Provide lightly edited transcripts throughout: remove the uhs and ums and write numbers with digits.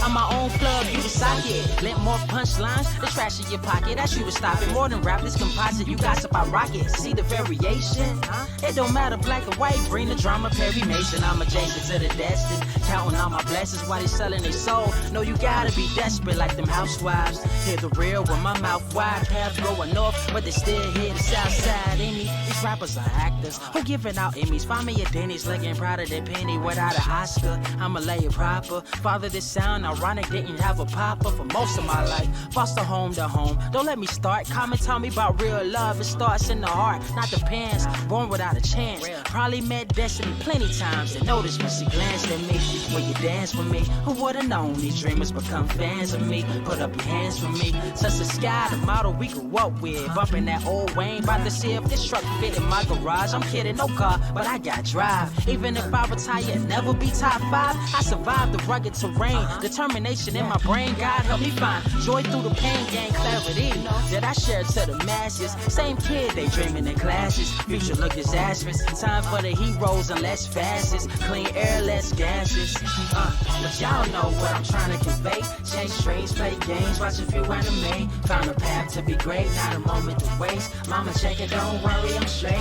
I'm my own plug, you the socket. Lent more punchlines, the trash in your pocket. That's you to stop it. More than rap, this composite, you gossip, I rock it. See the variation? It don't matter, black or white, bring the drama, Perry Mason. I'm adjacent to the destined, counting all my blessings while they selling their soul. No, you gotta be desperate like them housewives. Hear the real with my mouth wide, paths going north, but they still hear the south side in me. These rappers are actors who giving out Emmys. Find me a Denny's looking proud of their penny without an Oscar. I'ma lay it proper. Father, this sound ironic, didn't have a papa for most of my life. Foster home to home. Don't let me start. Comment tell me about real love. It starts in the heart, not the pants. Born without a chance. Probably met Destiny plenty times and noticed when she glanced at me. When you dance with me, who would've known these dreamers become fans of me? Put up your hands for me. Touch the sky, the model we grew up with. Bumping that old Wayne, about to see if this truck fit in my garage. I'm kidding, no car, but I got drive. Even if I retire, never be top 5. I survived the rugged terrain. Determination in my brain, God help me find joy through the pain, gain clarity that I share to the masses. Same kid, they dreaming in classes. Future look disastrous. Time for the heroes and less fastest. Clean air, less gases. But y'all know what I'm trying to convey. Change streams, play games, watch a few anime. Found a path to be great, not a moment to waste. Mama check it, don't worry, I'm straight.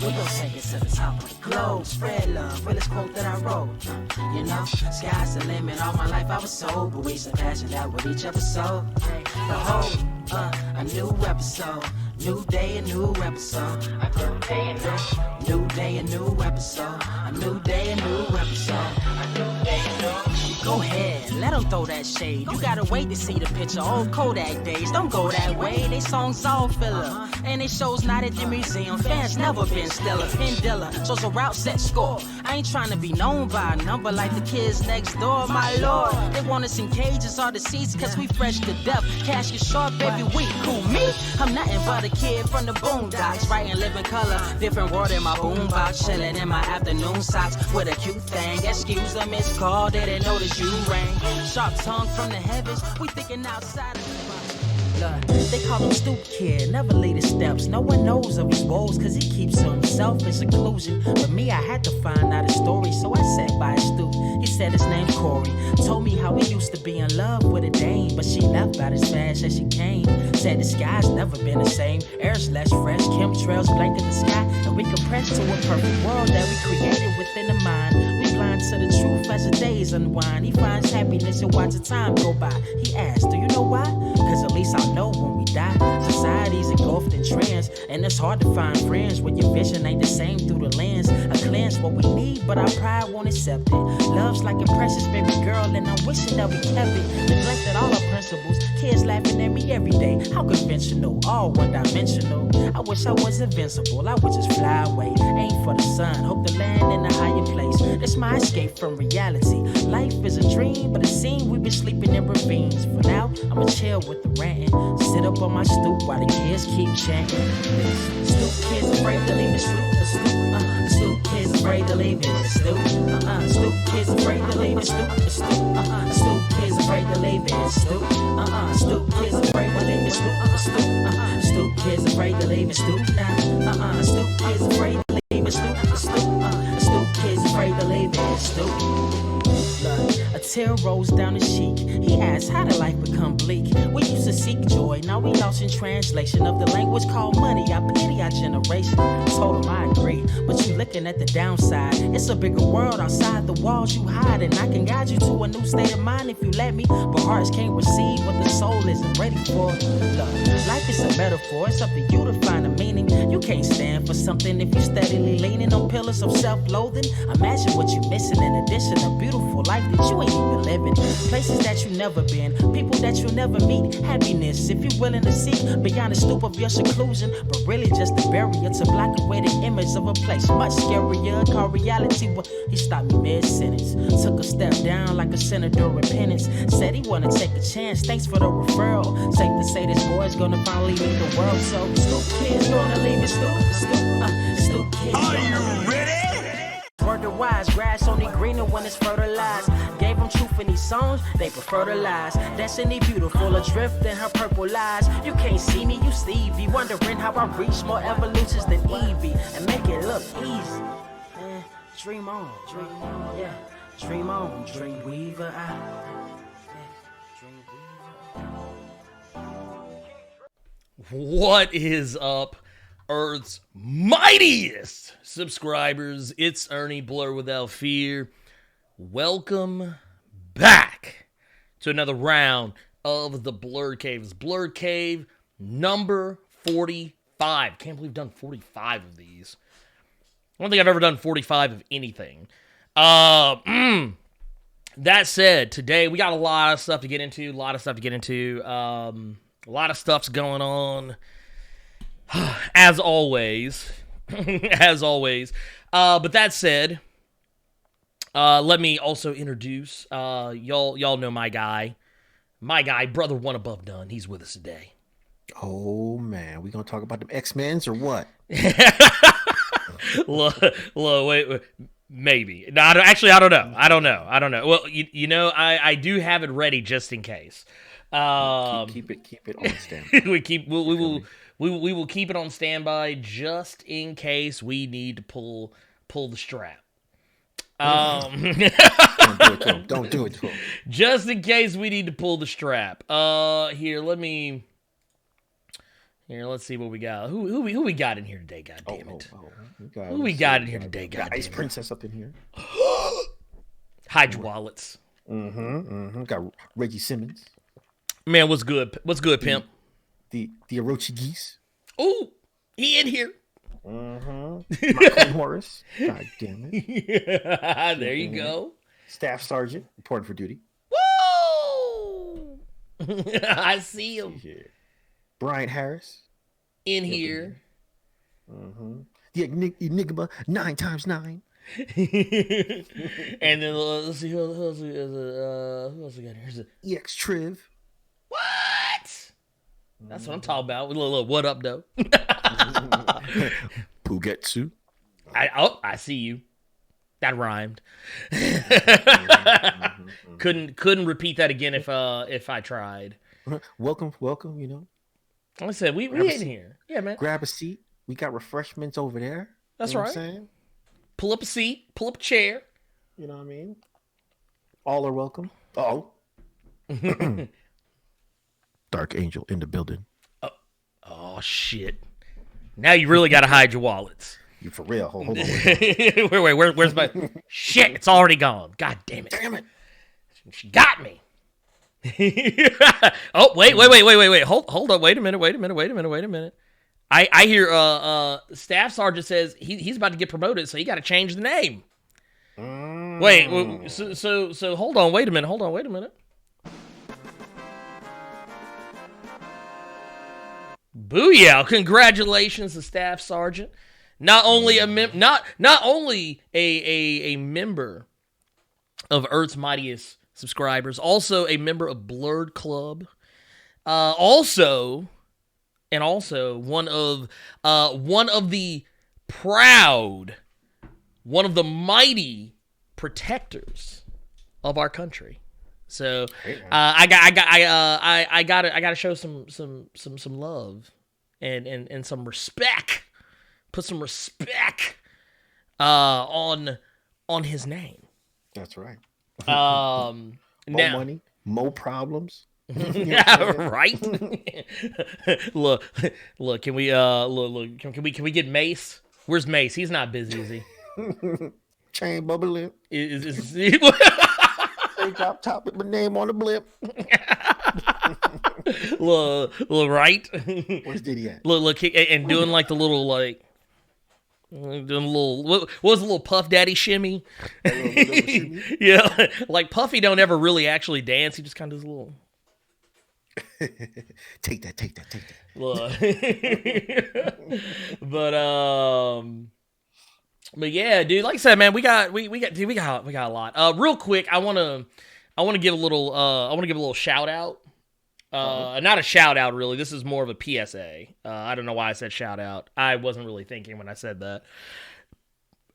We gon' take it to the top of the globe. Spread love, realest quote that I wrote. You know, sky's the limit. All my life I was sober. We surpassing that with each episode. Behold, a new episode. New day, a new episode. A new day, a new day, a new episode. A new day, a new episode. A new day, a new. Go ahead, let them throw that shade. You gotta wait to see the picture. Old Kodak days, don't go that way. They songs all filler, and they shows not at the museum. Fans never been stiller. Pendilla shows a route set score. I ain't trying to be known by a number like the kids next door. My lord, they want us in cages or the seats, cause we fresh to death. Cash get sharp every week. Who me? I'm nothing but a kid from the boondocks, writing living color. Different world in my boombox, chilling in my afternoon socks with a cute thing. Excuse them, it's called, didn't notice you rang. Sharp tongue from the heavens, we thinking outside of the box. They call him Stoop Kid, never lead his steps. No one knows of his woes, cause he keeps to himself in seclusion. But me, I had to find out his story, so I sat by his stoop. He said his name's Corey. Told me how he used to be in love with a dame, but she left about as fast as she came. Said the sky's never been the same. Air's less fresh, chemtrails blanket the sky, and we compressed to a perfect world that we created within the mind. We blind to the truth as the days unwind. He finds happiness and watch the time go by. He asked, do you know why? Cause at least I know when we die. Society's engulfed in trends, and it's hard to find friends when your vision ain't the same through the lens. A cleanse what we need, but our pride won't accept it. Love's like a precious baby girl, and I'm wishing that we kept it. Neglected all our principles, kids laughing at me every day. How conventional, all one-dimensional. I wish I was invincible, I would just fly away. Aim for the sun, hope to land in a higher place. That's my escape from reality. Life is a dream, but it seems we've been sleeping in ravines. For now, I'ma chill with the ranting. Sit up on my stoop while the kids keep chanting. Stoop kids afraid to leave the stoop. The stoop kids afraid to leave the stoop. Stoop kids afraid to leave the stoop. The stoop kids afraid to leave the stoop. Stoop kids afraid to leave the stoop. The stoop kids afraid to leave the stoop. Stoop kids afraid to leave the stoop. The stoop kids afraid to leave the stoop. A tear rolls down his cheek. He asks, how did life become bleak? We used to seek joy, now we lost in translation of the language called money. I pity our generation. Told him I agree, but you looking at the downside. It's a bigger world outside the walls you hide, and I can guide you to a new state of mind if you let me. But hearts can't receive what the soul isn't ready for. Look, life is a metaphor, it's up to you to find a meaning. You can't stand for something if you steadily leaning on pillars of self-loathing. Imagine what you're missing in addition to beautiful life that you ain't even living. Places that you never been, people that you'll never meet. Happiness if you're willing to seek beyond the stoop of your seclusion, but really just a barrier to block away the image of a place much scarier. Called reality. Well, he stopped me mid-sentence, took a step down like a sinner doing repentance. Said he wanna take a chance, thanks for the referral. Safe to say this boy's gonna finally leave the world. So stoop kids gonna leave it. Stoop kids. Are you ready? Word to wise, grass only greener when it's fertilized. Gave them truth in these songs, they prefer to lies. Destiny beautiful, adrift in her purple lies. You can't see me, you Stevie, wondering how I reach more evolutions than Evie and make it look easy. Dream on, yeah. Dream on, dream weaver. What is up, Earth's mightiest subscribers? It's Ernie Blerd without fear. Welcome back to another round of the Blerd Cave. It's Blerd Cave number 45. Can't believe I've done 45 of these. I don't think I've ever done 45 of anything. That said, today we got a lot of stuff to get into. A lot of stuff's going on, as always. But that said, let me also introduce, y'all know my guy, brother one above done. He's with us today. Oh man, we gonna talk about the X-Men's or what? Wait, maybe. No, I don't know. Well, you know, I do have it ready just in case. Keep it on standby. we will keep it on standby just in case we need to pull the strap. Don't do it to him. Just in case we need to pull the strap. Let's see what we got. Who we got in here today? God damn it! Who we got in here today? God damn it! Ice Princess up in here. Hide your wallets. Got Reggie Simmons. Man, what's good? What's good, pimp? The Orochi Geese. Ooh, he in here. Michael Morris. God damn it. There you go. Staff Sergeant, reporting for duty. Woo! I see him. Brian Harris. In here. The Enigma 9x9. And then let's see who else we got here. Here's EX Triv. What? That's what I'm talking about. With a little what up though. Pugetsu. I see you. That rhymed. Couldn't repeat that again if I tried. Welcome, you know. Like I said, we in here. Yeah, man. Grab a seat. We got refreshments over there. That's you know right. What I'm saying? Pull up a seat. Pull up a chair. You know what I mean? All are welcome. Oh. Dark Angel in the building. Oh shit. Now you really got to hide your wallets. You for real? Hold on. Where's my shit? It's already gone. God damn it. Damn it. She got me. Oh, wait. Hold up. Wait a minute. I hear Staff Sergeant says he's about to get promoted, so he got to change the name. Wait, so hold on. Wait a minute. Booyah! Congratulations to Staff Sergeant. Not only a member of Earth's mightiest subscribers, also a member of Blerd Club. Also one of the mighty protectors of our country. So I gotta show some love and some respect. Put some respect on his name. That's right. More money, more problems. Yeah, right. look. Can we get Mace? Where's Mace? He's not busy, is he? Chain bubbling. Is drop top with my name on the blip. look, right? Where's Diddy at? Look, and doing like the little doing a little what was a little Puff Daddy shimmy? Shimmy? Yeah, like Puffy don't ever really actually dance. He just kind of does a little. Take that. Look. But yeah, dude. Like I said, man, we got a lot. Real quick, I want to give a little shout out. Not a shout out, really. This is more of a PSA. I don't know why I said shout out. I wasn't really thinking when I said that.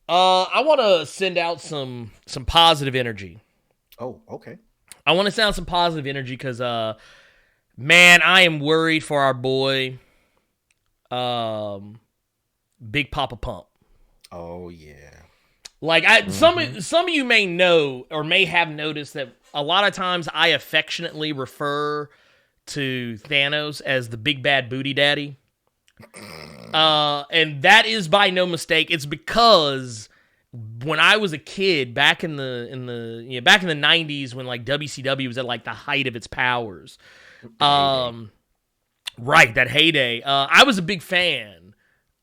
I want to send out some positive energy. Oh, okay. I want to send out some positive energy because, man, I am worried for our boy, Big Papa Pump. Oh, yeah. Like some of you may know or may have noticed that a lot of times I affectionately refer to Thanos as the big bad booty daddy. And that is by no mistake. It's because when I was a kid, back in the 90s, when like WCW was at like the height of its powers, right, that heyday, I was a big fan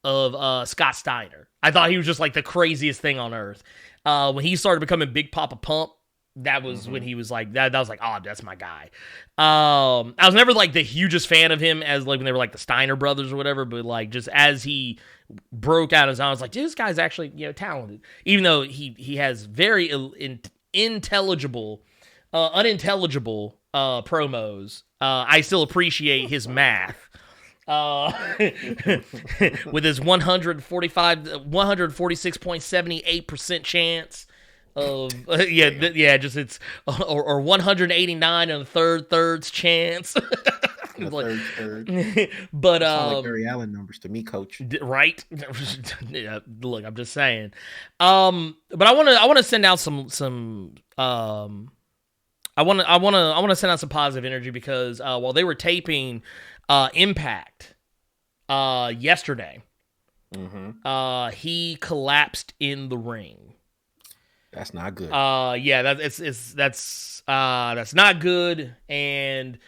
of Scott Steiner. I thought he was just like the craziest thing on earth. When he started becoming Big Papa Pump, that was when he was like that. That was like, oh, that's my guy. I was never like the hugest fan of him as like when they were like the Steiner brothers or whatever, but like just as he broke out his own, I was like, dude, this guy's actually talented. Even though he has very unintelligible promos, I still appreciate his math. With his 146.78% chance of just it's or 189 on the third's chance. Third. But like Barry Allen numbers to me, coach. Right? Yeah, look, I'm just saying. But I want to send out some I want to send out some positive energy because while they were taping Impact yesterday, he collapsed in the ring. That's not good. Yeah, that's not good, and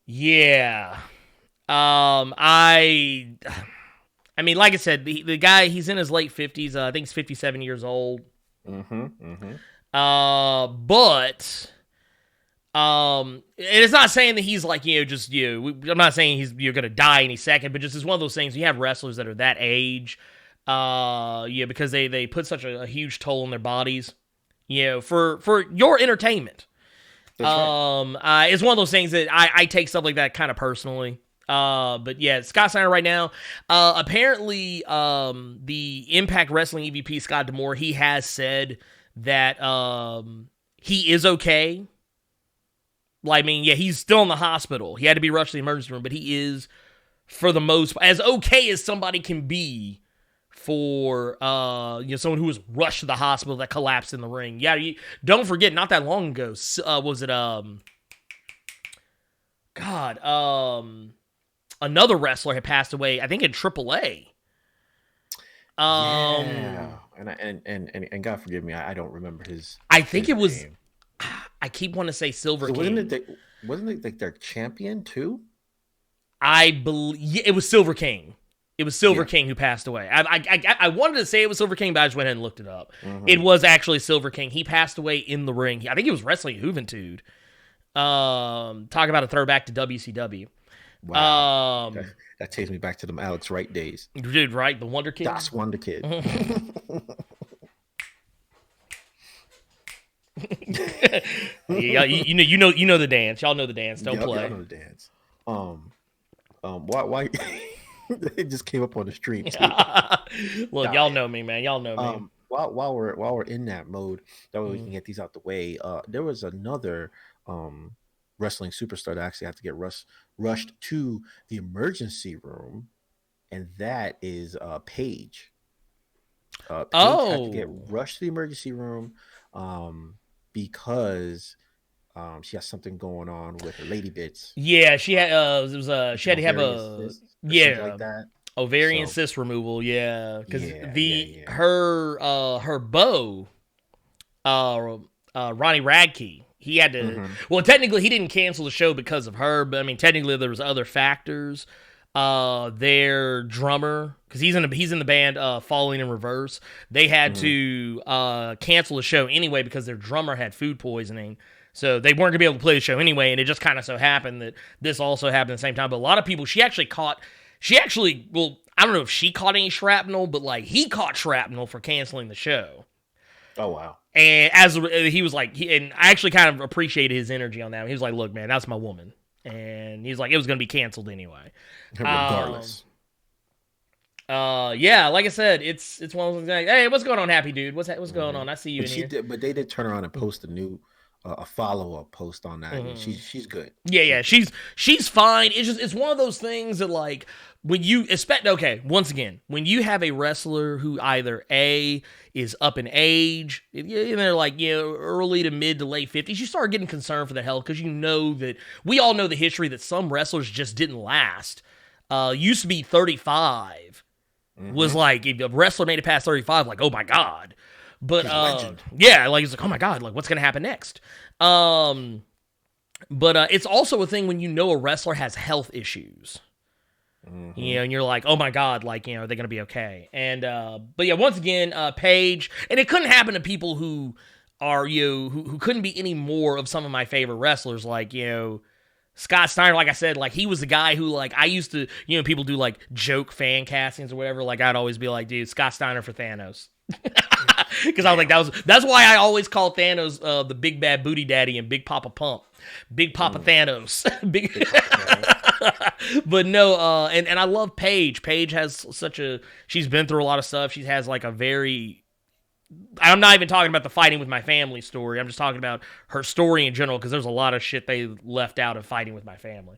yeah, I mean, like I said, the guy, he's in his late 50s. I think he's 57 years old. But it's not saying that he's like, I'm not saying you're going to die any second, but just it's one of those things. You have wrestlers that are that age, because they put such a huge toll on their bodies, for your entertainment. Right. It's one of those things that I take stuff like that kind of personally. But yeah, Scott Steiner right now, apparently, the Impact Wrestling EVP, Scott D'Amore, he has said that, he is okay. Like, I mean, yeah, he's still in the hospital. He had to be rushed to the emergency room, but he is, for the most, as okay as somebody can be for, someone who was rushed to the hospital that collapsed in the ring. Yeah, don't forget, not that long ago, was it, another wrestler had passed away, I think in AAA. Yeah, and God forgive me, I don't remember his. I think his it was. name. I keep wanting to say Silver So King. Wasn't it like their champion too? I believe it was Silver King. It was Silver King who passed away. I wanted to say it was Silver King, but I just went ahead and looked it up. It was actually Silver King. He passed away in the ring. I think he was wrestling Juventud. Talk about a throwback to WCW. Wow. That takes me back to them Alex Wright days. Dude, right? The Wonder Kid. Das Wonder Kid. you know the dance. Y'all know the dance. Don't play. Y'all know the dance. Why? It just came up on the stream. Look, y'all know me, man. Y'all know me. While we're in that mode, that way we can get these out the way. There was another wrestling superstar that actually had to get rushed to the emergency room, and that is Paige. Paige had to get rushed to the emergency room because she has something going on with her lady bits. Yeah, she had she had to have like that. Ovarian cyst removal. Yeah, because her beau, Ronnie Radke, he had to. Well, technically, he didn't cancel the show because of her, but I mean, technically, there was other factors. Their drummer, because he's in the band Falling in Reverse, they had to cancel the show anyway because their drummer had food poisoning, so they weren't gonna be able to play the show anyway. And it just kind of so happened that this also happened at the same time. But a lot of people, well, I don't know if she caught any shrapnel, but like he caught shrapnel for canceling the show. Oh wow. And as he was like, and I actually kind of appreciated his energy on that. He was like, "Look, man, that's my woman." And he's like, it was going to be canceled anyway. Regardless. Yeah, like I said, it's one of those things like, hey, what's going on, happy dude? What's going on? I see you in here. But they did turn around and post a new a follow up post on that. And she's good. Yeah, she's fine. It's one of those things that, like, when you expect, okay, once again, when you have a wrestler who either A, is up in age, and they're like, early to mid to late 50s, you start getting concerned for the health, because you know that, we all know the history that some wrestlers just didn't last. Used to be 35 was like, if a wrestler made it past 35, like, oh my God. But yeah, like, it's like, oh my God, like, what's gonna happen next? But it's also a thing when you know a wrestler has health issues. And you're like, oh my God, like, are they gonna be okay? And but yeah, once again, Paige, and it couldn't happen to people who are who couldn't be any more of some of my favorite wrestlers, like Scott Steiner. Like I said, like, he was the guy who, like, I used to, people do like joke fan castings or whatever. Like, I'd always be like, dude, Scott Steiner for Thanos. Because I was like, that's why I always call Thanos the big bad booty daddy and Big Papa Pump, Big Papa Thanos. Big. But no, and I love Paige. Paige has she's been through a lot of stuff. She has like a very, I'm not even talking about the fighting with my family story. I'm just talking about her story in general, because there's a lot of shit they left out of fighting with my family.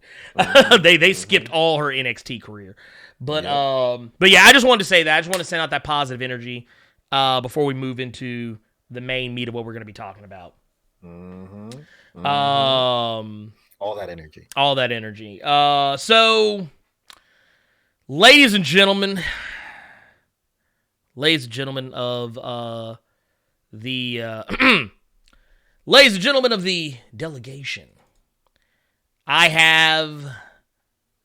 They skipped all her NXT career. But yeah, I just wanted to say that. I just want to send out that positive energy before we move into the main meat of what we're going to be talking about. All that energy. So, ladies and gentlemen of ladies and gentlemen of the delegation, I have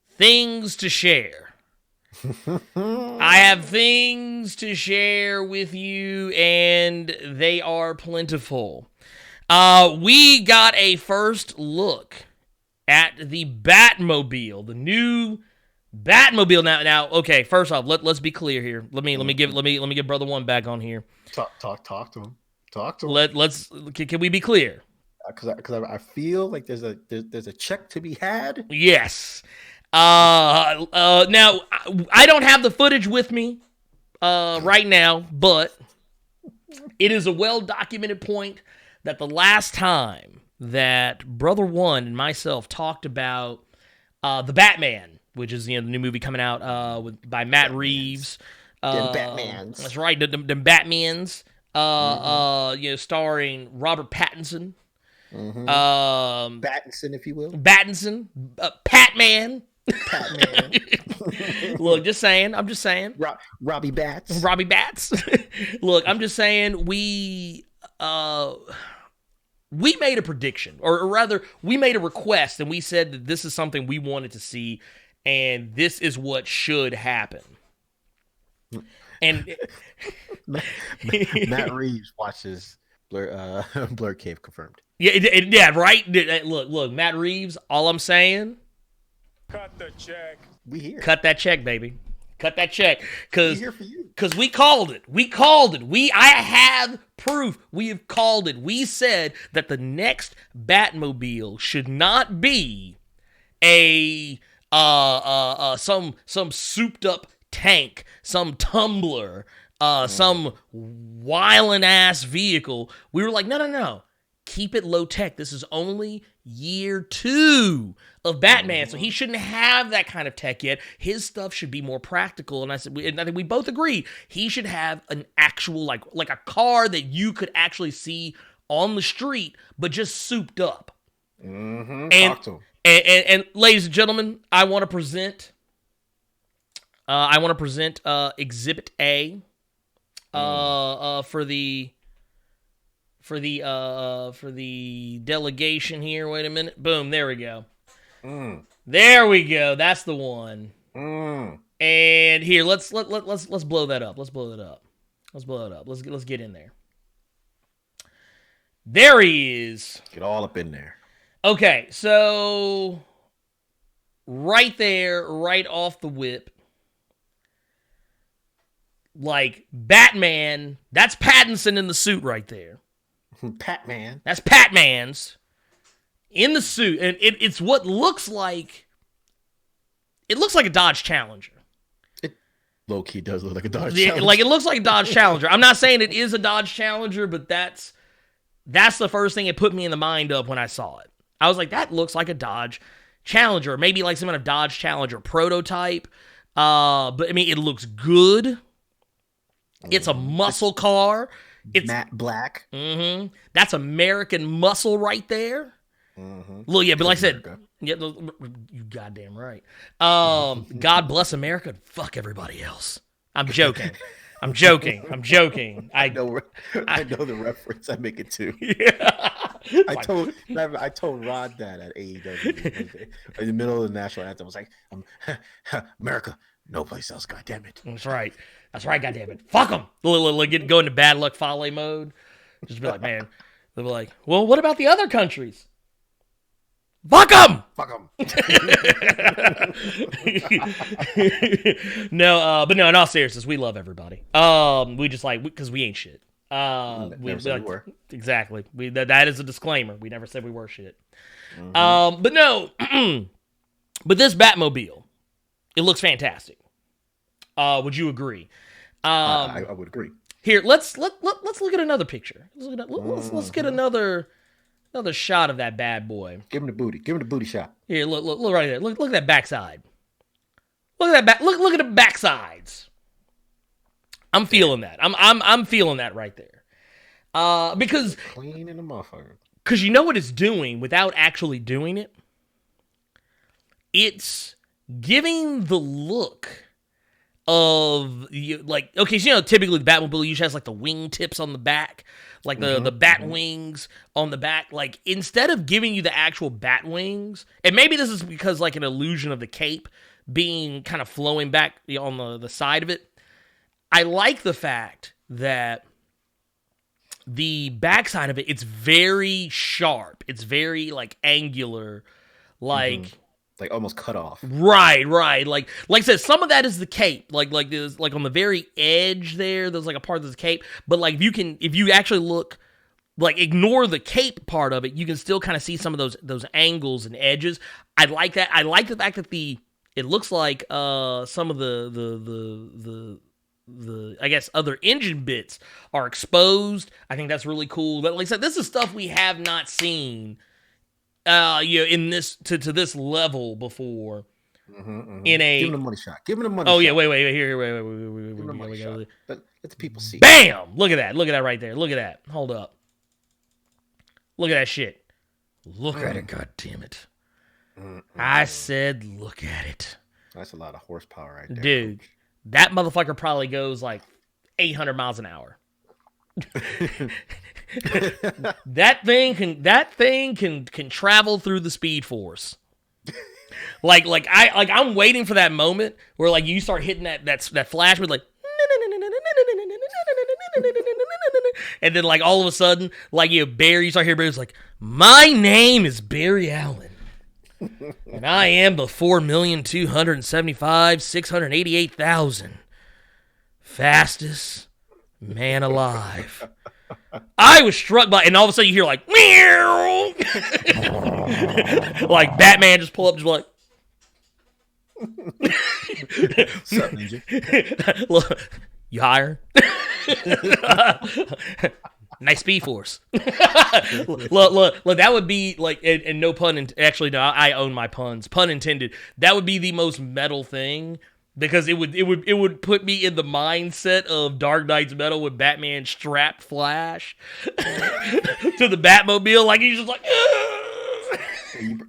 things to share. I have things to share with you, and they are plentiful. We got a first look at the Batmobile, the new Batmobile. Now, okay. First off, let's be clear here. Let me get Brother One back on here. Talk to him. Can we be clear? Because I feel like there's a check to be had. Yes. Now I don't have the footage with me right now, but it is a well documented point that the last time that Brother One and myself talked about the Batman, which is the new movie coming out by Matt Reeves. Them Batmans. That's right, them Batmans. Starring Robert Pattinson. Pattinson, if you will. Pattinson. Patman. Look, I'm just saying. Robbie Bats. Look, I'm just saying, we made a prediction, or rather, we made a request, and we said that this is something we wanted to see, and this is what should happen. And Matt Reeves watches Blerd Cave confirmed. Yeah, right. Look, Matt Reeves. All I'm saying, cut the check. We here. Cut that check, baby. Cut that check, because we called it. I have proof. We have called it. We said that the next Batmobile should not be some souped up tank, some tumbler, some wildin' ass vehicle. We were like, no. Keep it low tech. This is only year 2 of Batman, so he shouldn't have that kind of tech yet. His stuff should be more practical. And I think we both agreed he should have an actual like a car that you could actually see on the street, but just souped up. Talk to him. And ladies and gentlemen, I want to present Exhibit A for the delegation here. Wait a minute. Boom, there we go. There we go. That's the one. And here, let's blow that up. Let's blow it up. Let's get in there. There he is. Get all up in there. Okay, so right there, right off the whip, like Batman, that's Pattinson in the suit right there. Patman. That's Patman's in the suit, and it's what looks like. It looks like a Dodge Challenger. It low-key does look like a Dodge Challenger. Like, it looks like a Dodge Challenger. I'm not saying it is a Dodge Challenger, but that's That's the first thing it put me in the mind of when I saw it. I was like, that looks like a Dodge Challenger, maybe like some kind of Dodge Challenger prototype. But I mean, it looks good. It's a muscle car. It's matte black. Mm-hmm. That's American muscle right there. Mm-hmm. Look, yeah, but like I said, yeah, you goddamn right. God bless America and fuck everybody else. I'm joking. I'm joking. I know the reference. I make it too. Yeah. I told Rod that at AEW in the middle of the national anthem. I was like, America, no place else. God damn it. That's right. God damn it. Fuck them. Go into bad luck Fale mode. Just be like, man. They'll be like, well, what about the other countries? Fuck them. No, but no, in all seriousness, we love everybody. We just like, because we ain't shit. We were. Exactly. That is a disclaimer. We never said we were shit. Mm-hmm. But no, but this Batmobile, it looks fantastic. Would you agree? I would agree. Here, let's look at another picture. Let's get another shot of that bad boy. Give him the booty. Give him the booty shot. Here, look right there. Look at that backside. Look at that back. Look at the backsides. I'm feeling that. I'm feeling that right there. Because clean in the motherfucker. Because you know what it's doing without actually doing it? It's giving the look of, like, okay, so typically the Batmobile usually has like the wing tips on the back, like the bat wings on the back. Like, instead of giving you the actual bat wings, and maybe this is because like an illusion of the cape being kind of flowing back on the side of it, I like the fact that the backside of it, it's very sharp. It's very like angular, like like almost cut off. Right. Like I said, some of that is the cape. Like there's like on the very edge there's like a part of the cape. But like if you actually look, like ignore the cape part of it, you can still kind of see some of those angles and edges. I like that. I like the fact that it looks like some of the I guess other engine bits are exposed. I think that's really cool. But like I said, this is stuff we have not seen in this to this level before. In a give him the money shot. Give him the money. Oh shot. yeah, wait. Here, wait. Give him the money shot. Let the people see. Bam! Look at that right there. Look at that. Hold up. Look at that shit. Look at it. God damn it. I said, look at it. That's a lot of horsepower right there, dude. Coach. That motherfucker probably goes like 800 miles an hour. That thing can travel through the Speed Force. I'm waiting for that moment where like you start hitting that flash with like, and then like all of a sudden like you start hearing Barry's like, my name is Barry Allen. And I am the 4,275,688,000 fastest man alive. I was struck by, and all of a sudden you hear like, meow, like Batman just pull up, just like, what's up, Ninja? Look, you hired? Nice Speed Force. look, that would be like, and no pun, actually, no, I own my puns. Pun intended. That would be the most metal thing, because it would put me in the mindset of Dark Knight's Metal when Batman strapped Flash to the Batmobile, like he's just like,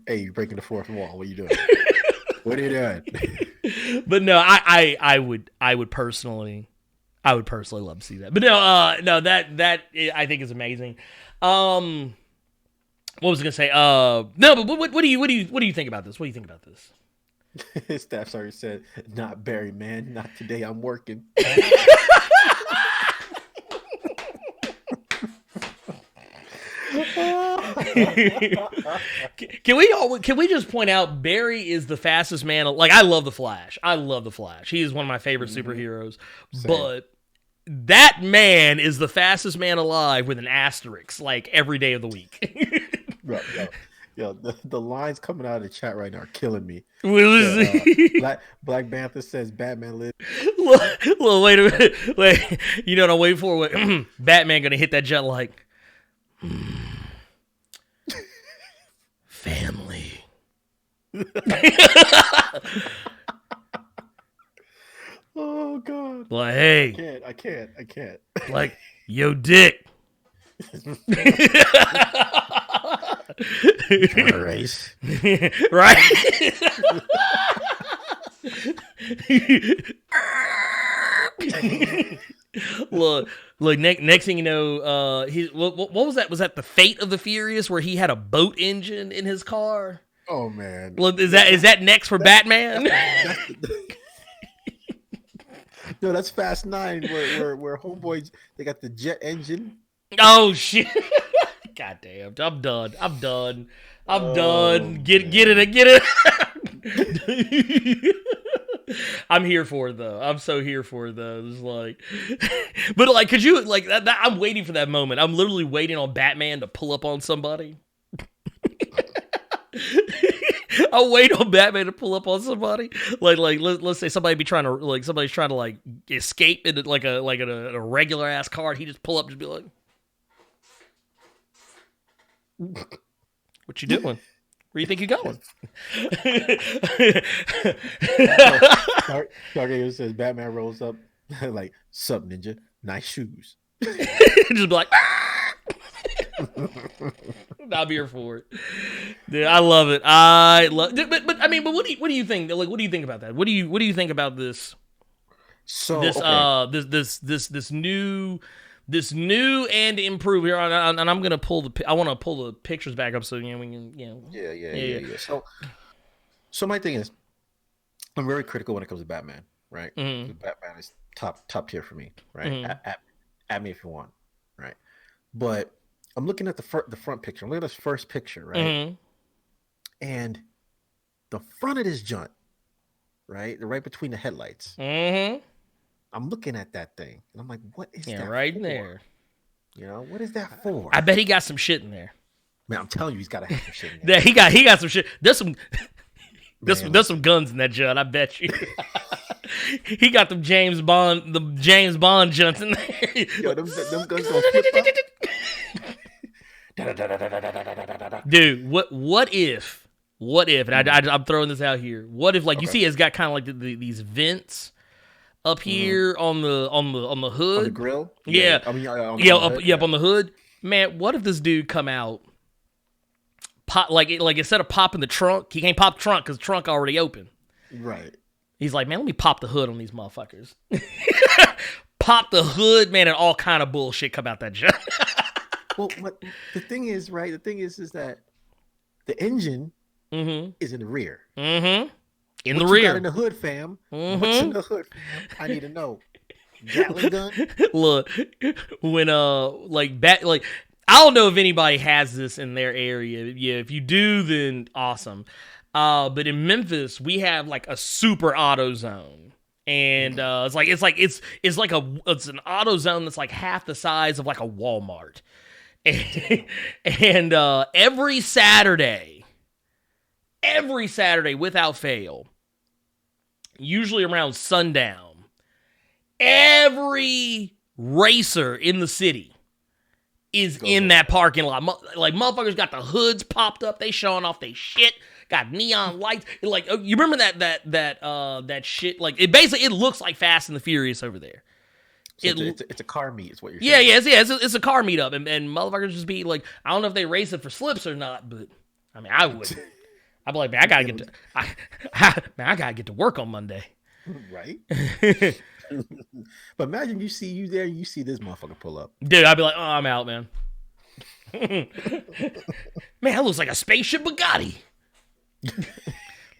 hey, you're breaking the fourth wall. What are you doing? What are you doing? But no, I would personally love to see that. But no, that I think is amazing. What was I gonna say? No, but what do you think about this? What do you think about this? His staff sergeant said, "Not Barry, man. Not today. I'm working." Can we just point out Barry is the fastest man? Like, I love the Flash. He is one of my favorite superheroes. Same. But that man is the fastest man alive with an asterisk, like every day of the week. Right, yo, the lines coming out of the chat right now are killing me. Black Panther says Batman lives. Look, wait a minute. Wait, you know what I'm waiting for? Batman gonna hit that jet like, Family. Oh God. Like, hey. I can't. Like, yo, dick. Race. Right? Look, next thing you know, what was that? Was that the Fate of the Furious where he had a boat engine in his car? Oh man. Look, is that next for Batman? No, that's Fast 9 where homeboys they got the jet engine. Oh shit. God damn. I'm done. Get it. I'm here for it though. I'm so here for it though. It's like, but like, could you like that? I'm waiting for that moment. I'm literally waiting on Batman to pull up on somebody. I'll wait on Batman to pull up on somebody. Like let's say somebody's trying to like escape in like a regular ass car. And he just pull up and just be like, "What you doing? Where you think you're going?" Stargazer says Batman rolls up like, "Sup, ninja? Nice shoes." Just be like, "Ah!" I'm here for it. Dude, I love it. But I mean, but what do you think? Like, what do you think about that? What do you think about this? So This new and improved here, and I'm gonna I want to pull the pictures back up so we can Yeah. So my thing is, I'm very critical when it comes to Batman, right? Mm-hmm. Batman is top tier for me, right? Mm-hmm. At me if you want, right? But I'm looking at the front picture. I'm looking at this first picture, right? Mm-hmm. And the front of this joint, right? Right between the headlights. Mm-hmm. I'm looking at that thing, and I'm like, what is that right for? there. You know, what is that for? I bet he got some shit in there. Man, I'm telling you, he's got to have some shit in there. Yeah, he got some shit. There's some guns in that joint, I bet you. He got them James Bond junts in there. Yo, them guns gonna flip up. Dude, what if, and I'm throwing this out here. What if, like, you see, it's got kind of like these vents up here on the hood, on the grill. Yeah, I mean, up on the hood. Man, what if this dude come out, pop like instead of popping the trunk, he can't pop the trunk because the trunk already open. Right. He's like, man, let me pop the hood on these motherfuckers. Pop the hood, man, and all kind of bullshit come out that junk. Well, the thing is, right? The thing is that the engine is in the rear. Mm-hmm. In what the you rear. got in the hood, fam. What's in the hood, fam? I need to know. Gatling gun. Look, when I don't know if anybody has this in their area. Yeah, if you do, then awesome. But in Memphis, we have like a super auto zone, and it's an auto zone that's like half the size of like a Walmart, and every Saturday without fail, usually around sundown, every racer in the city is in that parking lot. Like, motherfuckers got the hoods popped up, they showing off they shit. Got neon lights. Like, you remember that shit? Like, it looks like Fast and the Furious over there. So it's a car meet, is what you're saying. It's a car meetup, and motherfuckers just be like, I don't know if they race it for slips or not, but I mean, I would. I'd be like, man, I gotta get to work on Monday. Right. But imagine you see this motherfucker pull up. Dude, I'd be like, oh, I'm out, man. Man, that looks like a spaceship Bugatti.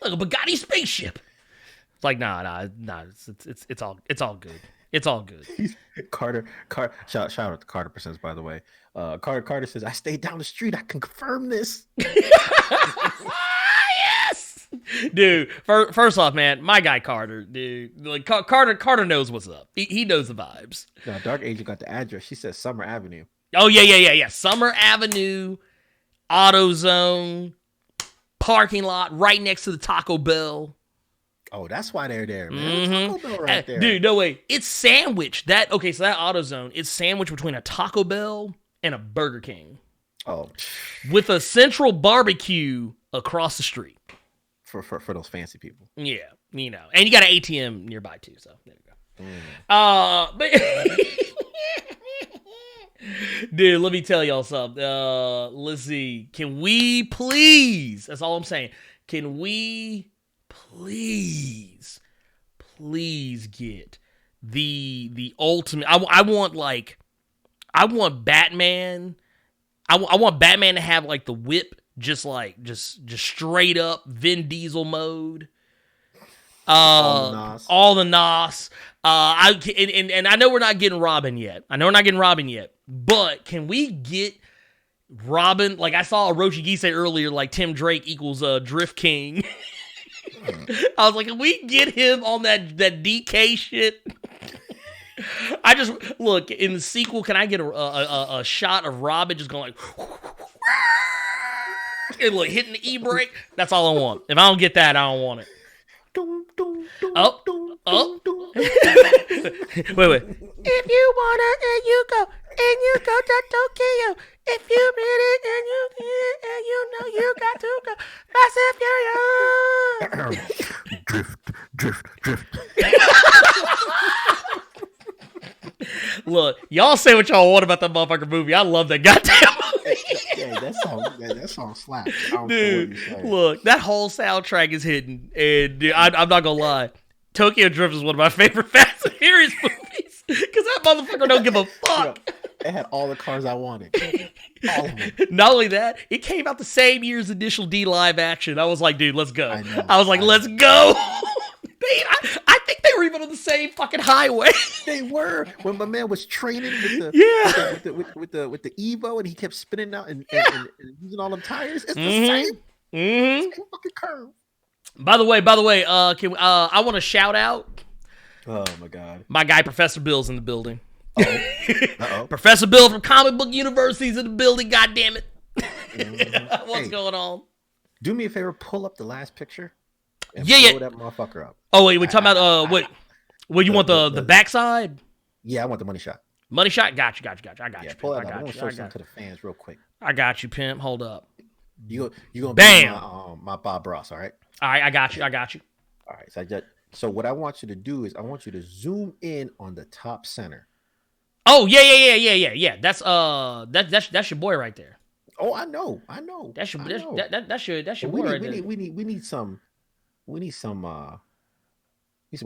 Like a Bugatti spaceship. It's like, nah. It's all good. It's all good. Carter, shout out to Carter Percents, by the way. Carter says, I stayed down the street. I can confirm this. Yes, dude. First off, man, my guy Carter, dude. Like Carter knows what's up. He knows the vibes. No, Dark Angel got the address. She says Summer Avenue. Oh yeah. Summer Avenue, AutoZone, parking lot right next to the Taco Bell. Oh, that's why they're there, man. Taco Bell right there. Dude, no way. It's sandwiched. So that AutoZone, it's sandwiched between a Taco Bell and a Burger King. Oh, with a central barbecue across the street. for those fancy people. Yeah, you know, and you got an ATM nearby too. So there you go. But dude, let me tell y'all something. Let's see. Can we please? That's all I'm saying. Can we please get the ultimate? I want Batman. I want Batman to have like the whip, just straight up Vin Diesel mode. All the nos. And I know we're not getting Robin yet. But can we get Robin? Like I saw Orochi say earlier, like Tim Drake equals Drift King. I was like, can we get him on that DK shit? I just look in the sequel. Can I get a shot of Robin just going like, and look hitting the e-brake? That's all I want. If I don't get that, I don't want it. Oh. Wait. If you wanna and you go to Tokyo. If you read it and you know you got to go fast and furious. Drift. Look, y'all say what y'all want about that motherfucker movie. I love that goddamn movie. Yeah, that song slaps. Dude, look, that whole soundtrack is hidden. And dude, I'm not gonna lie. Tokyo Drift is one of my favorite Fast and Furious movies. Because that motherfucker don't give a fuck. It had all the cars I wanted. All of them. Not only that, it came out the same year as Initial D live action. I was like, dude, let's go. I was like, let's go. I think they were even on the same fucking highway. They were when my man was training with the Evo, and he kept spinning out and using all them tires. It's the same fucking curve. By the way, I want to shout out. Oh my god, my guy Professor Bill's in the building. Uh-oh. Professor Bill from Comic Book University's in the building. God damn it! What's going on? Do me a favor, pull up the last picture. And blow that motherfucker up. Oh wait, we talking about what you want the backside? Yeah, I want the money shot. Money shot? Got you. I got you. Pull it up. I want to show something to the fans real quick. I got you, pimp. Hold up. You gonna bam be my Bob Ross, all right? All right, I got you. All right, so what I want you to do is I want you to zoom in on the top center. Oh yeah. That's your boy right there. Oh, I know. That's your boy right there. We need some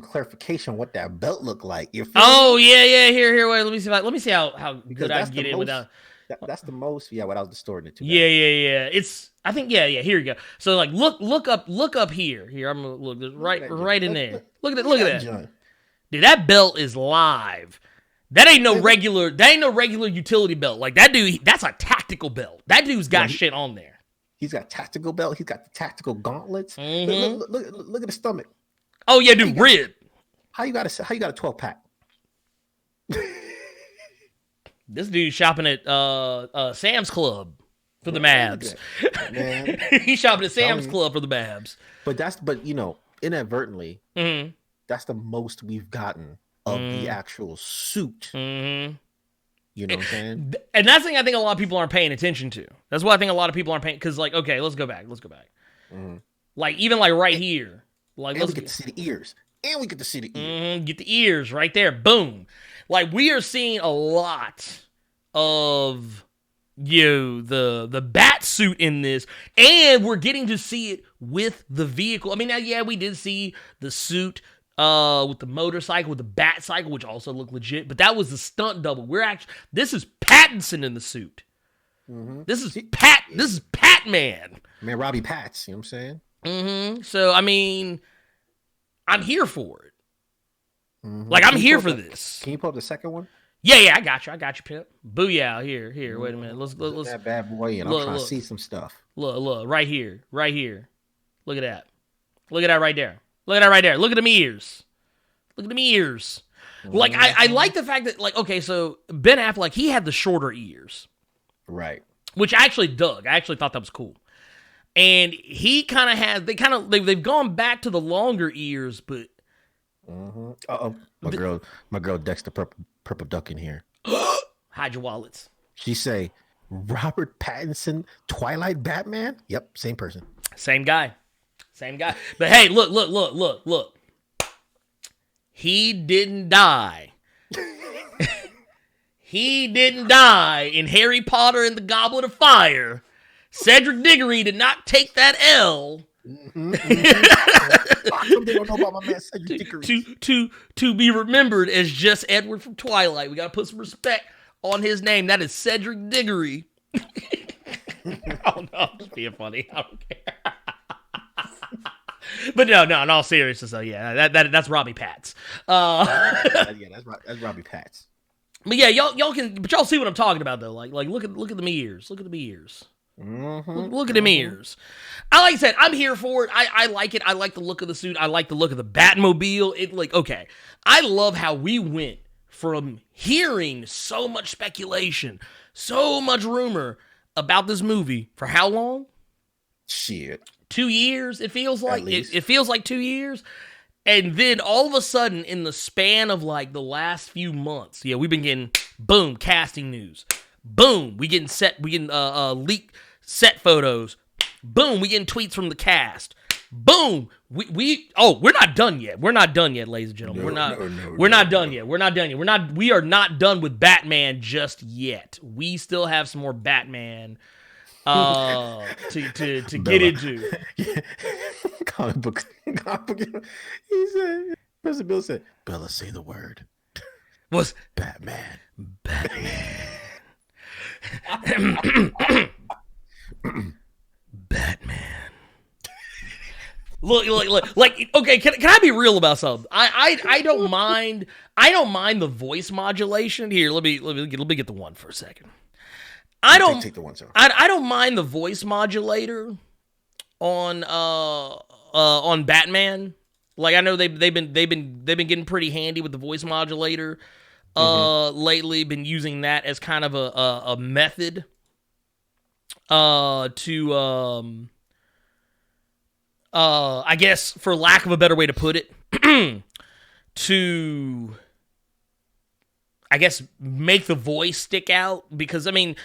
clarification on what that belt looked like. Oh yeah. Here. Wait. Let me see how good I can get in without. That's the most. Yeah, without distorting it too. Yeah. I think yeah. Here you go. So like look up here. Here I'm gonna look right in there. Look at that. Dude, that belt is live. That ain't no regular utility belt. Like that dude, that's a tactical belt. That dude's got shit on there. He's got tactical belt. He's got the tactical gauntlets. Look at the stomach. Oh yeah, dude, rib. How you got a 12-pack? This dude's shopping at Sam's Club for the Mavs. Man, he's shopping at Sam's Club for the Mavs. But inadvertently, that's the most we've gotten of the actual suit. You know what I'm saying? And that's the thing I think a lot of people aren't paying attention to. That's what I think a lot of people aren't paying, because like, okay, let's go back. Like even like right here. Like we get to see the ears. Get the ears right there. Boom. Like we are seeing a lot of the bat suit in this, and we're getting to see it with the vehicle. I mean, yeah, we did see the suit with the motorcycle, with the bat cycle, which also looked legit, but that was the stunt double. This is Pattinson in the suit. This is Patman. Man, Robbie Pats, you know what I'm saying? So I mean, I'm here for it. Like I'm here for this. Can you pull up the second one? Yeah, I got you, pimp. Booyah, here. Wait a minute. Let's that bad boy, and I'm trying to see some stuff. Look, right here. Look at that. Look at that right there. Look at them ears. Like I like the fact that, like, okay, so Ben Affleck, he had the shorter ears, right? Which I actually dug. I actually thought that was cool. And he kind of has. They've gone back to the longer ears, but. My girl Dexter Purple Duck in here. Hide your wallets. She say, Robert Pattinson, Twilight Batman. Yep, same person. Same guy. But hey, look. He didn't die. He didn't die in Harry Potter and the Goblet of Fire. Cedric Diggory did not take that L. They don't know about my man Cedric Diggory. To be remembered as just Edward from Twilight. We gotta put some respect on his name. That is Cedric Diggory. Oh no, I'm just being funny. I don't care. But no, in all seriousness, though, yeah, that's Robbie Pats. Yeah, that's Robbie Pats. But yeah, y'all see what I'm talking about though. Like look at the ears. Look at the ears. Look at them ears. Like I said, I'm here for it. I like it. I like the look of the suit. I like the look of the Batmobile. Okay. I love how we went from hearing so much speculation, so much rumor about this movie for how long? Shit. 2 years, it feels like. It feels like 2 years. And then all of a sudden, in the span of like the last few months, we've been getting, boom, casting news. Boom, we getting leaked set photos. Boom, we getting tweets from the cast. Boom, we're not done yet. We're not done yet, ladies and gentlemen. We're not done yet. We are not done with Batman just yet. We still have some more Batman to get into. Comic book. He said, President Bill said, Bella, say the word. Was Batman. Batman. Look, like, okay, can I be real about something? I don't mind the voice modulation. Here, let me get the one for a second. I don't mind the voice modulator on Batman. Like, I know they've been getting pretty handy with the voice modulator lately. Been using that as kind of a method to I guess, for lack of a better way to put it, to, I guess, make the voice stick out. Because, I mean,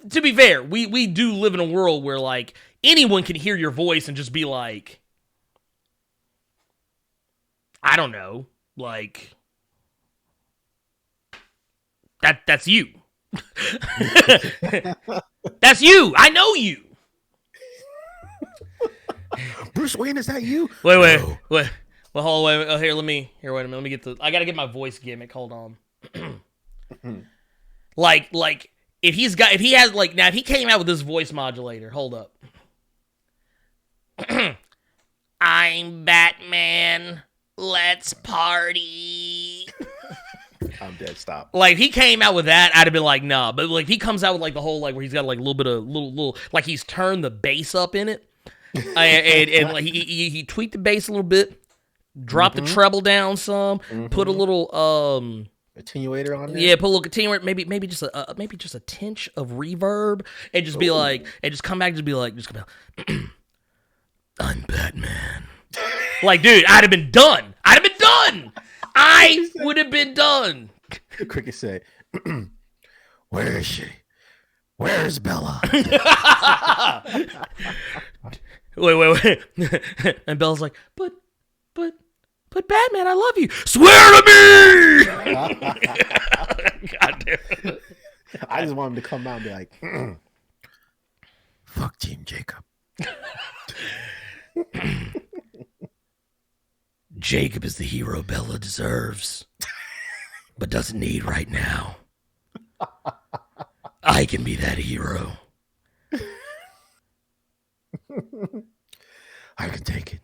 to be fair, we do live in a world where, like, anyone can hear your voice and just be like, I don't know, like, that's you. That's you. I know you. Bruce Wayne, is that you? Wait. Well, hold on. Wait. Oh, here, wait a minute. Let me get I gotta get my voice gimmick. Hold on. like, if he came out with this voice modulator, hold up. I'm Batman. Let's party. I'm dead. Stop. Like, if he came out with that, I'd have been like, nah. But like, if he comes out with like the whole, like, where he's got like a little bit of little like he's turned the bass up in it, and like he tweaked the bass a little bit, dropped the treble down some, put a little attenuator on there. Yeah, put a little attenuator, maybe just a tinge of reverb, and just be like, and just come back, just come out. I'm Batman. Like, dude, I'd have been done. I would have been done. Cricket say, where is she? Where is Bella? Wait. And Bella's like, but Batman, I love you. Swear to me! God damn it. I just want him to come out and be like, fuck Team Jacob. Jacob is the hero Bella deserves, but doesn't need right now. I can be that hero. I can take it.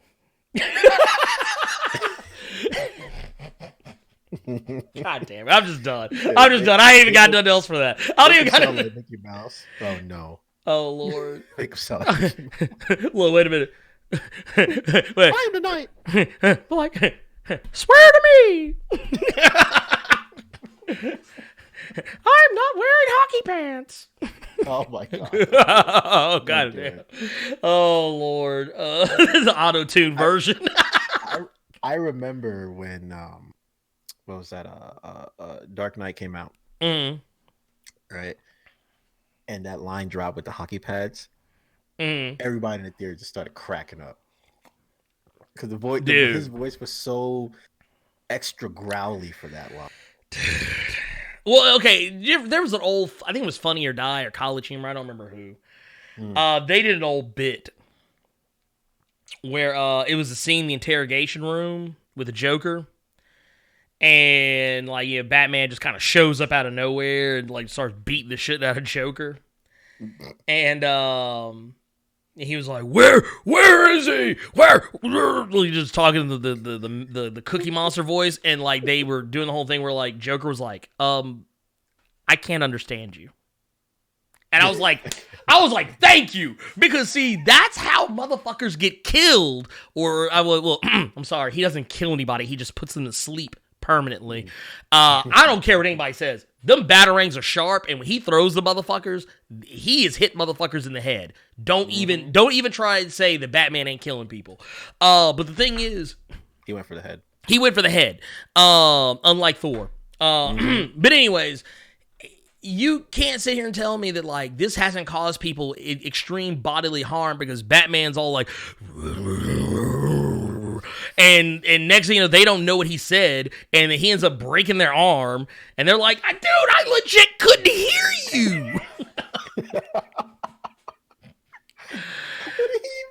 God damn it. I'm just done. I ain't even got nothing else for that. I don't even got like Mickey Mouse. Oh, no. Oh, Lord. Make him sound like Well, wait a minute. Wait. I'm tonight. Like, swear to me. I'm not wearing hockey pants. Oh, my God. Oh, God damn. Oh, Lord. The auto-tune version. I remember when, what was that? Dark Knight came out. Mm. Right. and that line drop with the hockey pads, everybody in the theater just started cracking up because his voice was so extra growly for that line. Well, okay, there was an old, I think it was Funny or Die or College Humor, I don't remember who. They did an old bit where it was a scene in the interrogation room with the Joker, and like Batman just kind of shows up out of nowhere and like starts beating the shit out of Joker, and he was like, "Where is he? Where?" He just talking to the Cookie Monster voice, and like they were doing the whole thing where like Joker was like, "I can't understand you," and I was like, "Thank you," because see, that's how motherfuckers get killed. Or I'm sorry, he doesn't kill anybody; he just puts them to sleep permanently. I don't care what anybody says. Them batarangs are sharp, and when he throws the motherfuckers, he is hit motherfuckers in the head. Don't even try to say that Batman ain't killing people. But the thing is, he went for the head. Unlike Thor. But anyways, you can't sit here and tell me that like this hasn't caused people extreme bodily harm because Batman's all like, and next thing you know, they don't know what he said, and he ends up breaking their arm, and they're like, "Dude, I legit couldn't hear you."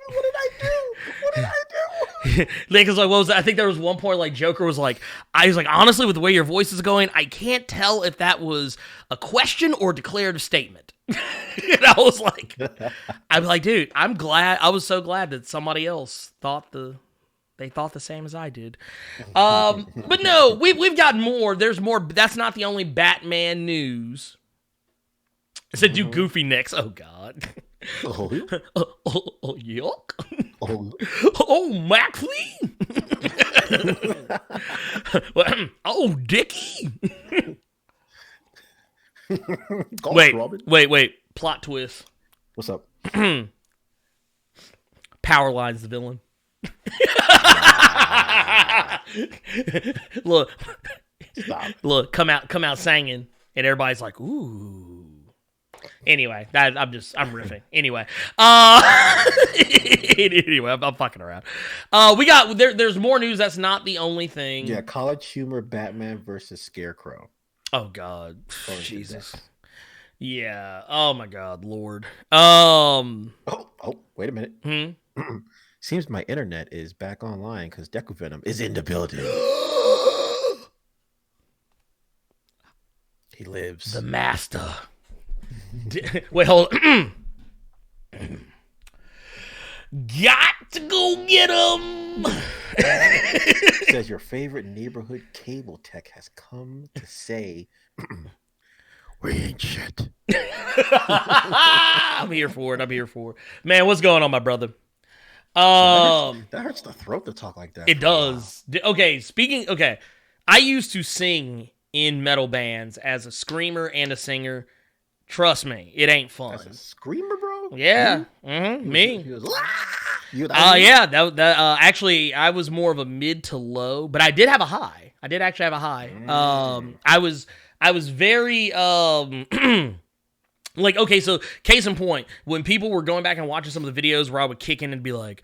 What did I do? Because like, what was that? I think there was one point like Joker was like, honestly, with the way your voice is going, I can't tell if that was a question or declarative statement. And I was like, dude, I was so glad that somebody else thought they thought the same as I did. But no, we've got more. There's more. That's not the only Batman news. I said do Goofy next. Oh God. Oh, yuck. Oh, Maxley. Oh, Dickie. Wait. Plot twist. What's up? Powerline's the villain. Look, come out singing, and everybody's like, ooh. Anyway, I'm riffing. Anyway, I'm fucking around. There's more news. That's not the only thing. Yeah, College Humor Batman versus Scarecrow. Oh God, Jesus. Yeah. Oh my God, Lord. Wait a minute. Seems my internet is back online because Deku Venom is in the building. He lives. The master. Wait, hold on. Got to go get him. Says your favorite neighborhood cable tech has come to say, we ain't shit. I'm here for it. Man, what's going on, my brother? That hurts the throat to talk like that. It does. Okay, I used to sing in metal bands as a screamer and a singer. Trust me, it ain't fun. As a screamer, bro? Yeah. Me. He was, yeah. Actually, I was more of a mid to low, but I did have a high. I did actually have a high. I was very like, okay, so case in point, when people were going back and watching some of the videos where I would kick in and be like,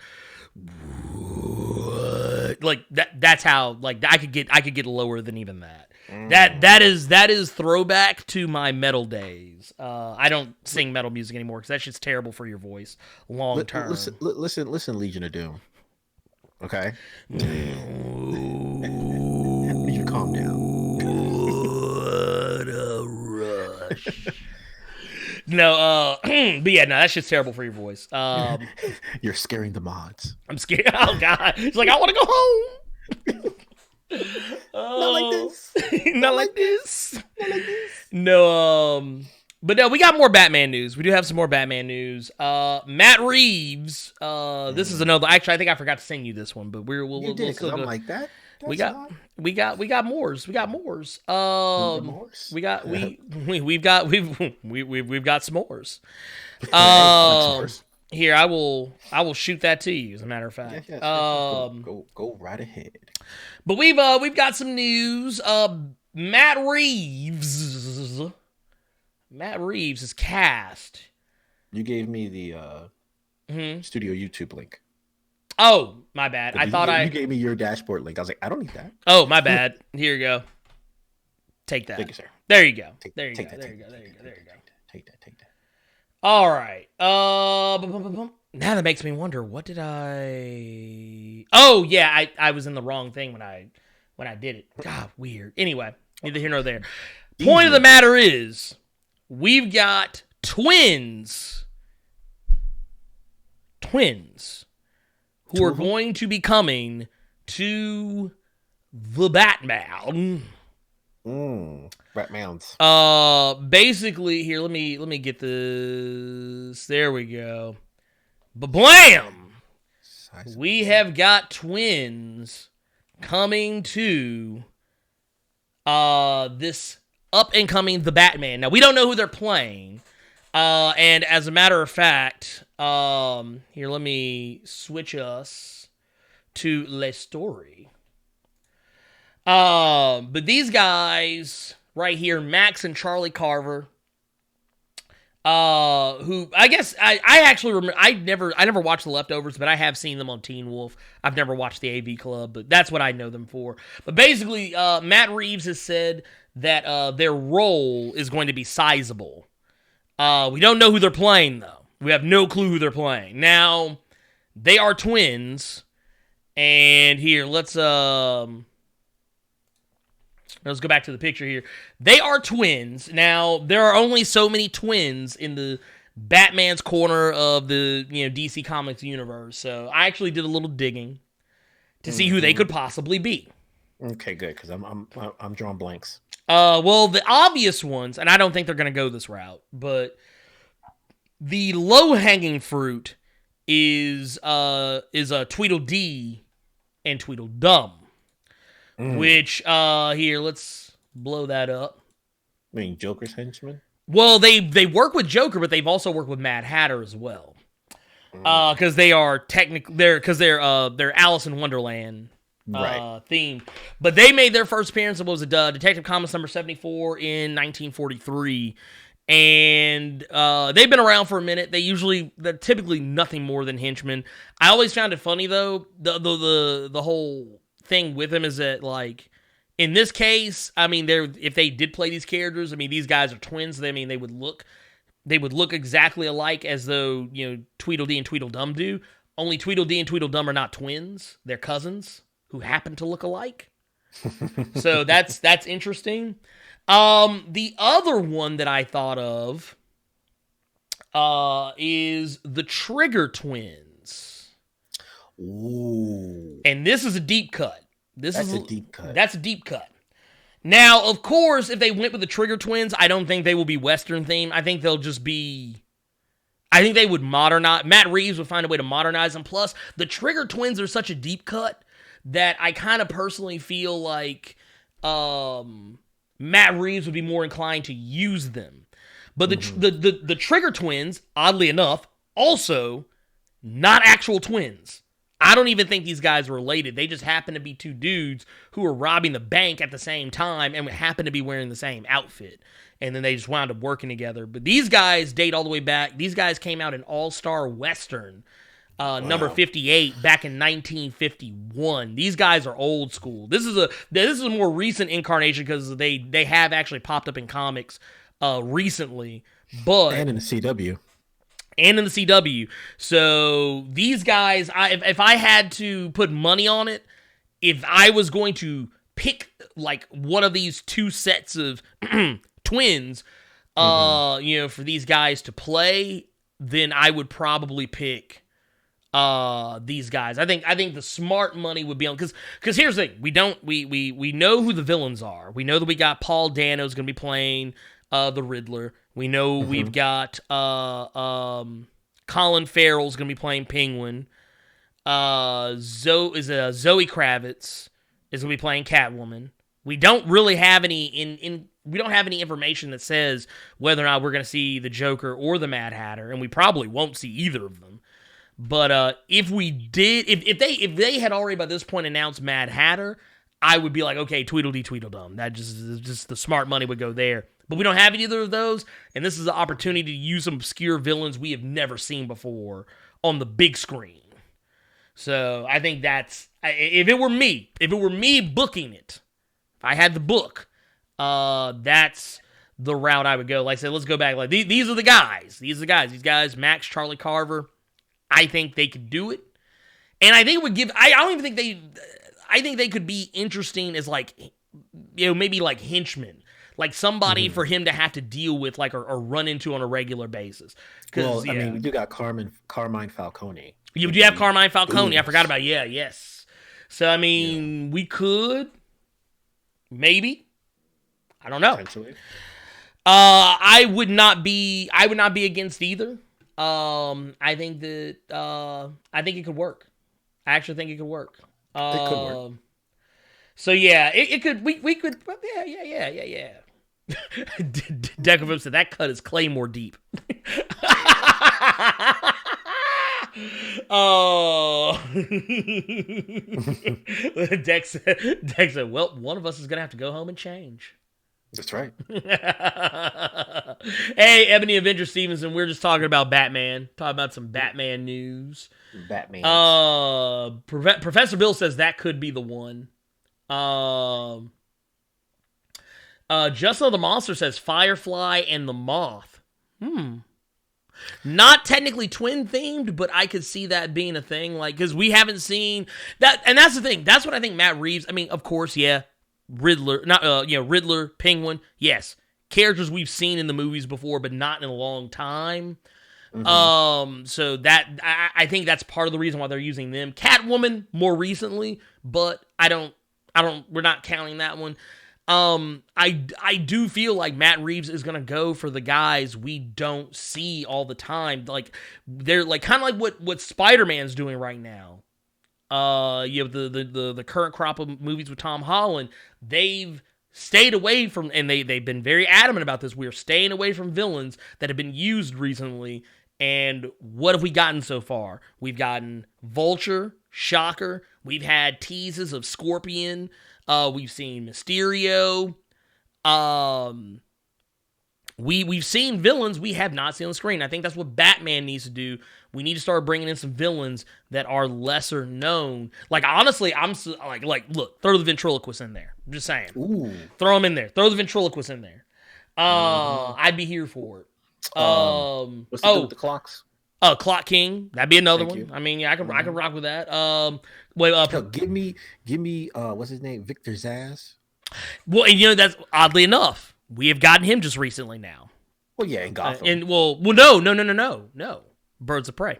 what? Like that's how like I could get lower than even that. That is throwback to my metal days. I don't sing metal music anymore because that's just terrible for your voice long term. Listen, Legion of Doom. Okay, you calm down. What a rush. No, but yeah, no, that's just terrible for your voice. You're scaring the mods. I'm scared. Oh God, it's like I want to go home. Not like this. Not like this. No, but no, we got more Batman news. We do have some more Batman news. Matt Reeves. This is another. Actually, I think I forgot to sing you this one, but we'll still I'm go. like that. We got Moors. We've got s'mores. Here, I will shoot that to you. As a matter of fact, go right ahead. But we've got some news. Matt Reeves Matt Reeves is cast. You gave me the studio YouTube link. Oh, my bad. You gave me your dashboard link. I was like, I don't need that. Oh, my bad. Here you go. Take that. Thank you, sir. There you go. Take There you that. go. All right. Now that makes me wonder, what did I... Oh, yeah, I was in the wrong thing when I did it. God, weird. Anyway, neither here nor there. Point of the matter is, we've got twins who are going to be coming to the Batman. Batmans. Basically, here, let me get this. There we go. Ba-blam! We have got twins coming to this up-and-coming The Batman. Now, we don't know who they're playing. And as a matter of fact, here, let me switch us to Le Story. But these guys right here, Max and Charlie Carver, who I guess I actually remember. I never watched The Leftovers, but I have seen them on Teen Wolf. I've never watched the AV Club, but that's what I know them for. But basically, Matt Reeves has said that their role is going to be sizable. We don't know who they're playing, though. We have no clue who they're playing. Now, they are twins, and here, let's go back to the picture here. They are twins. Now, there are only so many twins in the Batman's corner of the DC Comics universe, so I actually did a little digging to see who they could possibly be. Okay, good, because I'm drawing blanks. Well, the obvious ones, and I don't think they're going to go this route, but the low-hanging fruit is Tweedledee and Tweedledum, which, here, let's blow that up. I mean, Joker's henchmen? Well, they work with Joker, but they've also worked with Mad Hatter as well. Because they are they're Alice in Wonderland themed. But they made their first appearance, it was Detective Comics number 74 in 1943. And they've been around for a minute. They're typically nothing more than henchmen. I always found it funny though, the whole thing with them is that, like, in this case, I mean, if they did play these characters, I mean, these guys are twins. I mean, they would look exactly alike, as though Tweedledee and Tweedledum do. Only Tweedledee and Tweedledum are not twins; they're cousins who happen to look alike. So that's interesting. The other one that I thought of is the Trigger Twins. Ooh. And this is a deep cut. That's a deep cut. That's a deep cut. Now, of course, if they went with the Trigger Twins, I don't think they will be Western themed. I think they'll just be... I think they would modernize... Matt Reeves would find a way to modernize them. Plus, the Trigger Twins are such a deep cut that I kind of personally feel like Matt Reeves would be more inclined to use them. But the Trigger Twins, oddly enough, also not actual twins. I don't even think these guys are related. They just happen to be two dudes who are robbing the bank at the same time and happen to be wearing the same outfit. And then they just wound up working together. But these guys date all the way back. These guys came out in All-Star Western, number 58, back in 1951. These guys are old school. This is a more recent incarnation because they have actually popped up in comics recently. And in the CW. So these guys, if I had to put money on it, if I was going to pick like one of these two sets of twins, for these guys to play, then I would probably pick these guys. I think the smart money would be on, because here's the thing, we know who the villains are. We know that we got Paul Dano's going to be playing the Riddler. We know we've got Colin Farrell's going to be playing Penguin. Zoe Kravitz is going to be playing Catwoman. We don't really have any we don't have any information that says whether or not we're going to see the Joker or the Mad Hatter, and we probably won't see either of them. But if we did, if they had already by this point announced Mad Hatter, I would be like, okay, Tweedledee, Tweedledum. That just the smart money would go there. But we don't have either of those, and this is an opportunity to use some obscure villains we have never seen before on the big screen. So I think that's, if it were me booking it, if I had the book, that's the route I would go. Like I said, let's go back. Like these are the guys. These guys, Max, Charlie Carver. I think they could do it, and I think it would give. I don't even think they. I think they could be interesting as like, maybe like henchmen, like somebody for him to have to deal with, like or run into on a regular basis. Well, I mean, we do got Carmine Falcone. You do have Carmine Falcone. I forgot about yes. So I mean, we could maybe. I don't know. Potentially. I would not be against either. I think that I think it could work. I actually think it could work. It could work. So yeah, it could. We could. Yeah. Decovim said that cut is Claymore deep. Oh. Dex said, well, one of us is gonna have to go home and change. That's right. Hey, Ebony Avenger Stevenson, we're just talking about Batman. Talking about some Batman news. Batman. Professor Bill says that could be the one. Justin the Monster says Firefly and the Moth. Not technically twin themed, but I could see that being a thing. Like, because we haven't seen that, and that's the thing. That's what I think Matt Reeves. I mean, of course, yeah. Riddler, Penguin, yes, characters we've seen in the movies before, but not in a long time. So that I think that's part of the reason why they're using them. Catwoman more recently, but we're not counting that one. I do feel like Matt Reeves is gonna go for the guys we don't see all the time. Like they're like kind of like what Spider-Man's doing right now. You have the current crop of movies with Tom Holland. They've stayed away from, and they've been very adamant about this. We're staying away from villains that have been used recently. And what have we gotten so far? We've gotten Vulture, Shocker. We've had teases of Scorpion. We've seen Mysterio. We've seen villains we have not seen on the screen. I think that's what Batman needs to do. We need to start bringing in some villains that are lesser known. Like, honestly, I'm like, look, throw the ventriloquist in there. I'm just saying. Ooh. Throw him in there. Throw the ventriloquist in there. I'd be here for it. What's the deal with the clocks? Clock King. That'd be another Thank one. you. I mean, yeah, I can rock with that. Give me what's his name? Victor Zsasz. Well, and that's oddly enough, we have gotten him just recently now. Well, yeah, in Gotham. No. Birds of Prey.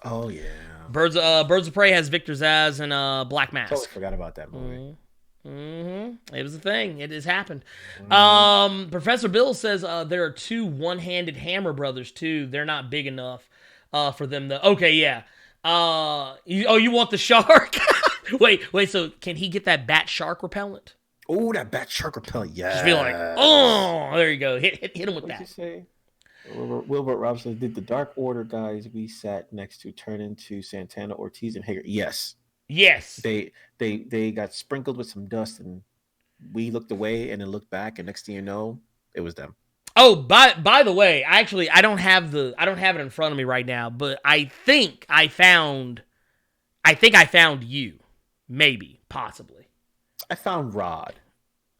Oh yeah. Birds of Prey has Victor Zsasz and Black Mask. Totally forgot about that movie. It was a thing. It has happened. Professor Bill says there are two one-handed Hammer brothers too. They're not big enough for them though. Okay, yeah. You want the shark? wait. So can he get that bat shark repellent? Oh, that bat shark repellent. Yeah. Just be like, oh, there you go. Hit him with What did you that. say? Wilbert Robson, did the Dark Order guys we sat next to turn into Santana, Ortiz, and Hager? Yes. They got sprinkled with some dust, and we looked away and then looked back, and next thing you know, it was them. Oh, by the way, actually, I don't have it in front of me right now, but I think I found you, maybe, possibly. I found Rod.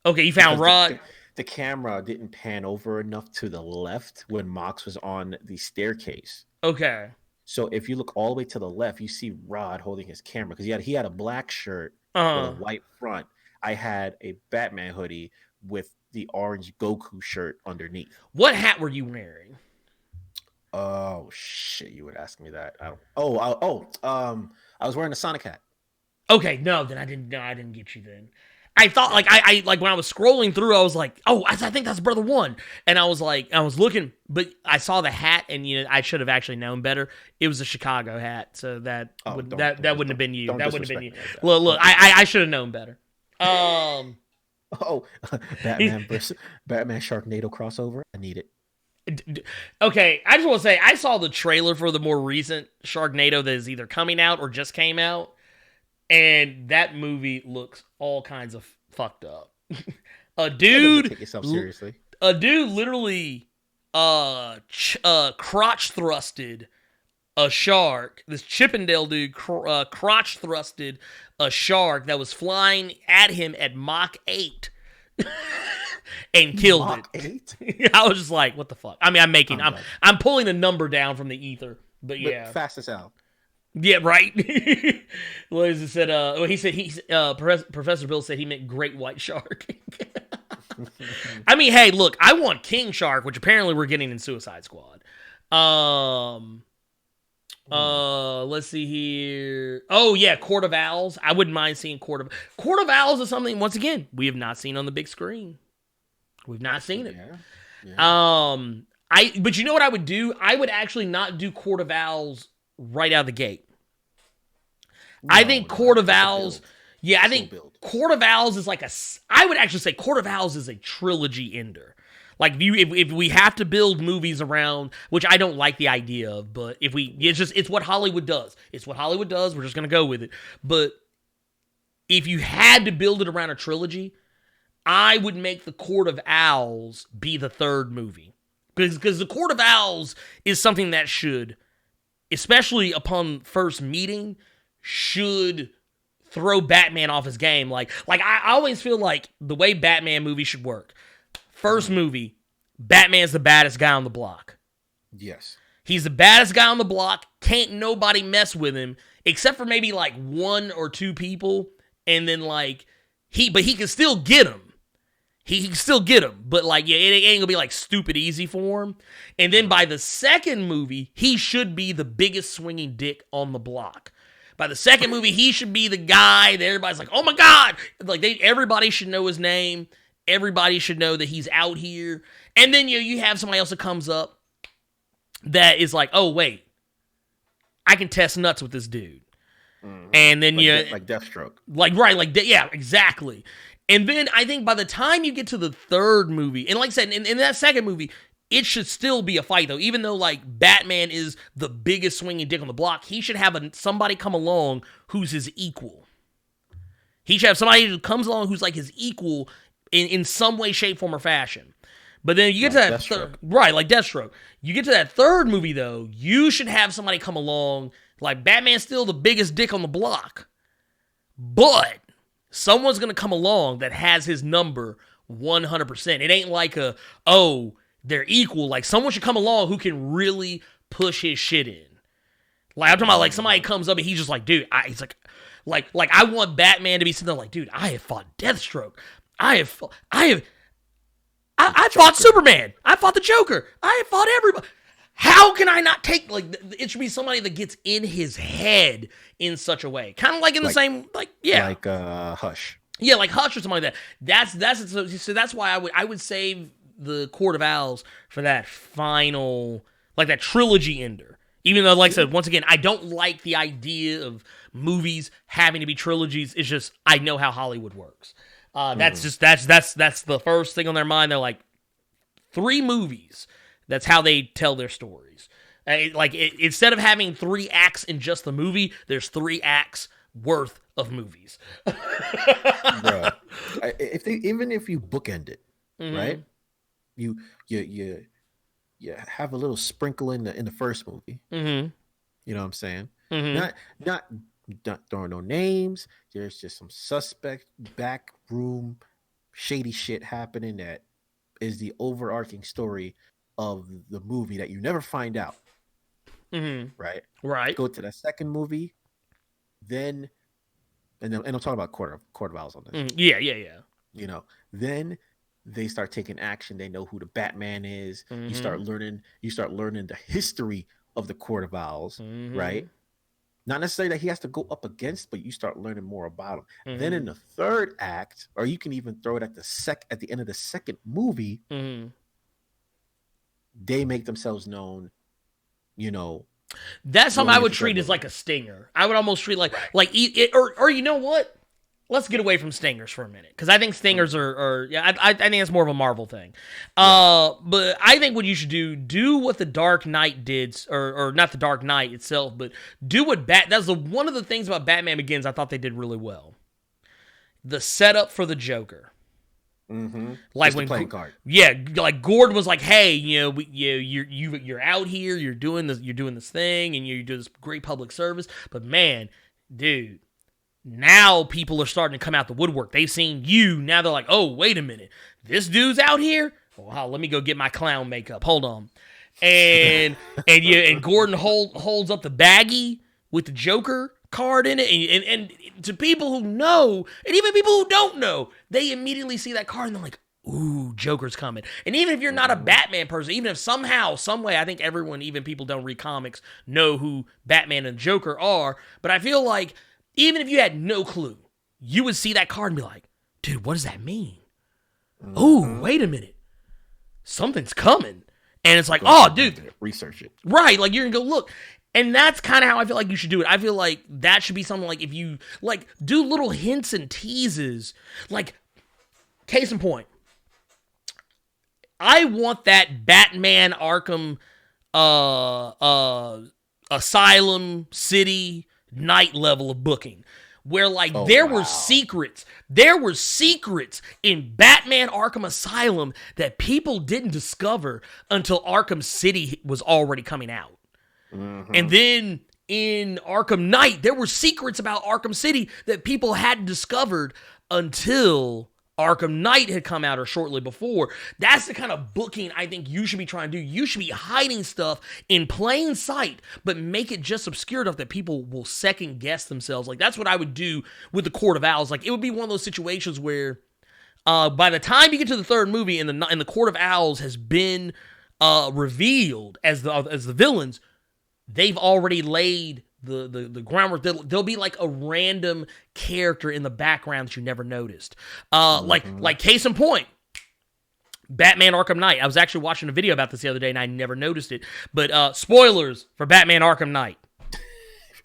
Okay, you found Rod. The camera didn't pan over enough to the left when Mox was on the staircase. Okay. So if you look all the way to the left, you see Rod holding his camera because he had a black shirt with a white front. I had a Batman hoodie with the orange Goku shirt underneath. What hat were you wearing? Oh shit! You would ask me that. I was wearing a Sonic hat. Okay, no, then I didn't get you then. I thought I when I was scrolling through, I was like, oh, I think that's Brother One, and I was looking, but I saw the hat, and I should have actually known better. It was a Chicago hat, so that wouldn't have been you. That wouldn't have been you. Look, I should have known better. Batman versus Batman Sharknado crossover. I need it. Okay, I just want to say I saw the trailer for the more recent Sharknado that is either coming out or just came out. And that movie looks all kinds of fucked up. A dude, take yourself seriously. A dude literally crotch thrusted a shark. This Chippendale dude crotch thrusted a shark that was flying at him at Mach 8 and killed Mach it. 8? I was just like, what the fuck? I mean, I'm pulling a number down from the ether, but yeah. But fast as hell. Yeah, right. What is it said? Professor Bill said he meant great white shark. I mean, hey, look, I want king shark, which apparently we're getting in Suicide Squad. Let's see here. Oh yeah, Court of Owls. I wouldn't mind seeing Court of Owls is something, once again, we have not seen on the big screen. We've not seen it. Yeah. But you know what I would do? I would actually not do Court of Owls right out of the gate. I think Court of Owls. Yeah, I think Court of Owls is like I would actually say Court of Owls is a trilogy ender. Like if we have to build movies around, which I don't like the idea of, but it's what Hollywood does. It's what Hollywood does. We're just gonna go with it. But if you had to build it around a trilogy, I would make the Court of Owls be the third movie, because the Court of Owls is something that should, especially upon first meeting, should throw Batman off his game. Like I always feel like the way Batman movies should work. First movie, Batman's the baddest guy on the block. Yes. He's the baddest guy on the block. Can't nobody mess with him except for maybe like one or two people. And then like he can still get him. He can still get him. But like, yeah, it ain't gonna be like stupid easy for him. And then by the second movie, he should be the biggest swinging dick on the block. By the second movie, he should be the guy that everybody's like, oh my God. Like everybody should know his name. Everybody should know that he's out here. And then you have somebody else that comes up that is like, oh, wait, I can test nuts with this dude. Mm-hmm. And then like Deathstroke. Yeah, exactly. And then I think by the time you get to the third movie, and like I said, in that second movie, it should still be a fight, though. Even though, like, Batman is the biggest swinging dick on the block, he should have somebody come along who's his equal. He should have somebody who comes along who's like his equal in some way, shape, form, or fashion. But then you get like to that like Deathstroke. You get to that third movie, though, you should have somebody come along, like Batman's still the biggest dick on the block, but someone's going to come along that has his number 100%. It ain't like they're equal. Like, someone should come along who can really push his shit in. Like, I'm talking about, like, somebody comes up and he's just like, dude, he's like, I want Batman to be sitting there like, dude, I have fought Deathstroke. I fought Superman. I fought the Joker. I have fought everybody. How can I not take, like, it should be somebody that gets in his head in such a way. Kind of like in the same, like, yeah. Like Hush. Yeah, like Hush or something like that. So that's why I would save the Court of Owls for that final, like that trilogy ender. Even though, like I said, once again, I don't like the idea of movies having to be trilogies. It's just, I know how Hollywood works. That's the first thing on their mind. They're like, 3 movies. That's how they tell their stories. Instead of having 3 acts in just the movie, there's 3 acts worth of movies. Bruh. Even if you bookend it, right? You have a little sprinkle in the first movie. Mm-hmm. You know what I'm saying? Mm-hmm. Not throwing no names. There's just some suspect backroom shady shit happening that is the overarching story of the movie that you never find out. Mm-hmm. Right. Go to the second movie, then and I'm talking about Court of Owls on this. Yeah. You know, then they start taking action. They know who the Batman is. Mm-hmm. You start learning the history of the Court of Owls, right? Not necessarily that he has to go up against, but you start learning more about him. Mm-hmm. Then in the third act, or you can even throw it at the end of the second movie, they make themselves known. You know, that's something I would treat as like a stinger. I would almost treat or you know what? Let's get away from stingers for a minute, because I think stingers I think it's more of a Marvel thing. But I think what you should do what the Dark Knight did, or not the Dark Knight itself, but do what that's one of the things about Batman Begins I thought they did really well. The setup for the Joker. Like Just when a playing card. Yeah, like Gordon was like, "Hey, you're out here, you're doing this thing, and you do this great public service." But man, dude, now people are starting to come out the woodwork. They've seen you. Now they're like, "Oh, wait a minute, this dude's out here. Wow, let me go get my clown makeup. Hold on." And Gordon holds up the baggie with the Joker card in it, and to people who know, and even people who don't know, they immediately see that card and they're like, ooh, Joker's coming. And even if you're not a Batman person, even if somehow, some way, I think everyone, even people don't read comics, know who Batman and Joker are, but I feel like even if you had no clue, you would see that card and be like, dude, what does that mean? Ooh, wait a minute. Something's coming. And it's like, oh, dude. Research it. Right, like you're going to go look. And that's kind of how I feel like you should do it. I feel like that should be something like if you, like, do little hints and teases. Like, case in point, I want that Batman Arkham Asylum City night level of booking. Where, like, there were secrets in Batman Arkham Asylum that people didn't discover until Arkham City was already coming out. And then in Arkham Knight, there were secrets about Arkham City that people hadn't discovered until Arkham Knight had come out or shortly before. That's the kind of booking I think you should be trying to do. You should be hiding stuff in plain sight, but make it just obscure enough that people will second guess themselves. Like, that's what I would do with the Court of Owls. Like, it would be one of those situations where by the time you get to the third movie and the Court of Owls has been revealed as the villains, they've already laid the groundwork. There'll be like a random character in the background that you never noticed. Like case in point, Batman Arkham Knight. I was actually watching a video about this the other day and I never noticed it. But spoilers for Batman Arkham Knight.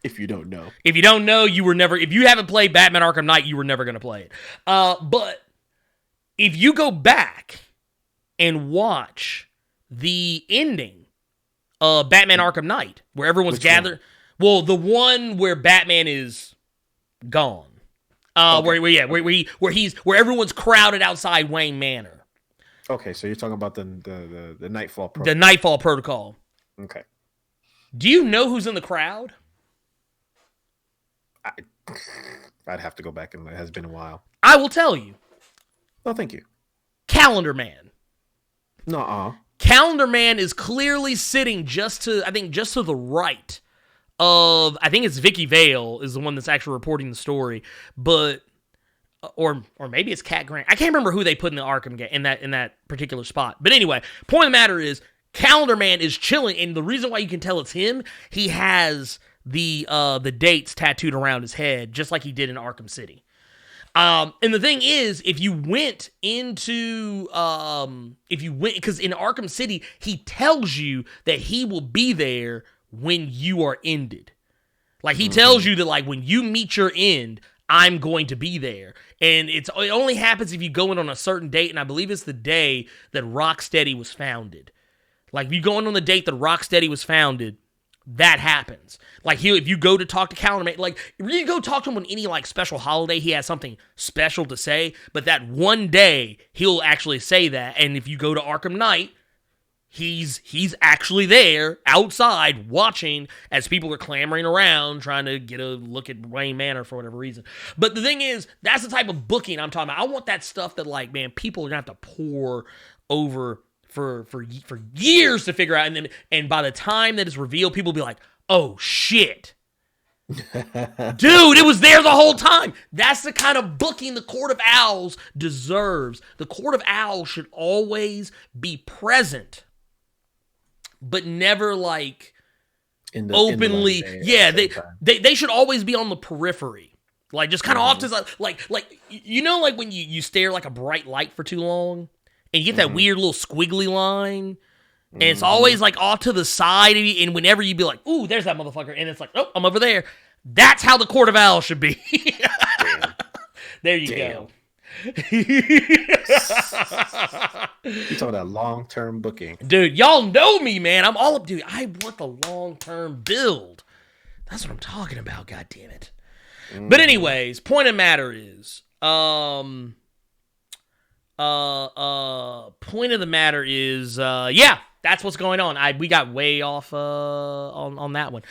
If you don't know. If you don't know, if you haven't played Batman Arkham Knight, you were never going to play it. But if you go back and watch the ending of Batman Arkham Knight, where everyone's gathered. One? Well, the one where Batman is gone. Where everyone's crowded outside Wayne Manor. Okay, so you're talking about the Nightfall Protocol. The Nightfall Protocol. Okay. Do you know who's in the crowd? I'd have to go back, and it has been a while. I will tell you. No, thank you. Calendar Man. Nuh-uh. Calendar Man is clearly sitting just to the right of, I think it's Vicky Vale is the one that's actually reporting the story, but or maybe it's Cat Grant. I can't remember who they put in the Arkham game in that particular spot. But anyway, point of the matter is Calendar Man is chilling, and the reason why you can tell it's him, he has the dates tattooed around his head just like he did in Arkham City. And the thing is, because in Arkham City, he tells you that he will be there when you are ended. Like, he tells you that, like, when you meet your end, I'm going to be there. And it only happens if you go in on a certain date, and I believe it's the day that Rocksteady was founded. Like, if you go in on the date that Rocksteady was founded, that happens. Like, if you go to talk to Calendar Man, like, if you go talk to him on any, like, special holiday, he has something special to say, but that one day, he'll actually say that, and if you go to Arkham Knight, he's actually there, outside, watching, as people are clamoring around, trying to get a look at Wayne Manor for whatever reason. But the thing is, that's the type of booking I'm talking about. I want that stuff that, like, man, people are going to have to pour over for years to figure out, and by the time that it's revealed, people will be like, oh shit, dude, it was there the whole time. That's the kind of booking the Court of Owls deserves. The Court of Owls should always be present, but never like openly. They should always be on the periphery, like just kind of off to the like you know, like when you stare like a bright light for too long. And you get that weird little squiggly line. And it's always like off to the side. And whenever you be like, ooh, there's that motherfucker. And it's like, oh, I'm over there. That's how the Court of Owls should be. There you go. You talking about long-term booking. Dude, y'all know me, man. I'm all up, dude. I want the long-term build. That's what I'm talking about, God damn it. But anyways, point of matter is, point of the matter is, yeah, that's what's going on. We got way off on that one.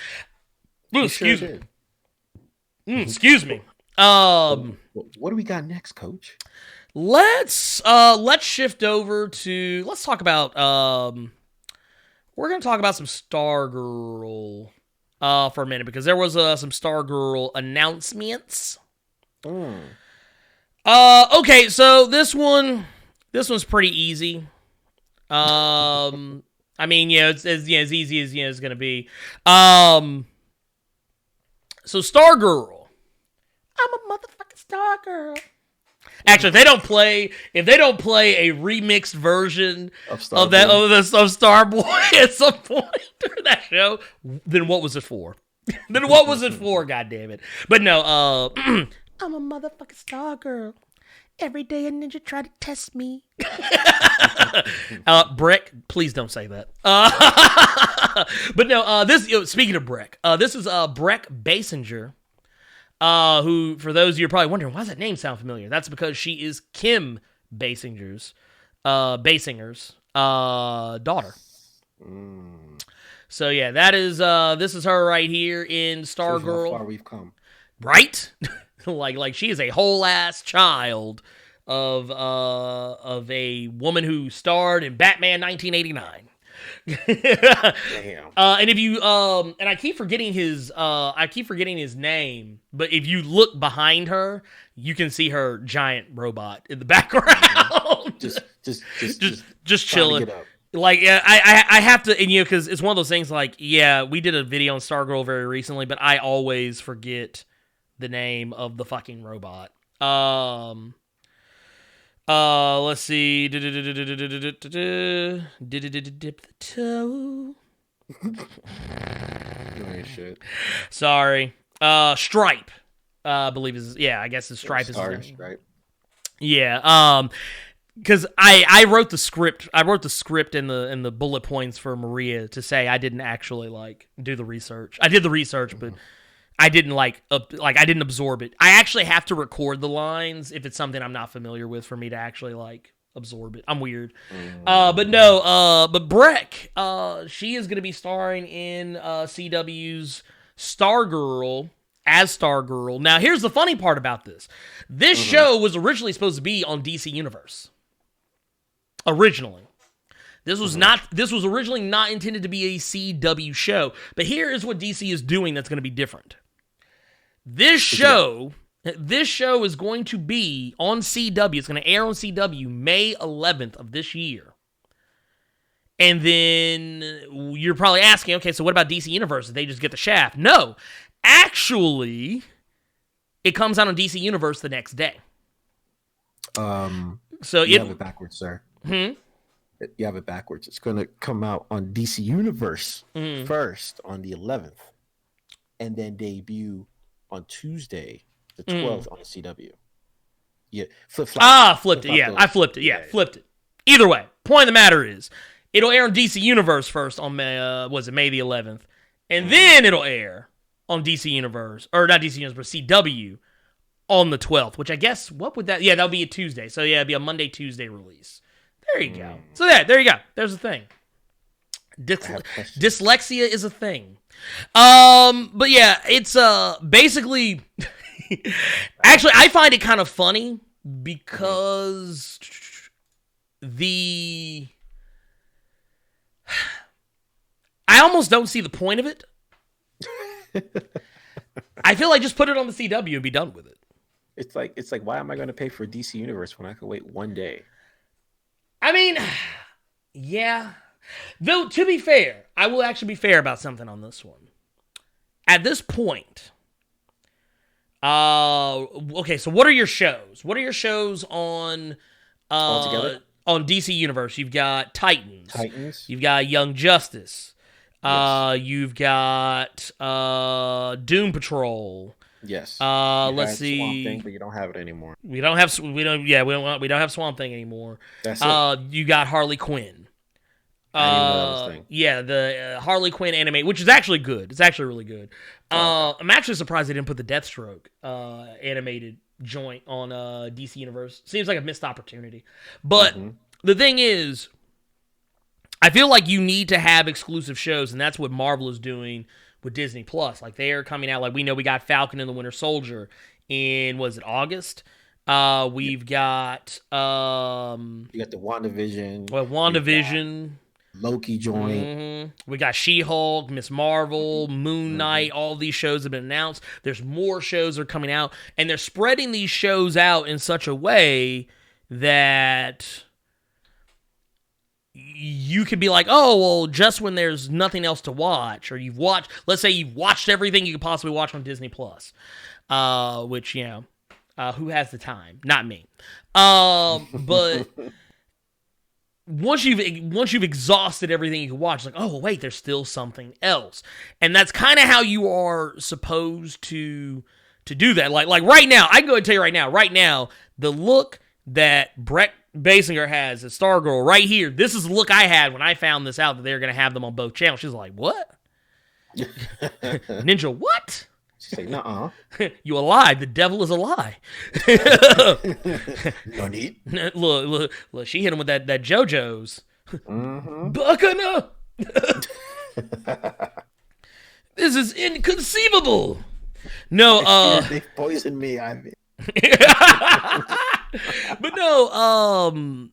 Ooh, excuse me. Excuse me. What do we got next, Coach? Let's shift over to, let's talk about we're gonna talk about some Stargirl for a minute, because there was some Stargirl announcements. Okay, so this one's pretty easy. I mean, it's as easy as it's gonna be. So Stargirl, I'm a motherfucking Stargirl. Actually, if they don't play a remixed version of Starboy at some point during that show, then what was it for? God damn it! But no, I'm a motherfucking Stargirl. Every day a ninja try to test me. Breck, please don't say that. But no, speaking of Breck, this is Breck Basinger, who, for those of you who are probably wondering, why does that name sound familiar? That's because she is Kim Basinger's daughter. So yeah, that is this is her right here in Stargirl. How far we've come, right? like she is a whole ass child of a woman who starred in Batman 1989. Damn. And if you and I keep forgetting his name, but if you look behind her, you can see her giant robot in the background. just chilling. Like, I have to, and because it's one of those things. Like, yeah, we did a video on Stargirl very recently, but I always forget the name of the fucking robot. Let's see. Dip the toe. Shit. Sorry. Stripe. I believe is, yeah, I guess Stripe is his name. Stripe. Yeah. Because I wrote the script. I wrote the script in the bullet points for Maria to say I didn't actually do the research. I did the research, but I didn't I didn't absorb it. I actually have to record the lines if it's something I'm not familiar with for me to actually absorb it. I'm weird. But no, but Breck, she is going to be starring in CW's Stargirl as Stargirl. Now, here's the funny part about this. This show was originally supposed to be on DC Universe. Originally. This was originally not intended to be a CW show. But here is what DC is doing that's going to be different. This show is going to be on CW. It's going to air on CW May 11th of this year. And then you're probably asking, okay, so what about DC Universe? Did they just get the shaft? No. Actually, it comes out on DC Universe the next day. So you have it backwards, sir. You have it backwards. It's going to come out on DC Universe first on the 11th, and then debut on Tuesday, the 12th on the CW. Yeah, flipped it. Yeah, I flipped it. Yeah, flipped it. Either way, point of the matter is, it'll air on DC Universe first on May the 11th, and then it'll air on DC Universe, or not DC Universe, but CW on the 12th. Which I guess, what would that? Yeah, that'll be a Tuesday. So yeah, it'll be a Monday Tuesday release. There you go. So there you go. There's a thing. Dyslexia is a thing. But yeah, it's basically actually I find it kind of funny because I almost don't see the point of it. I feel like just put it on the CW and be done with it. It's like why am I going to pay for DC Universe when I can wait one day? I mean, yeah. Though, to be fair, I will actually be fair about something on this one. At this point, okay, so what are your shows? What are your shows on Altogether? On DC Universe? You've got Titans. You've got Young Justice. Yes. You've got Doom Patrol. Yes. Let's see. Swamp Thing, but you don't have it anymore. We don't have Swamp Thing anymore. That's it. You got Harley Quinn. I didn't even know that was a thing. Yeah, the Harley Quinn anime, which is actually good. It's actually really good. I'm actually surprised they didn't put the Deathstroke animated joint on DC Universe. Seems like a missed opportunity. But the thing is, I feel like you need to have exclusive shows, and that's what Marvel is doing with Disney Plus. Like, they are coming out, like, we know we got Falcon and the Winter Soldier in, was it August? We've got You got the WandaVision. WandaVision. Loki joint. We got She-Hulk, Miss Marvel, Moon Knight. All these shows have been announced. There's more shows that are coming out, and they're spreading these shows out in such a way that you could be like, oh, well, just when there's nothing else to watch, or let's say you've watched everything you could possibly watch on Disney Plus, which, you know, who has the time? Not me. But once you've exhausted everything you can watch, it's like, oh, wait, there's still something else. And that's kind of how you are supposed to do that. Like right now, I can go ahead and tell you right now, the look that Brett Basinger has as Stargirl right here, this is the look I had when I found this out, that they were going to have them on both channels. She's like, what? Ninja, what? She's like, nuh-uh. You a lie. The devil is a lie. No need. Look, she hit him with that JoJo's. Buckana! This is inconceivable. No, they poisoned me. I mean. But no,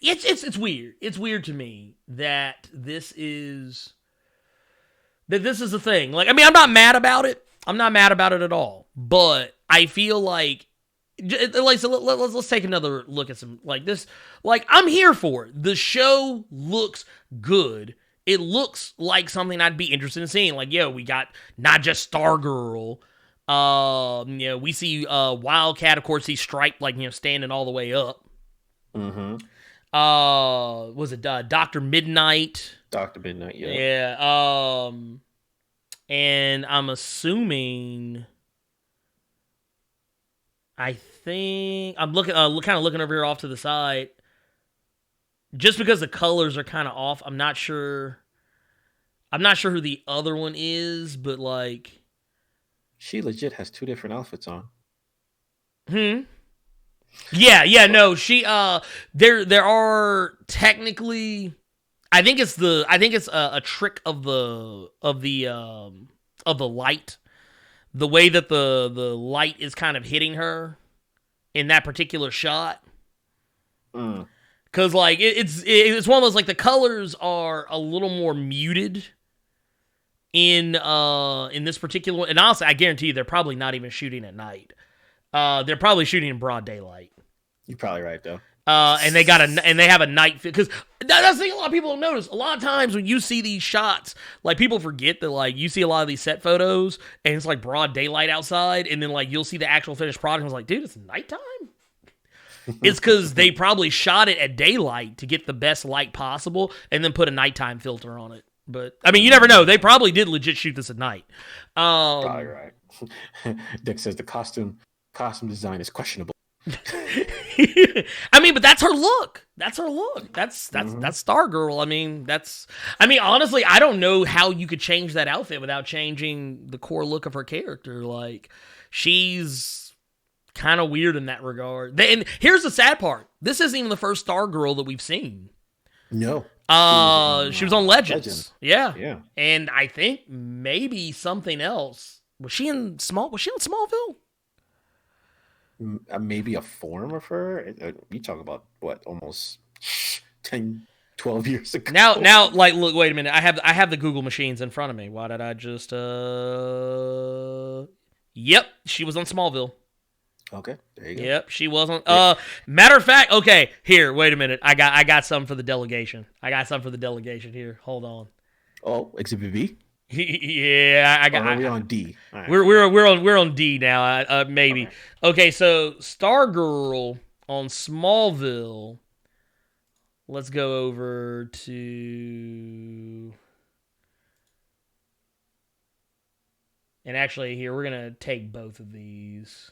it's weird. It's weird to me that this is a thing. Like, I mean, I'm not mad about it. I'm not mad about it at all. But I feel like, so let's take another look at some, like, this. Like, I'm here for it. The show looks good. It looks like something I'd be interested in seeing. Like, yo, we got not just Stargirl. You know, we see Wildcat, of course, he's striped, like, you know, standing all the way up. Was it Dr. Midnight? Dr. Midnight, yeah. Yeah. And I'm assuming, I think I'm looking, kind of looking over here off to the side. Just because the colors are kind of off, I'm not sure who the other one is, but like, she legit has two different outfits on. Yeah, no, she there are technically, I think it's a trick of the light. The way that the light is kind of hitting her in that particular shot. Cause like it's one of those, like, the colors are a little more muted in this particular one. And honestly, I guarantee you they're probably not even shooting at night. They're probably shooting in broad daylight. You're probably right, though. And they have a night fit, because that's the thing a lot of people don't notice. A lot of times when you see these shots, like, people forget that, like, you see a lot of these set photos and it's like broad daylight outside, and then, like, you'll see the actual finished product and it's like, dude, it's nighttime. It's because they probably shot it at daylight to get the best light possible and then put a nighttime filter on it. But I mean, you never know. They probably did legit shoot this at night. Probably right. Dick says the costume design is questionable. I mean, but that's her look. That's Stargirl. I mean, honestly, I don't know how you could change that outfit without changing the core look of her character. Like, she's kind of weird in that regard. And here's the sad part. This isn't even the first Stargirl that we've seen. No. She was on Legends. Yeah. And I think maybe something else. Was she on Smallville? Maybe a form of her. You talk about what, almost 10, 12 years ago. Now, like, look, wait a minute. I have the Google machines in front of me. Why did I just? Yep, she was on Smallville. Okay, there you go. Yep, she wasn't. Matter of fact, okay. Here, wait a minute. I got something for the delegation. Here. Hold on. Oh, Exhibit B. Yeah, I got. Are we on D? Right. We're on D now. Maybe. Okay, so Stargirl on Smallville. Let's go over to. And actually, here we're gonna take both of these.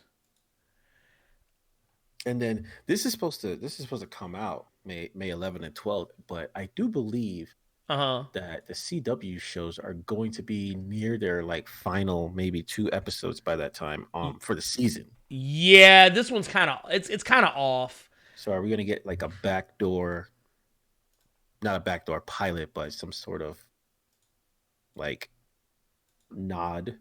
And then this is supposed to come out May 11 and 12. But I do believe Uh-huh. that the CW shows are going to be near their like final maybe 2 episodes by that time for the season. Yeah, this one's kind of it's kind of off. So are we gonna get like a backdoor, not a backdoor pilot, but some sort of like nod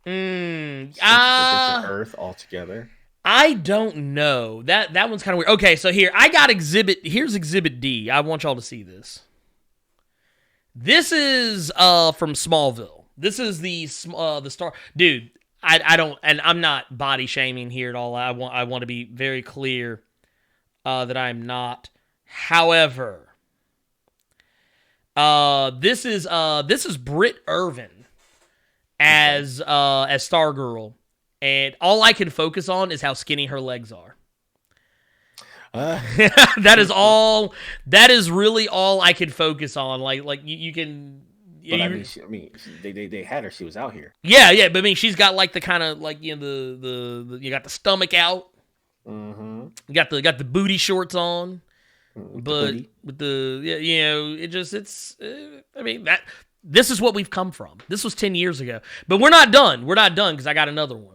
to a different Earth altogether? I don't know. That one's kind of weird. Okay, so here's Exhibit D. I want y'all to see this. This is from Smallville. This is the star. Dude, I don't, and I'm not body shaming here at all. I want to be very clear that I'm not. However, this is Britt Irvin as Stargirl, and all I can focus on is how skinny her legs are. That is all. That is really all I can focus on. Like you can. But I mean, they had her. She was out here. Yeah. But I mean, she's got like the kind of like the you got the stomach out. Mm-hmm. You got the booty shorts on. But with I mean that this is what we've come from. This was 10 years ago. But we're not done. We're not done because I got another one.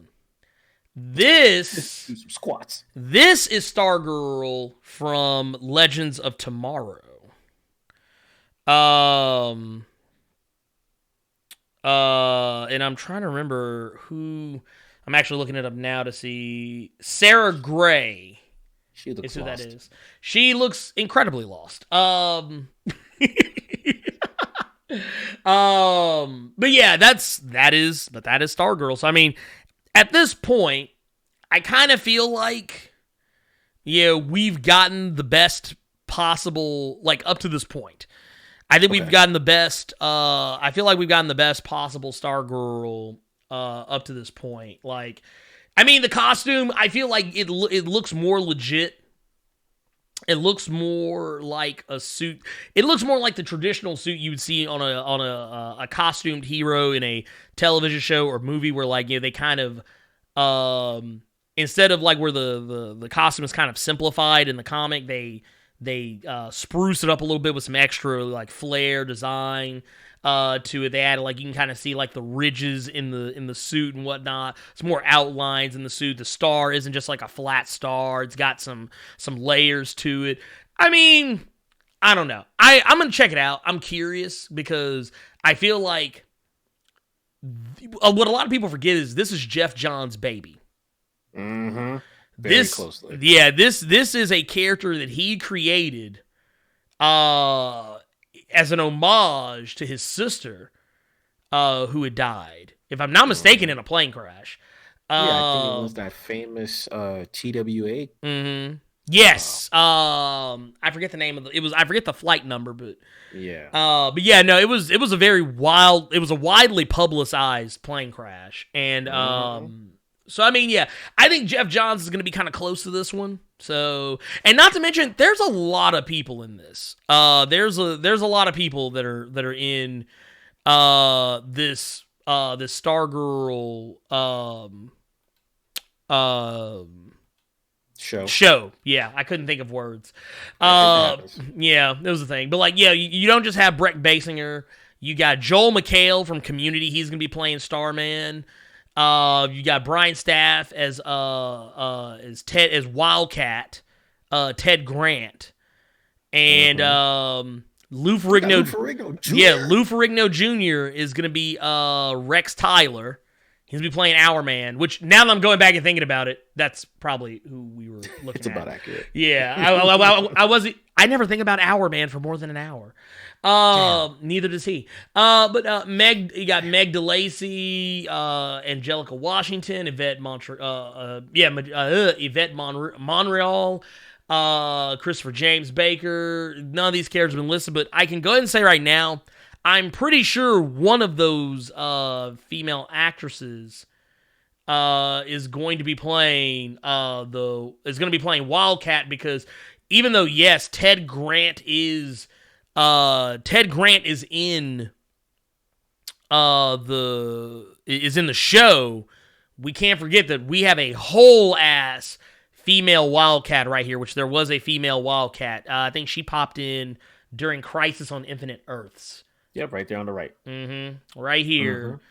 This do some squats. This is Stargirl from Legends of Tomorrow. And I'm trying to remember who. I'm actually looking it up now to see. Sarah Gray. She looks who lost. that is. She looks incredibly lost. But yeah, that is Stargirl. So I mean, at this point, I kind of feel like, we've gotten the best possible, like up to this point. I think we've gotten the best. I feel like we've gotten the best possible Stargirl up to this point. Like, I mean, the costume, I feel like it looks more legit. It looks more like a suit. It looks more like the traditional suit you would see on a costumed hero in a television show or movie, where like they kind of instead of like where the costume is kind of simplified in the comic, they spruce it up a little bit with some extra like flair design to it. They added like you can kind of see like the ridges in the suit and whatnot. It's more outlines in the suit. The star isn't just like a flat star. It's got some layers to it. I mean, I don't know. I'm gonna check it out. I'm curious because I feel like what a lot of people forget is this is Jeff Johns' baby. Mm-hmm. Very closely. Yeah, this is a character that he created as an homage to his sister who had died, if I'm not mistaken, in a plane crash. I think it was that famous TWA. Mm-hmm. Yes. I forget the name of I forget the flight number, but yeah. But yeah, no, it was a very wild, it was a widely publicized plane crash. And so I mean, yeah, I think Jeff Johns is going to be kind of close to this one. So, and not to mention, there's a lot of people in this. There's a lot of people that are in this Stargirl show. Yeah, I couldn't think of words. Yeah, that was the thing. But like, yeah, you don't just have Brett Basinger. You got Joel McHale from Community. He's gonna be playing Starman. You got Brian Staff as Wildcat, Ted Grant, and Lou Ferrigno Jr. Yeah, Lou Ferrigno Jr. is gonna be Rex Tyler. He's gonna be playing Hourman, which now that I'm going back and thinking about it, that's probably who we were looking at. It's about accurate. Yeah, I never think about Hourman for more than an hour. Neither does he. But you got Meg DeLacy, Angelica Washington, Yvette Monreal, Christopher James Baker. None of these characters have been listed, but I can go ahead and say right now, I'm pretty sure one of those female actresses is going to be playing Wildcat, because even though yes, Ted Grant is in the show, we can't forget that we have a whole ass female Wildcat right here, which there was a female Wildcat. I think she popped in during Crisis on Infinite Earths. Yep, right there on the right. Right here.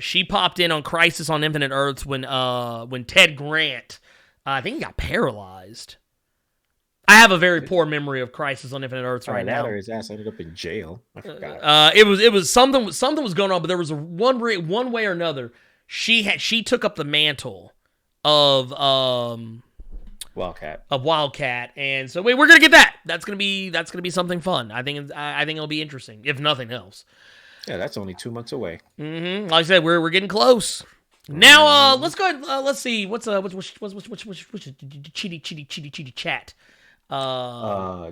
She popped in on Crisis on Infinite Earths when Ted Grant, I think he got paralyzed. I have a very poor memory of Crisis on Infinite Earths right now. His ass ended up in jail. I forgot. It was something was going on, but there was one way or another. She took up the mantle of Wildcat, and so we're gonna get that. That's gonna be something fun. I think it'll be interesting, if nothing else. Yeah, that's only 2 months away. Like I said, we're getting close. Now, let's go ahead. Let's see what's cheaty chat.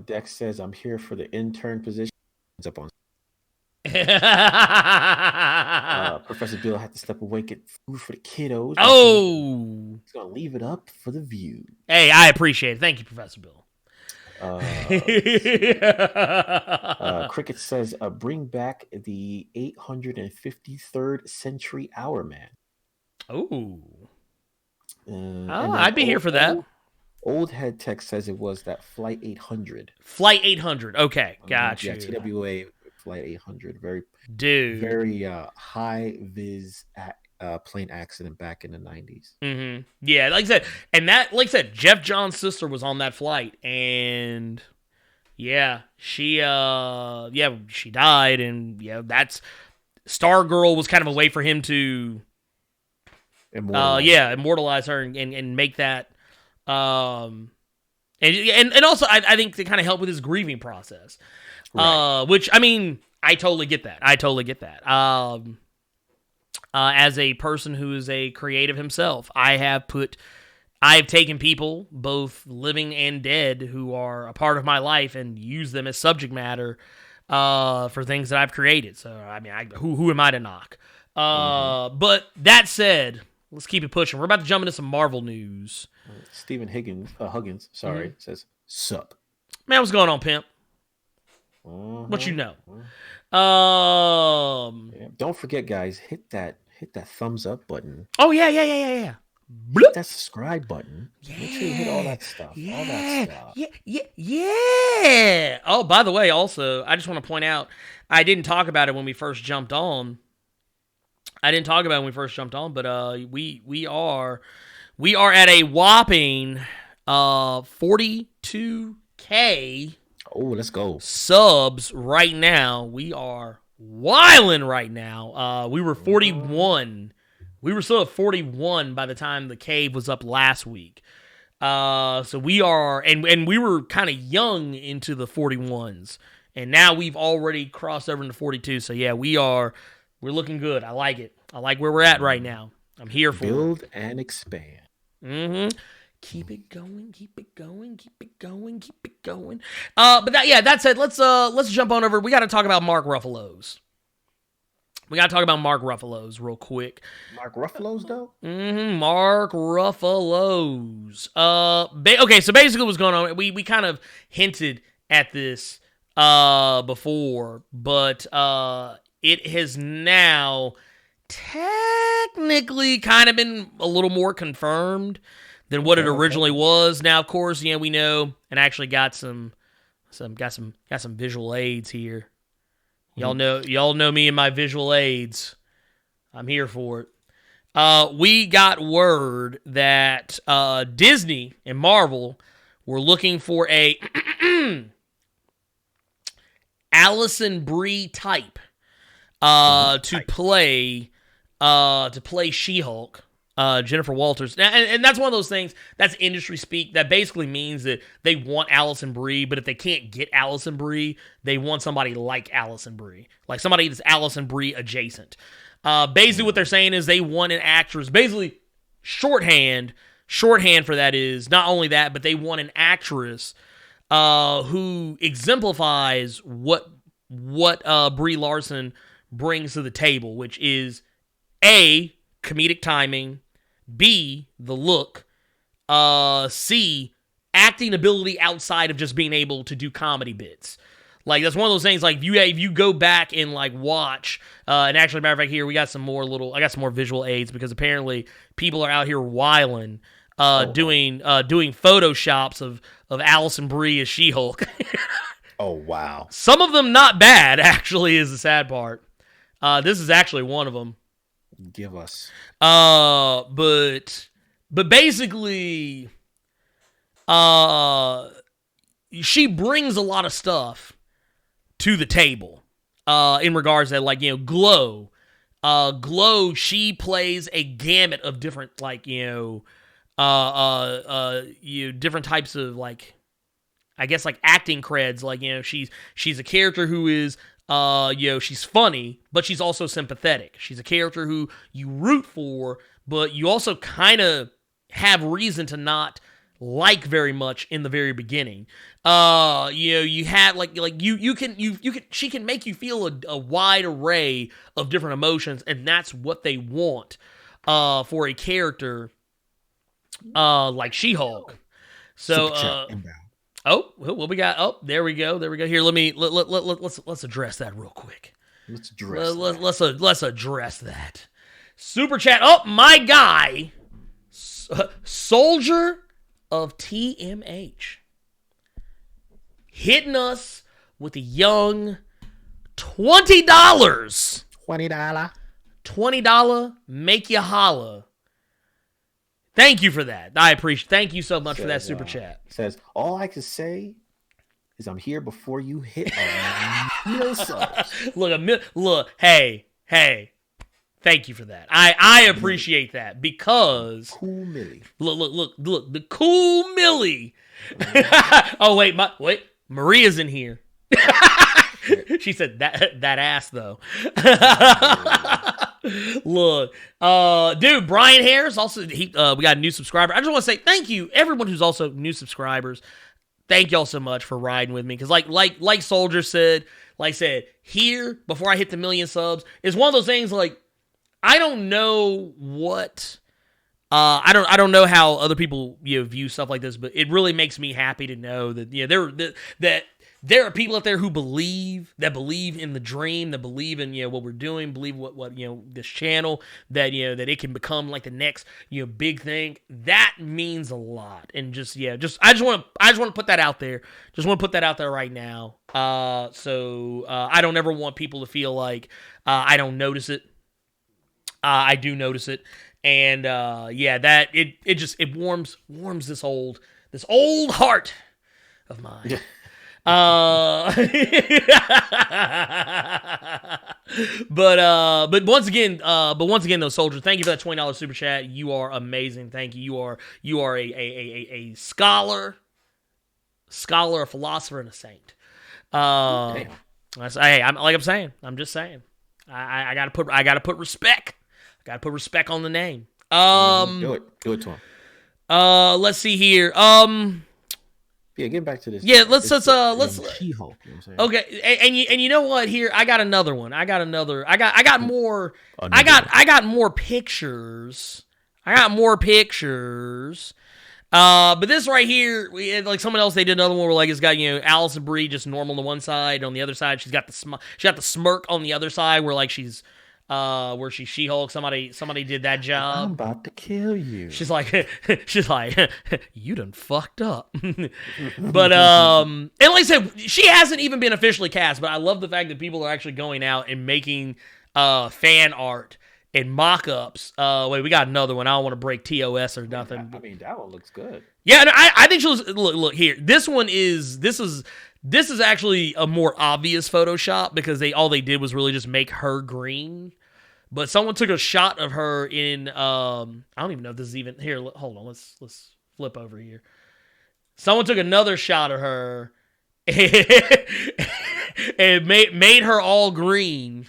Dex says, "I'm here for the intern position." It's up on. Professor Bill had to step away, get food for the kiddos. Oh, he's gonna leave it up for the view. Hey, I appreciate it. Thank you, Professor Bill. Cricket says, "Bring back the 853rd Century Hour Man." Oh, I'd be here for that. Old Head Tech says it was that Flight 800. Flight 800. Okay, got you. Yeah, TWA Flight 800. Very high vis plane accident back in the 90s. Yeah, like I said, Jeff John's sister was on that flight, and yeah, she died, and yeah, that's Stargirl was kind of a way for him to immortalize her and make that. And also I think to kind of help with his grieving process, right. Which I mean I totally get that. As a person who is a creative himself, I have taken people, both living and dead, who are a part of my life and used them as subject matter for things that I've created. So I mean, who am I to knock? But that said, let's keep it pushing. We're about to jump into some Marvel news. Stephen Huggins, says, "Sup, man? What's going on, pimp? What you know?" Don't forget, guys, hit that thumbs up button. Oh yeah. Hit that subscribe button. Yeah. Make sure you hit all that stuff. Yeah. Oh, by the way, also, I just want to point out, I didn't talk about it when we first jumped on. But we are at a whopping 42K. Oh, let's go. Subs right now. We are wilding right now. We were 41. We were still at 41 by the time the cave was up last week. So we are, and we were kind of young into the 41s, and now we've already crossed over into 42. So yeah, we're looking good. I like it. I like where we're at right now. I'm here for build and expand. Keep it going. But that said, let's jump on over. We got to talk about Mark Ruffalo's. Real quick. Mark Ruffalo's though? Mark Ruffalo's. Okay, so basically what's going on, we kind of hinted at this before, but it has now technically kind of been a little more confirmed than what it originally was. Now, of course, we know, and I actually got some visual aids here. Y'all know me and my visual aids. I'm here for it. We got word that Disney and Marvel were looking for a Allison Brie type to play She-Hulk. Jennifer Walters. And that's one of those things, that's industry speak, that basically means that they want Allison Brie, but if they can't get Allison Brie, they want somebody like Allison Brie. Like somebody that's Allison Brie adjacent. Basically what they're saying is they want an actress, basically shorthand for that is not only that, but they want an actress who exemplifies what Brie Larson brings to the table, which is A, comedic timing, B, the look, C, acting ability outside of just being able to do comedy bits. Like, that's one of those things, like, if you go back and, like, watch, and actually, matter of fact, here, I got some more visual aids, because apparently people are out here wilding doing photoshops of Allison Brie as She-Hulk. Oh wow. Some of them not bad, actually, is the sad part. This is actually one of them. Give us. But basically, she brings a lot of stuff to the table. In regards to, like, you know, Glow. Glow, she plays a gamut of different, like, you know, different types of, like, I guess, like, acting creds. Like, you know, she's a character who is, you know, she's funny, but she's also sympathetic. She's a character who you root for, but you also kind of have reason to not like very much in the very beginning. You know, you have she can make you feel a wide array of different emotions, and that's what they want for a character like She-Hulk. So oh, what we got? Oh, there we go. Here, let's address that real quick. Let's address that. Super chat. Oh, my guy, Soldier of TMH, hitting us with a young $20. $20 make you holla. Thank you for that. I appreciate. Thank you so much for that super chat. Says, all I can say is I'm here before you hit a million subs. Look, hey. Thank you for that. I appreciate that because Cool Millie. Look, the cool Millie. Oh wait, Maria's in here. She said that ass though. Look, dude, Brian Harris also we got a new subscriber. I just want to say thank you everyone who's also new subscribers. Thank y'all so much for riding with me because like Soldier said, like I said, here before I hit the 1 million subs is one of those things like I don't know what I don't know how other people, you know, view stuff like this, but it really makes me happy to know that, you know, there are people out there who believe in the dream, that believe in, you know, what we're doing, believe what you know, this channel, that, you know, that it can become like the next, you know, big thing. That means a lot. And I just want to put that out there. Just want to put that out there right now. So I don't ever want people to feel like I don't notice it. I do notice it. And yeah, that it warms this old heart of mine. Yeah. But once again though, Soldier, thank you for that $20 super chat. You are amazing. Thank you. You are a scholar, a philosopher, and a saint. I'm just saying. I gotta put respect. I gotta put respect on the name. Do it to him. Let's see here. Yeah, get back to this. Yeah, let's She-Hulk. okay. You know what I'm saying? And you know what? Here, I got another one. I got more. I got more pictures. But this right here, like someone else, they did another one where like it's got, you know, Allison Brie just normal on one side, on the other side she's got the smirk on the other side where like she's She-Hulk. Somebody did that job. I'm about to kill you. She's like, you done fucked up. But and like I said, she hasn't even been officially cast. But I love the fact that people are actually going out and making fan art and mock-ups. Wait, we got another one. I don't want to break TOS or nothing. I mean, that one looks good. Yeah, no, I think she'll look here. This is actually a more obvious Photoshop because all they did was really just make her green. But someone took a shot of her in I don't even know if this is even here. Hold on, let's flip over here. Someone took another shot of her and made her all green,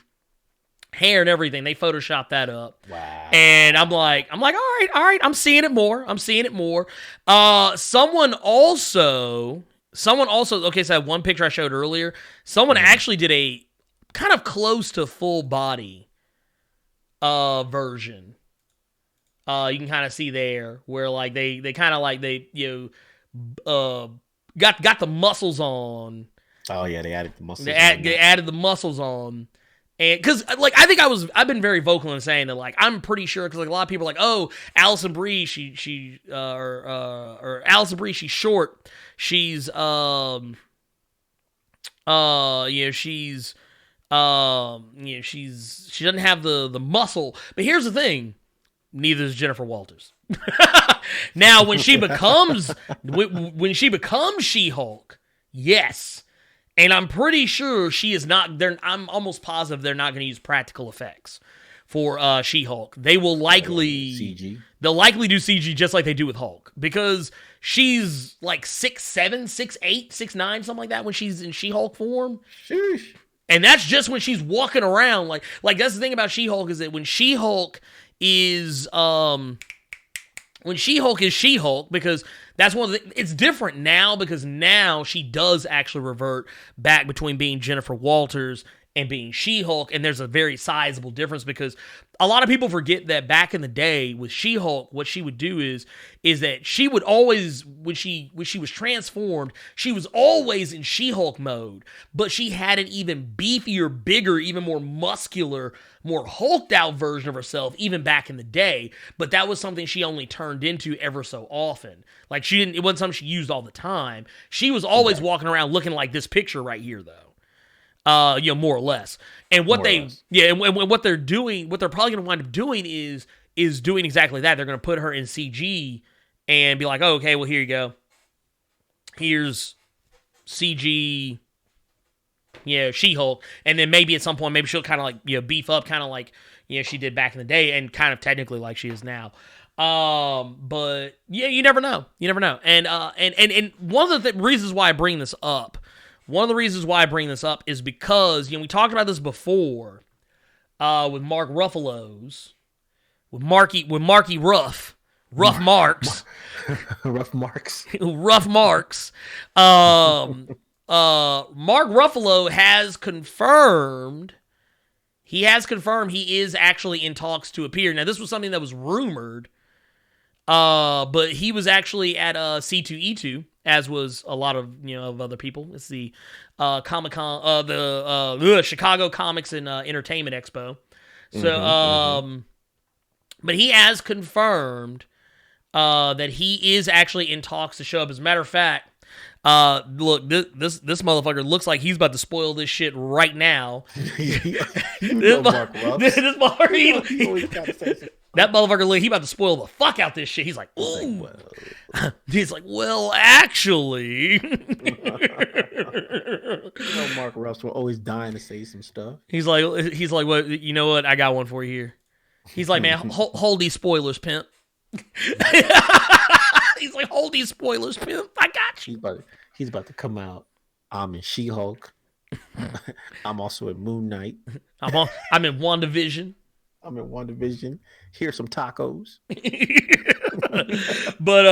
hair and everything. They photoshopped that up. Wow. And I'm like, all right, I'm seeing it more. Someone also, okay, so I have one picture I showed earlier. Someone actually did a kind of close to full body version. You can kind of see there where like they kind of like they, you know, got the muscles on. Oh yeah, they added the muscles. They added the muscles on, And because, like, I've been very vocal in saying that, like, I'm pretty sure, because, like, a lot of people are like, oh, Alison Brie, or Alison Brie, she's short. She's, you know, she doesn't have the muscle. But here's the thing. Neither is Jennifer Walters. Now, when she becomes She-Hulk, yes. And I'm pretty sure she is not. I'm almost positive they're not going to use practical effects for She-Hulk. They will likely CG. They'll likely do CG just like they do with Hulk, because she's like 6'7", 6'8", 6'9", something like that when she's in She-Hulk form. Sheesh. And that's just when she's walking around. Like that's the thing about She-Hulk, is that when She-Hulk is She-Hulk, because that's one of the, it's different now, because now she does actually revert back between being Jennifer Walters and being She-Hulk, and there's a very sizable difference, because a lot of people forget that back in the day with She-Hulk, what she would do is that she would always, when she was transformed, she was always in She-Hulk mode, but she had an even beefier, bigger, even more muscular, more hulked out version of herself even back in the day. But that was something she only turned into ever so often. Like, it wasn't something she used all the time. She was always walking around looking like this picture right here, though. You know, more or less. And what what they're doing, what they're probably going to wind up doing is doing exactly that. They're going to put her in CG and be like, oh, okay, well, here you go. Here's CG, She-Hulk. And then maybe at some point, maybe she'll kind of like, beef up, kind of like, she did back in the day, and kind of technically like she is now. But yeah, you never know. You never know. And one of the reasons why I bring this up, is because, we talked about this before, with Mark Ruffalo's, with Marky Ruff Marks. Rough Marks. Rough Marks. Mark Ruffalo has confirmed, he is actually in talks to appear. Now, this was something that was rumored, but he was actually at C2E2, as was a lot of of other people. It's the Comic-Con, the Chicago Comics and Entertainment Expo. So, but he has confirmed that he is actually in talks to show up. As a matter of fact, look, this motherfucker looks like he's about to spoil this shit right now. Mark Ruff. This motherfucker, You always gotta say something. that motherfucker, he about to spoil the fuck out this shit. He's like, ooh. He's like, well, actually. Mark Ruff's were always dying to say some stuff. He's like, what? You know what? I got one for you here. He's like, man, hold these spoilers, pimp. He's like, hold these spoilers, pimp. I got you. He's about to come out. I'm in She-Hulk. I'm also in Moon Knight. I'm in WandaVision. Here's some tacos. But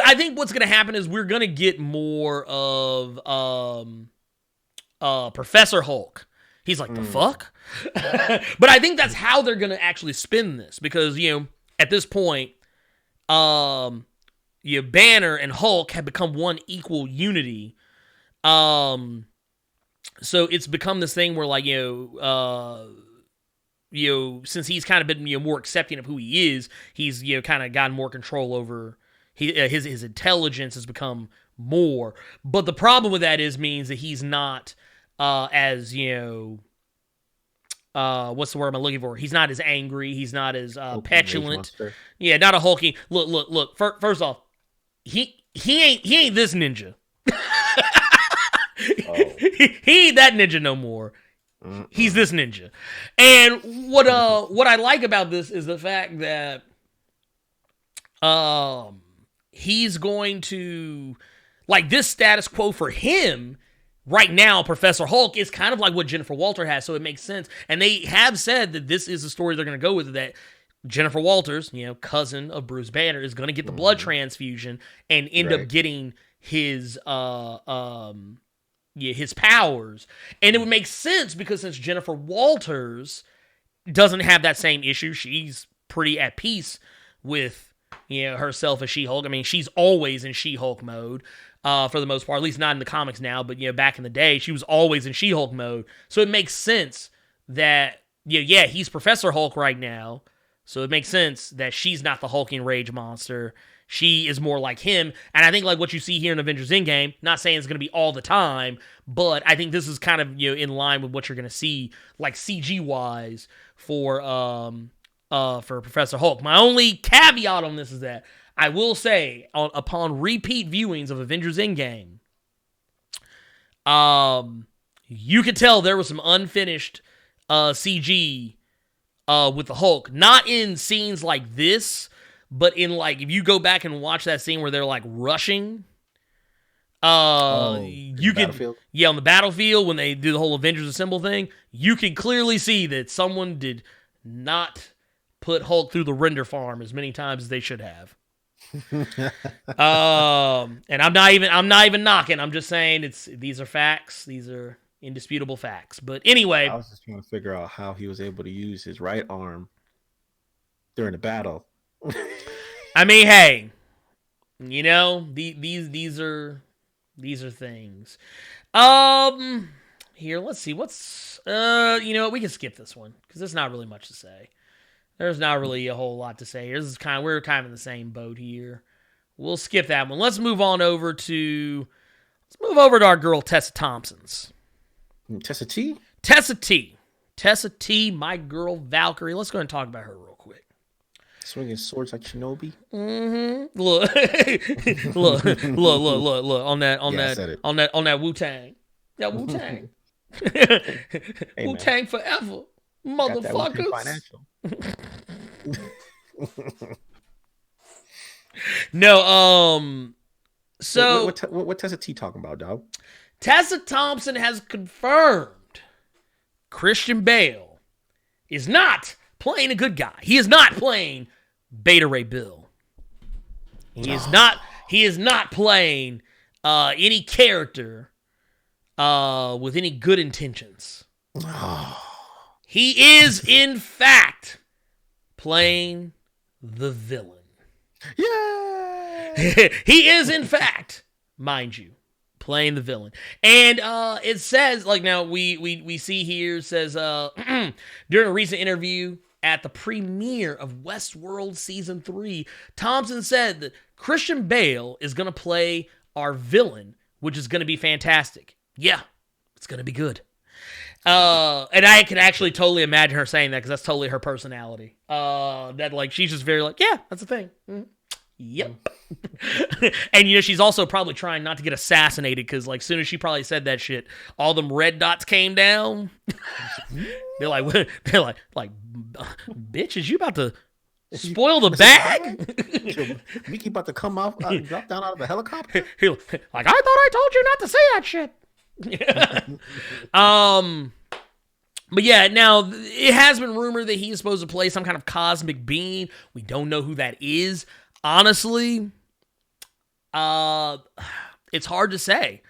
I think what's gonna happen is we're gonna get more of Professor Hulk. He's like, the fuck? But I think that's how they're gonna actually spin this, because at this point, Banner and Hulk have become one equal unity. So it's become this thing where, like, since he's kind of been more accepting of who he is, he's kind of gotten more control over his intelligence has become more. But the problem with that means that he's not as what's the word I'm looking for? He's not as angry. He's not as petulant. Yeah, not a hulking. Look. First off, he ain't this ninja. He ain't that ninja no more. He's this ninja. And what I like about this is the fact that he's going to, like, this status quo for him right now, Professor Hulk, is kind of like what Jennifer Walters has, so it makes sense. And they have said that this is the story they're going to go with, that Jennifer Walters, cousin of Bruce Banner, is going to get the blood transfusion and end up getting his his powers. And it would make sense, because since Jennifer Walters doesn't have that same issue, she's pretty at peace with herself as She-Hulk. I mean, she's always in She-Hulk mode for the most part, at least not in the comics now, but back in the day, she was always in She-Hulk mode. So it makes sense that, yeah, he's Professor Hulk right now, so it makes sense that she's not the hulking rage monster. She is more like him, and I think like what you see here in Avengers Endgame, not saying it's going to be all the time, but I think this is kind of in line with what you're going to see, like CG-wise, for Professor Hulk. My only caveat on this is that I will say, upon repeat viewings of Avengers Endgame, you could tell there was some unfinished CG with the Hulk. Not in scenes like this, but in like, if you go back and watch that scene where they're like rushing, you could, on the battlefield when they do the whole Avengers Assemble thing, you can clearly see that someone did not put Hulk through the render farm as many times as they should have. And I'm not even knocking. I'm just saying these are facts. These are indisputable facts. But anyway, I was just trying to figure out how he was able to use his right arm during the battle. I mean, hey, these are things. Here, let's see. What's we can skip this one because there's not really much to say. There's not really a whole lot to say here. We're kind of in the same boat here. We'll skip that one. Let's move over to our girl Tessa Thompson's. Tessa T? Tessa T. Tessa T, my girl Valkyrie. Let's go ahead and talk about her real quick. Swinging swords like Shinobi. Mm-hmm. Look, on that Wu-Tang. That Wu-Tang. Hey, Wu-Tang forever, motherfuckers. No, so what Tessa T talking about, dog? Tessa Thompson has confirmed Christian Bale is not playing a good guy. He is not playing Beta Ray Bill. He is not playing any character with any good intentions. He is, in fact, playing the villain. Yeah. He is, in fact, mind you, playing the villain. And it says, like, now we see here, it says, during a recent interview at the premiere of Westworld Season 3, Thompson said that Christian Bale is going to play our villain, which is going to be fantastic. Yeah, it's going to be good. And I can actually totally imagine her saying that because that's totally her personality. That like she's just very like, yeah, that's the thing. Mm-hmm. Yep. And she's also probably trying not to get assassinated because like soon as she probably said that shit, all them red dots came down. they're like, bitch, is you about to spoil the bag? Mickey about to come off, drop down out of a helicopter. Like, I thought I told you not to say that shit. But yeah, now it has been rumored that he's supposed to play some kind of cosmic being. We don't know who that is. Honestly, it's hard to say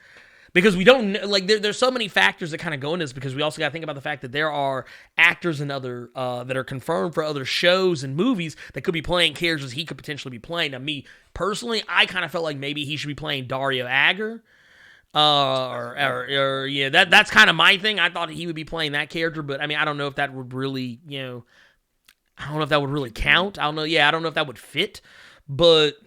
because we don't know, like there's so many factors that kind of go in this because we also got to think about the fact that there are actors and other that are confirmed for other shows and movies that could be playing characters he could potentially be playing. Now, me personally, I kind of felt like maybe he should be playing Dario Agger. Yeah, that's kind of my thing. I thought he would be playing that character, but I mean, I don't know if that would really, I don't know if that would really count. I don't know. Yeah, I don't know if that would fit, but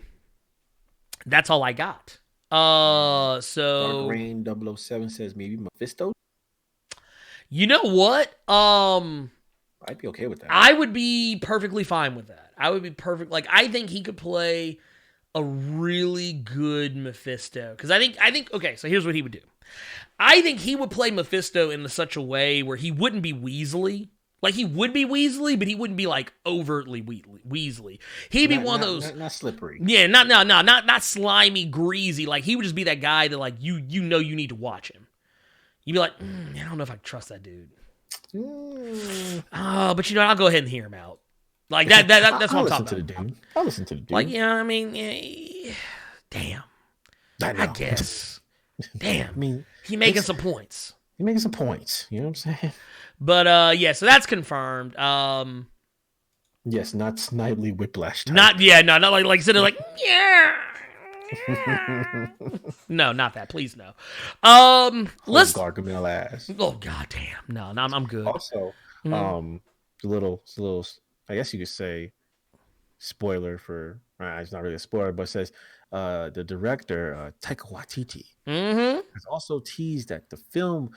that's all I got. So Dark Rain 007 says maybe Mephisto. You know what? I'd be okay with that. I would be perfectly fine with that. I would be perfect. Like, I think he could play a really good Mephisto. Because I think, okay, so here's what he would do. I think he would play Mephisto in such a way where he wouldn't be Weasley. Like, he would be Weasley, but he wouldn't be, like, overtly Weasley. He'd be one of those... Not slippery. Yeah, not slimy, greasy. Like, he would just be that guy that, like, you know you need to watch him. You'd be like, I don't know if I can trust that dude. But you know what? I'll go ahead and hear him out. Like, that's what I'm talking about. I'll listen to the dude. Like, I mean, damn. I guess. Damn. I mean, he's making some points. He's making some points. You know what I'm saying? But, yeah, so that's confirmed. Yes, not Snidely Whiplash type. Not like sitting like, yeah. No, not that. Please, no. Let's Gargamel ass. Oh, god damn. No, I'm good. Also, It's a little, I guess you could say, spoiler for. It's not really a spoiler, but it says the director Taika Waititi has also teased that the film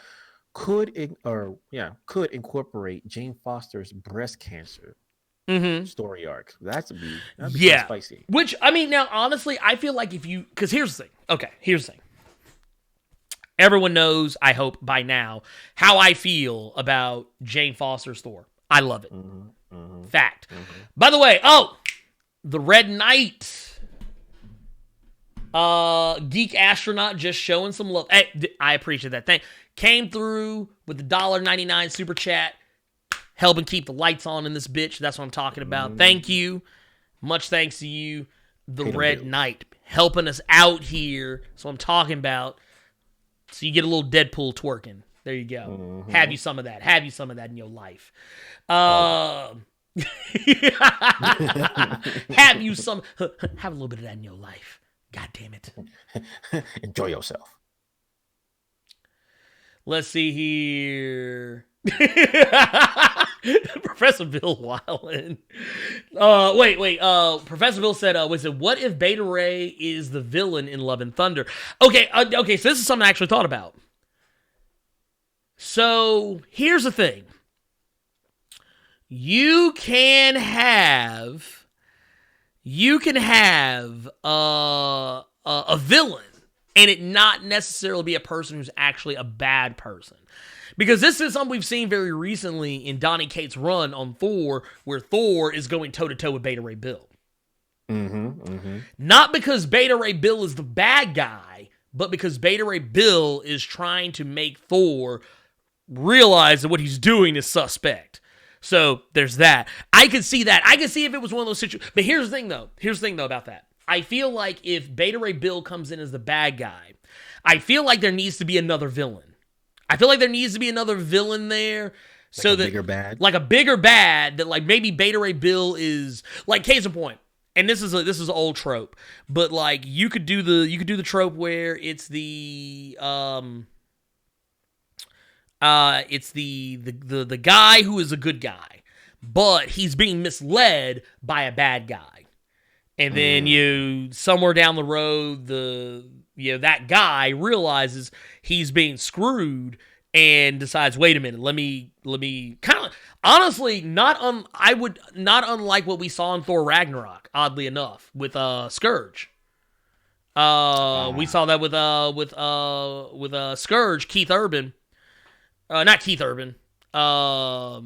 could could incorporate Jane Foster's breast cancer story arc. That'd be kind of spicy. Which, I mean, now, honestly, I feel like because here's the thing. Okay, here's the thing. Everyone knows, I hope, by now, how I feel about Jane Foster's Thor. I love it. Fact. By the way, the Red Knight Geek Astronaut just showing some love. Hey, I appreciate that. Came through with the $1.99 super chat, helping keep the lights on in this bitch. That's what I'm talking about. Thank you. Much thanks to you, the Red Knight, helping us out here. That's what I'm talking about. So you get a little Deadpool twerking. There you go. Have you some of that. Have you some of that in your life. Have you some. Have a little bit of that in your life. God damn it. Enjoy yourself. Let's see here. Professor Bill Wildin. Wait. Professor Bill said, what if Beta Ray is the villain in Love and Thunder? Okay, so this is something I actually thought about. So, here's the thing. You can have a villain and it not necessarily be a person who's actually a bad person. Because this is something we've seen very recently in Donny Cates' run on Thor, where Thor is going toe-to-toe with Beta Ray Bill. Not because Beta Ray Bill is the bad guy, but because Beta Ray Bill is trying to make Thor realize that what he's doing is suspect. So there's that. I could see that. I could see if it was one of those situations. But here's the thing, though. About that. I feel like if Beta Ray Bill comes in as the bad guy, I feel like there needs to be another villain. I feel like there needs to be another villain there. So that, bigger bad? Like a bigger bad that like maybe Beta Ray Bill is like case in point. And this is an old trope, but like you could do the trope where it's the guy who is a good guy, but he's being misled by a bad guy. And then somewhere down the road that guy realizes he's being screwed and decides, wait a minute, let me kind of honestly not unlike what we saw in Thor Ragnarok, oddly enough, with Scourge. We saw that with Scourge, Keith Urban. Not Keith Urban. God,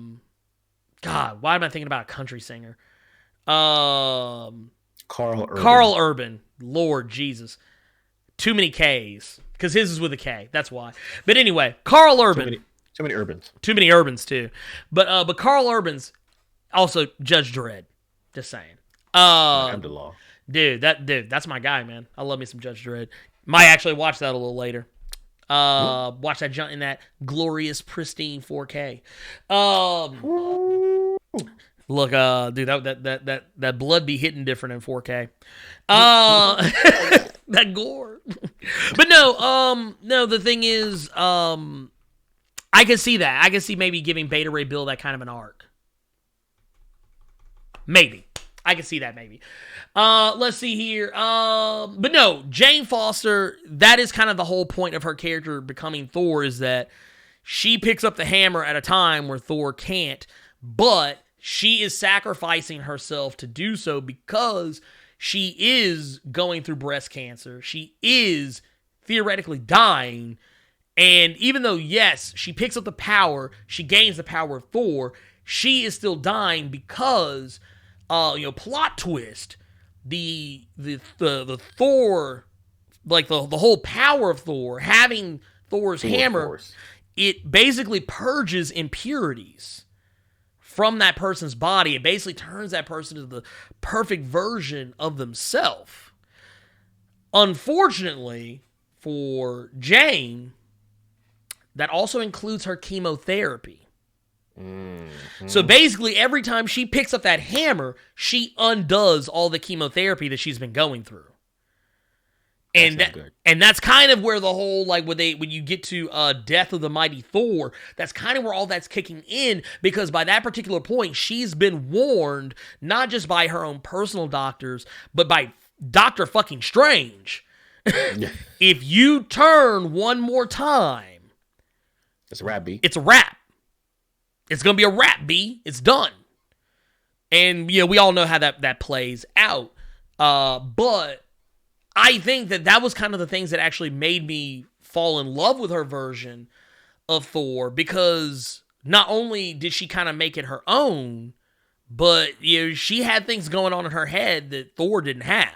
why am I thinking about a country singer? Carl Urban. Lord Jesus. Too many K's. Because his is with a K. That's why. But anyway, Carl Urban. Too many Urbans. Too many Urbans, too. But Carl Urban's also Judge Dredd. Just saying. Alhamdulillah. Dude, that's my guy, man. I love me some Judge Dredd. Might actually watch that a little later. Watch that in that glorious, pristine 4K. Look, dude, that blood be hitting different in 4K. That gore. But no, the thing is, I can see that. I can see maybe giving Beta Ray Bill that kind of an arc. Maybe. I can see that maybe. Let's see here. But no, Jane Foster, that is kind of the whole point of her character becoming Thor, is that she picks up the hammer at a time where Thor can't, but she is sacrificing herself to do so because she is going through breast cancer. She is theoretically dying. And even though, yes, she picks up the power, she gains the power of Thor, she is still dying because, plot twist, the Thor, like the whole power of Thor, having Thor's hammer, it basically purges impurities from that person's body. It basically turns that person into the perfect version of themselves. Unfortunately for Jane, that also includes her chemotherapy. Mm-hmm. So basically, every time she picks up that hammer, she undoes all the chemotherapy that she's been going through. And that's kind of where the whole, like, when you get to Death of the Mighty Thor, that's kind of where all that's kicking in, because by that particular point, she's been warned, not just by her own personal doctors, but by Dr. fucking Strange. If you turn one more time, it's a wrap, B. It's a wrap. It's going to be a wrap, B. It's done. And, we all know how that plays out. But I think that was kind of the things that actually made me fall in love with her version of Thor, because not only did she kind of make it her own, but she had things going on in her head that Thor didn't have.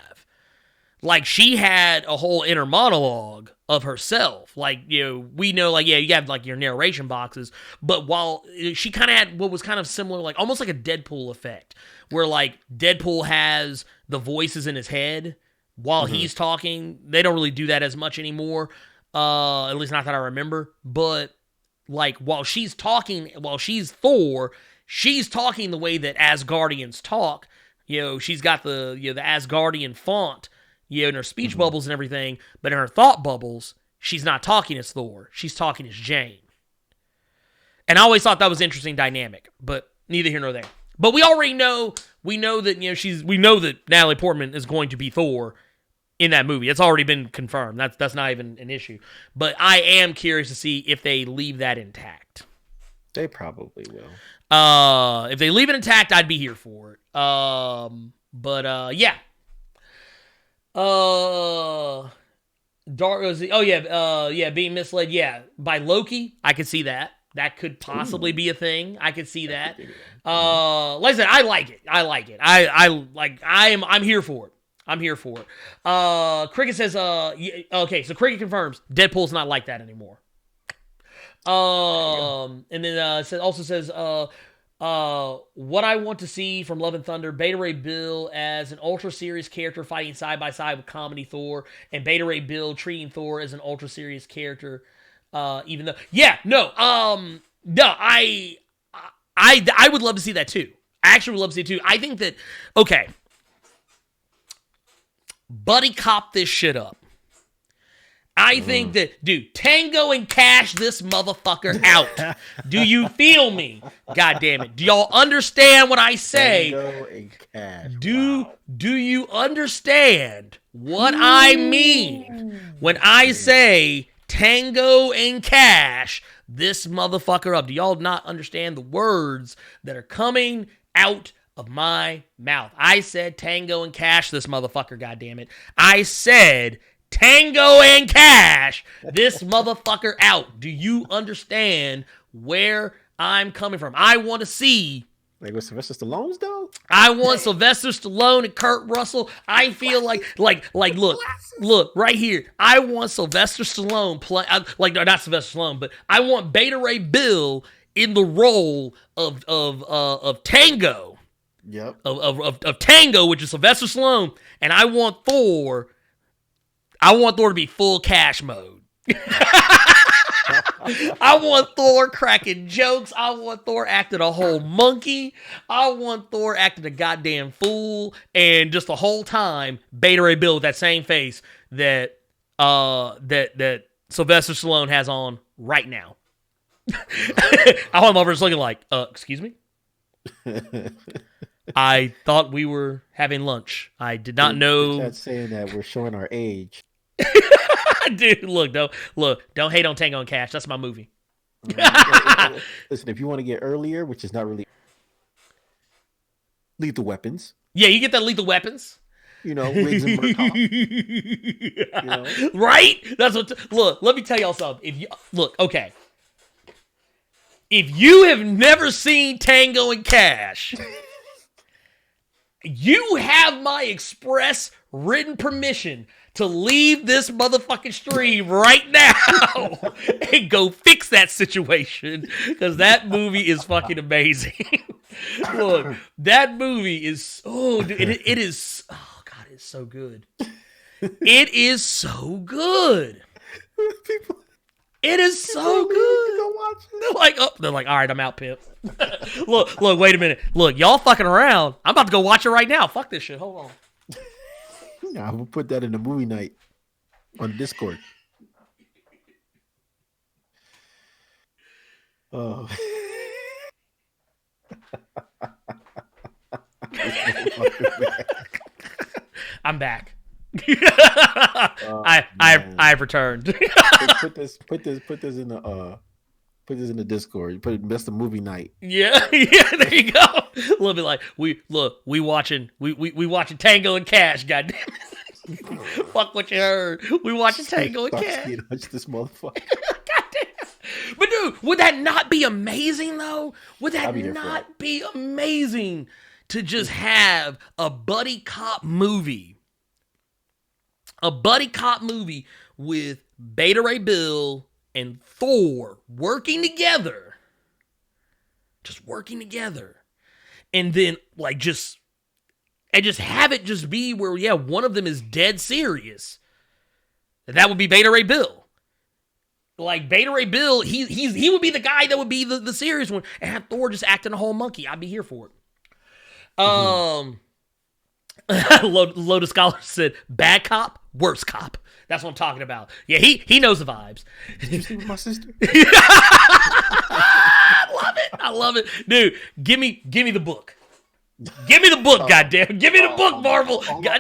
Like, she had a whole inner monologue of herself. Like, we know, like, you have, like, your narration boxes, but while she kind of had what was kind of similar, like, almost like a Deadpool effect, where, like, Deadpool has the voices in his head while he's talking. They don't really do that as much anymore, at least not that I remember. But, like, while she's talking, while she's Thor, she's talking the way that Asgardians talk. She's got the Asgardian font, in her speech bubbles and everything, but in her thought bubbles, she's not talking as Thor. She's talking as Jane. And I always thought that was an interesting dynamic, but neither here nor there. But we already know, we know that Natalie Portman is going to be Thor in that movie. It's already been confirmed. That's not even an issue. But I am curious to see if they leave that intact. They probably will. If they leave it intact, I'd be here for it. Yeah. Being misled, by Loki, I could see that. That could possibly be a thing. I could see that. Like I said, I like it. I'm here for it. I'm here for it. Cricket says, okay, so Cricket confirms Deadpool's not like that anymore. And then also says, what I want to see from Love and Thunder, Beta Ray Bill as an ultra serious character fighting side by side with comedy Thor, and Beta Ray Bill treating Thor as an ultra serious character, even though, I would love to see that too. I actually would love to see it too. I think that, okay, buddy cop this shit up. I think that, dude, Tango and Cash this motherfucker out. Do you feel me? God damn it. Do y'all understand what I say? Tango and Cash. Do you understand what I mean when I say Tango and Cash this motherfucker up? Do y'all not understand the words that are coming out of my mouth? I said Tango and Cash this motherfucker, goddammit. I said Tango and Cash this motherfucker out. Do you understand where I'm coming from? I want to see. Like with Sylvester Stallone's though? I want Sylvester Stallone and Kurt Russell. I feel like look right here. I want Sylvester Stallone play, not Sylvester Stallone, but I want Beta Ray Bill in the role of Tango. Yep. Of Tango, which is Sylvester Stallone, and I want Thor to be full Cash mode. I want Thor cracking jokes. I want Thor acting a whole monkey. I want Thor acting a goddamn fool. And just the whole time, Beta Ray Bill with that same face that Sylvester Stallone has on right now. I want him over just looking like, excuse me? I thought we were having lunch. I did not know. That's saying that we're showing our age. Dude, don't hate on Tango and Cash. That's my movie. Listen, if you want to get earlier, which is not really Lethal Weapons. Yeah, you get that Lethal Weapons. Riggs and Murtaugh. Right? That's what. Look, let me tell y'all something. Okay. If you have never seen Tango and Cash, you have my express written permission to leave this motherfucking stream right now and go fix that situation, because that movie is fucking amazing. Look, that movie is, it is, oh God, it's so good. It is so good. It is so good. They're like, all right, I'm out, pimp. Look, wait a minute. Look, y'all fucking around. I'm about to go watch it right now. Fuck this shit. Hold on. Nah, we'll put that in the movie night. on Discord. Oh. I'm back. Oh, I've returned. put this in the Discord. That's the movie night. Yeah, there you go. A little bit like we watching Tango and Cash, goddamn it. Fuck what you heard. We watching Tango and Cash. Touch this motherfucker. Goddamn. But dude, would that not be amazing though? Would that not be amazing to just have a buddy cop movie? A buddy cop movie with Beta Ray Bill and Thor working together. Just working together. And then just have it just be where, yeah, one of them is dead serious. And that would be Beta Ray Bill. Like Beta Ray Bill, he would be the guy that would be the serious one, and have Thor just acting a whole monkey. I'd be here for it. Lotus Scholar said, bad cop, worse cop. That's what I'm talking about. Yeah, he knows the vibes. Did you see my sister? I love it. Dude, give me the book. Give me the book, goddamn. Give me the book, Marvel. Hold on.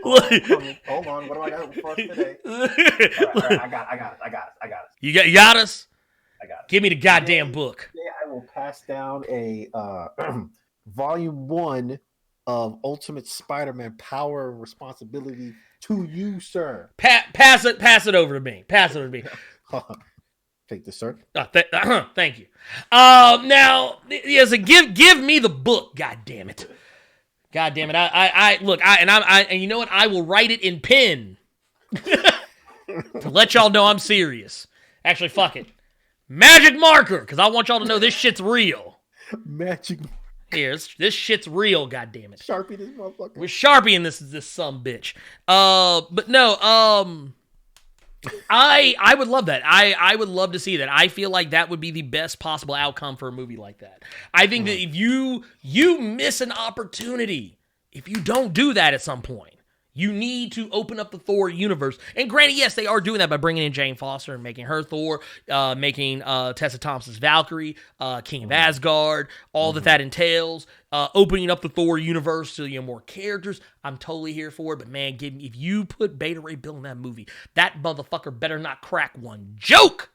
What do I got for us today? All right, I got it. You got us? I got it. Give me the goddamn book. Today I will pass down a volume 1 of Ultimate Spider-Man Power and Responsibility to you, sir. Pass it over to me. Take this, sir. Thank you. Now, yes, give me the book. God damn it. And you know what? I will write it in pen to let y'all know I'm serious. Actually, fuck it. Magic marker, because I want y'all to know this shit's real. Magic. Here, this shit's real. God damn it. Sharpie this motherfucker. We're sharpieing this sumbitch. But no. I would love that. I would love to see that. I feel like that would be the best possible outcome for a movie like that. I think that if you miss an opportunity, if you don't do that at some point, you need to open up the Thor universe. And granted, yes, they are doing that by bringing in Jane Foster and making her Thor, making Tessa Thompson's Valkyrie, King of Asgard, all that entails, opening up the Thor universe to more characters. I'm totally here for it. But man, if you put Beta Ray Bill in that movie, that motherfucker better not crack one joke.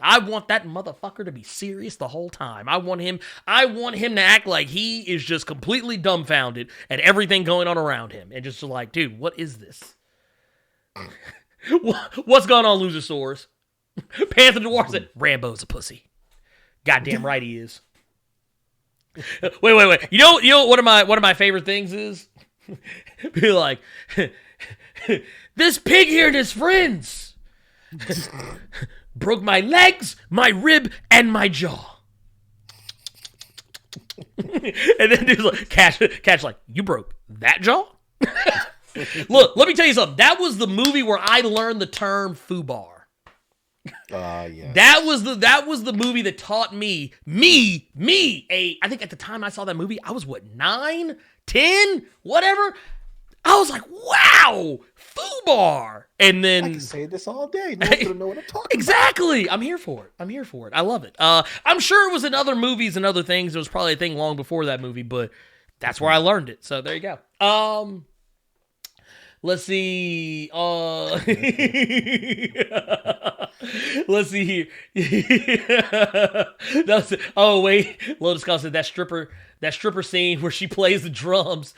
I want that motherfucker to be serious the whole time. I want him to act like he is just completely dumbfounded at everything going on around him. And just like, dude, what is this? What's going on, Losersaurus? Panther Noir said, Rambo's a pussy. Goddamn right he is. Wait. You know what one of my favorite things is? Be like, this pig here and his friends broke my legs, my rib, and my jaw. And then dude's like, Cash like, you broke that jaw? Look, let me tell you something. That was the movie where I learned the term foobar. Yeah. That was the movie that taught me, I think at the time I saw that movie, I was 9, 10, whatever. I was like, wow, foobar. And then I can say this all day. No one's gonna know what I'm talking exactly. I'm here for it. I love it. I'm sure it was in other movies and other things. It was probably a thing long before that movie, but that's where I learned it. So there you go. Let's see. Let's see here. Oh wait, Lotus Scott said that stripper scene where she plays the drums.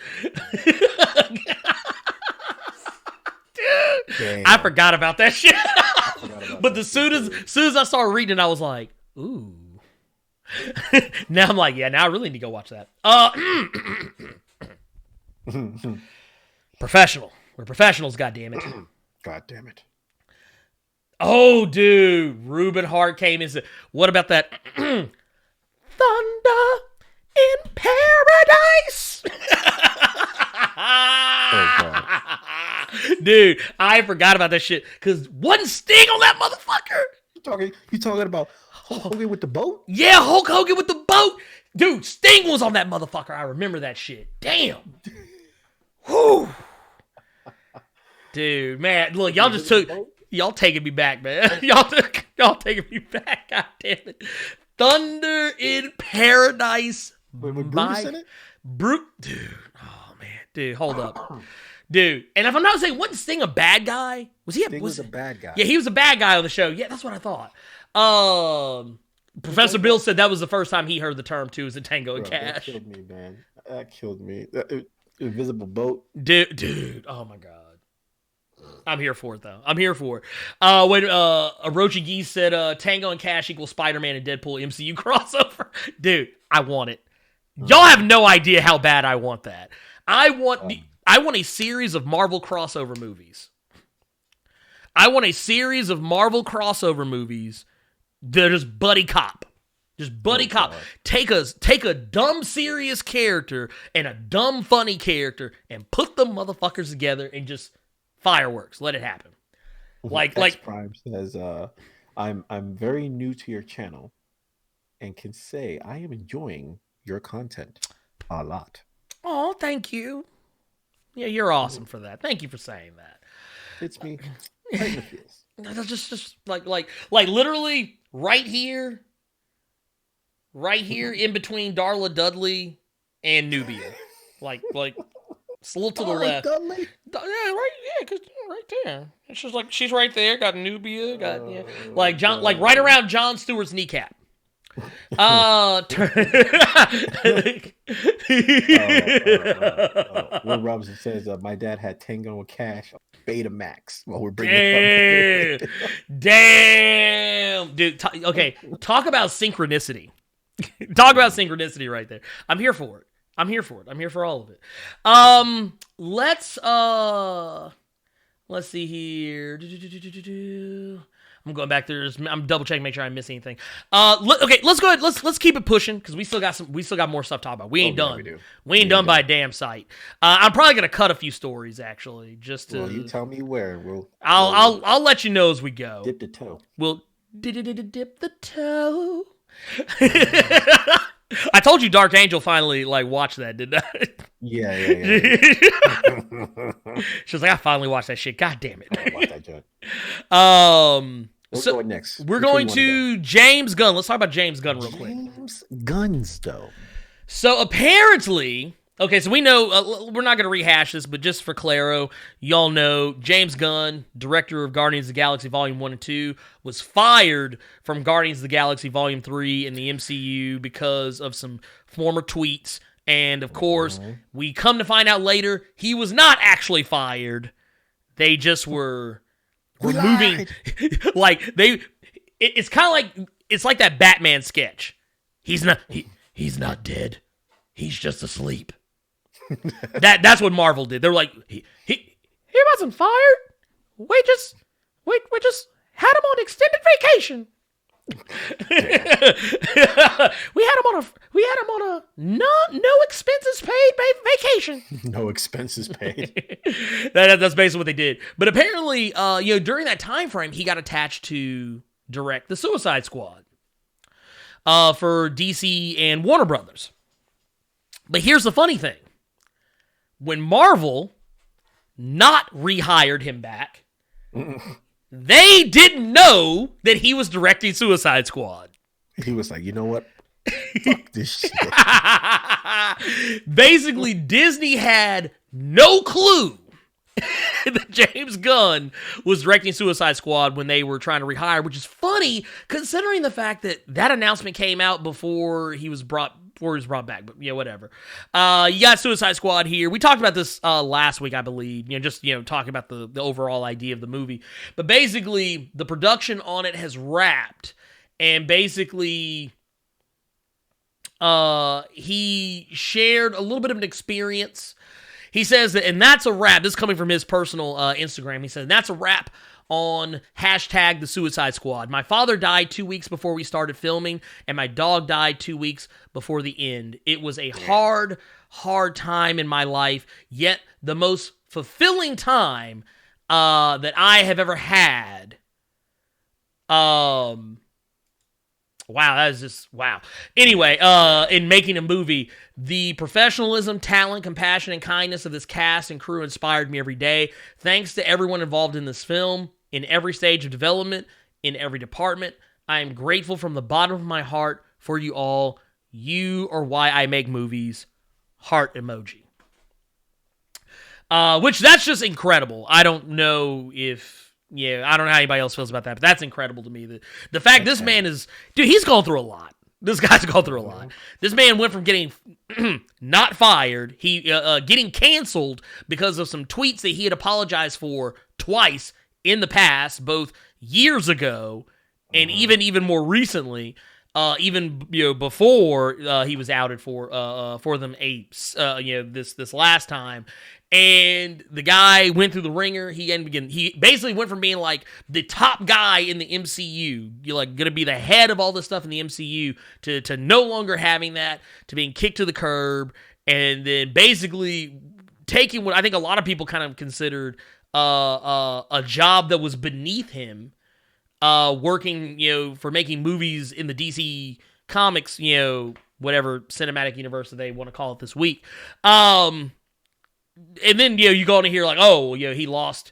Dude, I forgot about that shit. But as soon as I started reading it, I was like, ooh. Now I'm like, yeah, now I really need to go watch that. Professional. We're professionals, goddammit. God damn it. Oh, dude. Ruben Hart came and said, what about that? Thunder in Paradise. Dude, I forgot about that shit. Because wasn't Sting on that motherfucker? You talking about Hulk Hogan with the boat? Yeah, Hulk Hogan with the boat. Dude, Sting was on that motherfucker. I remember that shit. Damn. Whew. Dude, man, look, y'all taking me back, man. y'all taking me back. God damn it. Thunder in Paradise. With Brutus in it? Dude. Oh man, dude, hold up. Dude, and if I'm not mistaken, wasn't Sting a bad guy? Sting was a bad guy. Yeah, he was a bad guy on the show. Yeah, that's what I thought. Professor Bill said that was the first time he heard the term too, is a Tango and Cash. That killed me, man. That killed me. Invisible boat. Dude, oh my god. I'm here for it though. I'm here for it. When Orochi Geese said Tango and Cash equals Spider-Man and Deadpool MCU crossover. Dude, I want it. Y'all have no idea how bad I want that. I want a series of Marvel crossover movies. I want a series of Marvel crossover movies that is buddy cop. Just buddy cop. God. Take a dumb serious character and a dumb funny character and put them motherfuckers together and just fireworks. Let it happen. Like Prime says, I'm very new to your channel and can say I am enjoying your content a lot. Oh, thank you. Yeah, you're awesome for that. Thank you for saying that. It's me. Right in the feels. That's just like literally right here in between Darla Dudley and Nubia. Like it's a little to the left. Dudley? Cause right there. It's just like she's right there. Got Nubia. Got like John, like right around Jon Stewart's kneecap. Will Robinson says, my dad had Tango and Cash Betamax while we're bringing it up. Damn. Dude, okay, talk about synchronicity. Talk about synchronicity right there. I'm here for it. I'm here for all of it. Let's see here. I'm going back there. I'm double checking, make sure I didn't miss anything. Okay, let's go ahead. Let's keep it pushing because we still got more stuff to talk about. We ain't done. We ain't done by a damn sight. I'm probably gonna cut a few stories actually, just to. Well, you tell me where. I'll let you know as we go. Dip the toe. We'll dip the toe. I told you Dark Angel finally watched that, didn't I? Yeah. She was like, I finally watched that shit. God damn it. I watched that joke. We're going next. We're going to James Gunn. Let's talk about James Gunn real quick. James Gunn's though. So apparently, okay, so we know we're not going to rehash this, but just for Claro, y'all know James Gunn, director of Guardians of the Galaxy Volume 1 and 2, was fired from Guardians of the Galaxy Volume 3 in the MCU because of some former tweets. And of course, we come to find out later, he was not actually fired. They just were moving. It's kind of like, it's like that Batman sketch. He's not dead. He's just asleep. That's what Marvel did. They're like, he wasn't fired. We just had him on extended vacation. we had him on a no expenses paid vacation. No expenses paid. That's basically what they did. But apparently, during that time frame, he got attached to direct the Suicide Squad for DC and Warner Brothers. But here's the funny thing. When Marvel not rehired him back, they didn't know that he was directing Suicide Squad. He was like, you know what? Fuck this shit. Basically, Disney had no clue that James Gunn was directing Suicide Squad when they were trying to rehire, which is funny considering the fact that announcement came out before he was brought back. But yeah, whatever. You got Suicide Squad here. We talked about this last week, I believe. Talking about the overall idea of the movie. But basically, the production on it has wrapped, and basically, he shared a little bit of an experience. He says that, and that's a wrap. This is coming from his personal Instagram. He said, that's a wrap on hashtag the Suicide Squad. My father died 2 weeks before we started filming, and my dog died 2 weeks before the end. It was a hard time in my life, yet the most fulfilling time that I have ever had. Wow, that is just wow. Anyway, in making a movie, the professionalism, talent, compassion, and kindness of this cast and crew inspired me every day. Thanks to everyone involved in this film, in every stage of development, in every department. I am grateful from the bottom of my heart for you all. You are why I make movies. Heart emoji. Which that's just incredible. I don't know I don't know how anybody else feels about that, but that's incredible to me. The fact this man is, dude, he's gone through a lot. This guy's gone through a lot. This man went from getting not fired, getting canceled because of some tweets that he had apologized for twice in the past, both years ago and even more recently. Even before he was outed for them apes, this last time, and the guy went through the ringer. He basically went from being like the top guy in the MCU, you're like gonna be the head of all this stuff in the MCU, to no longer having that, to being kicked to the curb, and then basically taking what I think a lot of people kind of considered a job that was beneath him. Working, for making movies in the DC Comics, whatever cinematic universe that they want to call it this week. And then, you go on to hear like, he lost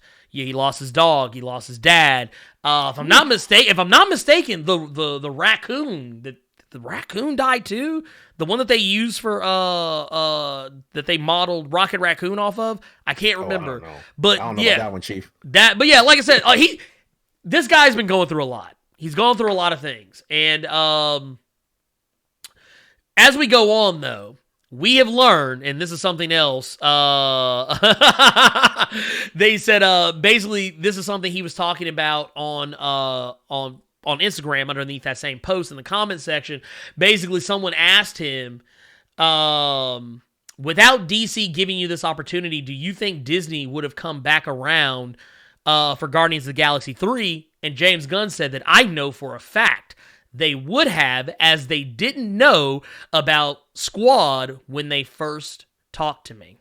his dog, he lost his dad. If I'm not mistaken, the raccoon, the raccoon died too. The one that they used for, that they modeled Rocket Raccoon off of, I can't remember. I don't know. But I don't know about that one, Chief. But yeah, like I said, this guy's been going through a lot. He's gone through a lot of things. And as we go on, though, we have learned, and this is something else, they said basically this is something he was talking about on Instagram underneath that same post in the comment section. Basically, someone asked him, without DC giving you this opportunity, do you think Disney would have come back around for Guardians of the Galaxy 3, and James Gunn said that I know for a fact they would have, as they didn't know about Squad when they first talked to me.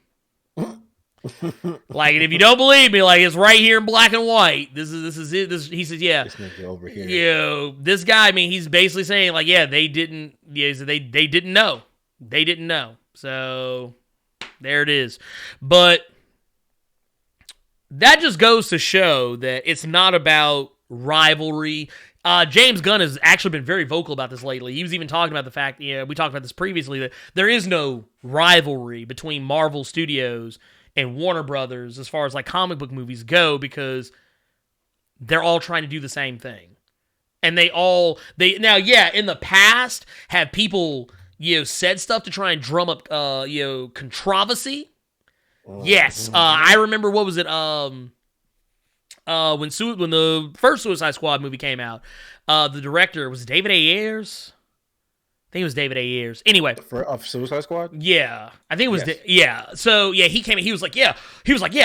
Like, and if you don't believe me, like, it's right here in black and white. This is it. He says, yeah. This nigga over here. This guy, I mean, he's basically saying, like, yeah, they didn't know. They didn't know. So, there it is. But that just goes to show that it's not about rivalry. James Gunn has actually been very vocal about this lately. He was even talking about the fact, we talked about this previously, that there is no rivalry between Marvel Studios and Warner Brothers as far as like comic book movies go, because they're all trying to do the same thing. And in the past, have people, said stuff to try and drum up, controversy. Yes, I remember, what was it, when the first Suicide Squad movie came out, the director was David Ayers. I think it was David Ayers. Anyway, of Suicide Squad. Yeah, I think it was. Yes. So he came in. He was like,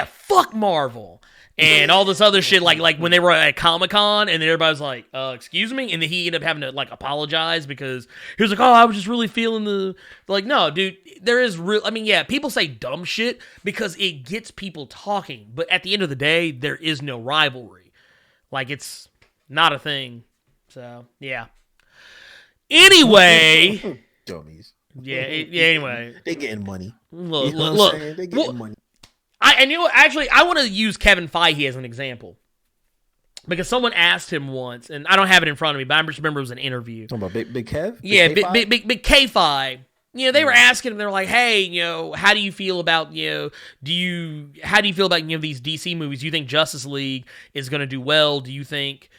fuck Marvel and all this other shit. Like when they were at Comic-Con, and then everybody was like, excuse me, and then he ended up having to like apologize because he was like, I was just really feeling no, dude. There is real. I mean, yeah, people say dumb shit because it gets people talking, but at the end of the day, there is no rivalry. Like, it's not a thing. So yeah. Anyway, dummies. Yeah. Anyway, they getting money. Look. They getting money. Actually, I want to use Kevin Feige as an example because someone asked him once, and I don't have it in front of me, but I just remember it was an interview. Talking about Big Kev? Big K-Fi. They were asking him. They were like, "Hey, how do you feel about how do you feel about these DC movies? Do you think Justice League is going to do well? Do you think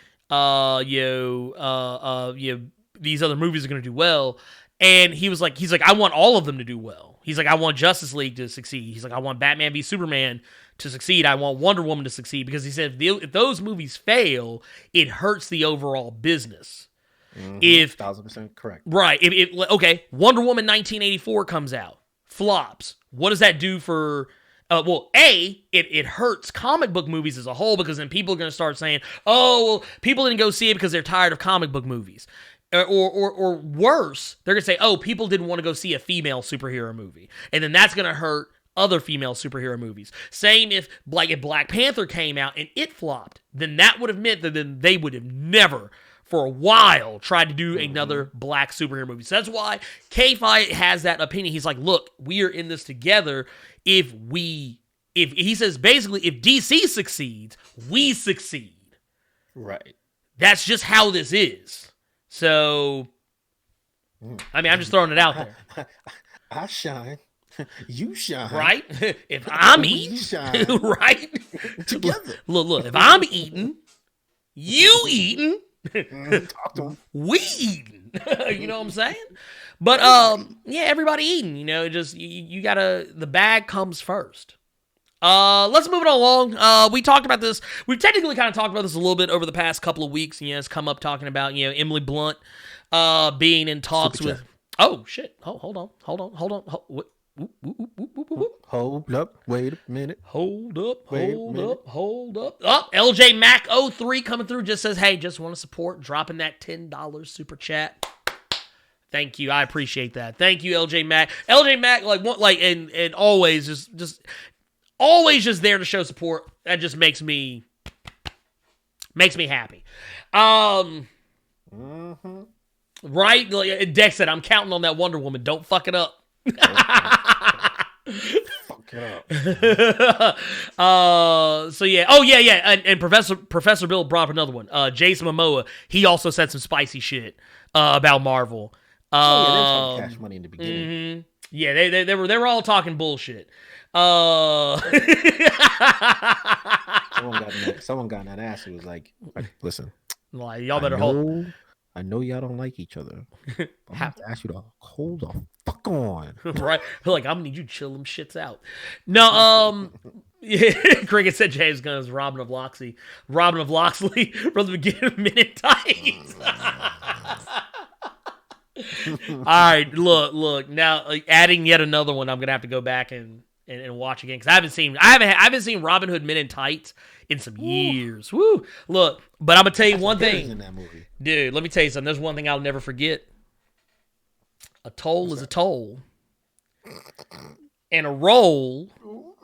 these other movies are going to do well?" And he's like, I want all of them to do well. He's like, I want Justice League to succeed. He's like, I want Batman v Superman to succeed. I want Wonder Woman to succeed, because he said if those movies fail, it hurts the overall business. Mm-hmm. 1,000% correct. Right. Okay, Wonder Woman 1984 comes out, flops. What does that do for... it hurts comic book movies as a whole, because then people are going to start saying, people didn't go see it because they're tired of comic book movies. Or worse, they're going to say, people didn't want to go see a female superhero movie. And then that's going to hurt other female superhero movies. Same if Black Panther came out and it flopped, then that would have meant that then they would have never for a while tried to do another black superhero movie. So that's why K-Fi has that opinion. He's like, look, we are in this together. If he says basically, if DC succeeds, we succeed. Right. That's just how this is. So, I mean, I'm just throwing it out there. I shine. You shine. Right? If I'm We eating, shine right? together. Look, if I'm eating, you eating, Talk to him. we eating. You know what I'm saying? But yeah, everybody eating. You know, just you gotta. The bag comes first. Let's move it along. We talked about this. We've technically kind of talked about this a little bit over the past couple of weeks. You know, it's come up talking about Emily Blunt, being in talks Super with. Oh shit! Hold on. Hold up. Wait a minute. Hold up. Wait a minute. Oh, LJ Mac 03 coming through just says, hey, just want to support, dropping that $10 super chat. Thank you. I appreciate that. Thank you, LJ Mac. LJ Mac, and always just always just there to show support. That just makes me happy. Right? Like Dex said, I'm counting on that Wonder Woman. Don't fuck it up. Fuck it up. So yeah. Oh yeah. And Professor Bill brought up another one. Jason Momoa, he also said some spicy shit about Marvel. They were talking Cash Money in the beginning. Yeah, they were all talking bullshit. Someone got in that ass who was like, listen, like y'all better hold. I know y'all don't like each other. I'm going to ask you to hold the fuck on. Right? Like, I'm going to need you to chill them shits out. No, yeah, Cricket said James Gunn is Robin of Loxley. Robin of Loxley from the beginning of Men in Tights. All right, look. Now, adding yet another one, I'm going to have to go back and watch again, because I haven't seen Robin Hood Men in Tights in some years. Woo! Look, but I'm gonna tell you one thing, in that movie. Dude. Let me tell you something. There's one thing I'll never forget. A toll is a toll, and a roll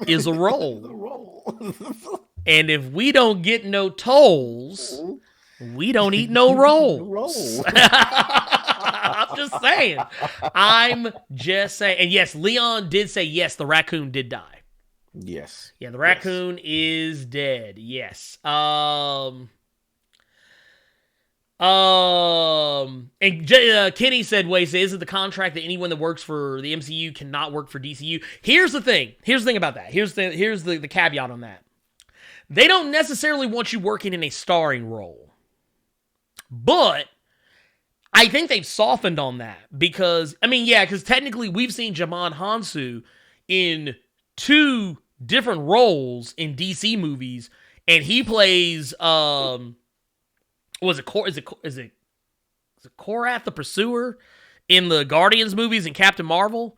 is a roll. And if we don't get no tolls, we don't eat no rolls. I'm just saying. And yes, Leon did say yes. The raccoon did die. Yes. Yeah, the raccoon is dead. Yes. And Kenny said, "Wait, is it the contract that anyone that works for the MCU cannot work for DCU?" Here's the thing about that. Here's the caveat on that. They don't necessarily want you working in a starring role, but I think they've softened on that because technically we've seen Jamon Hansu in 2 different roles in DC movies, and he plays is it Korath the Pursuer in the Guardians movies and Captain Marvel,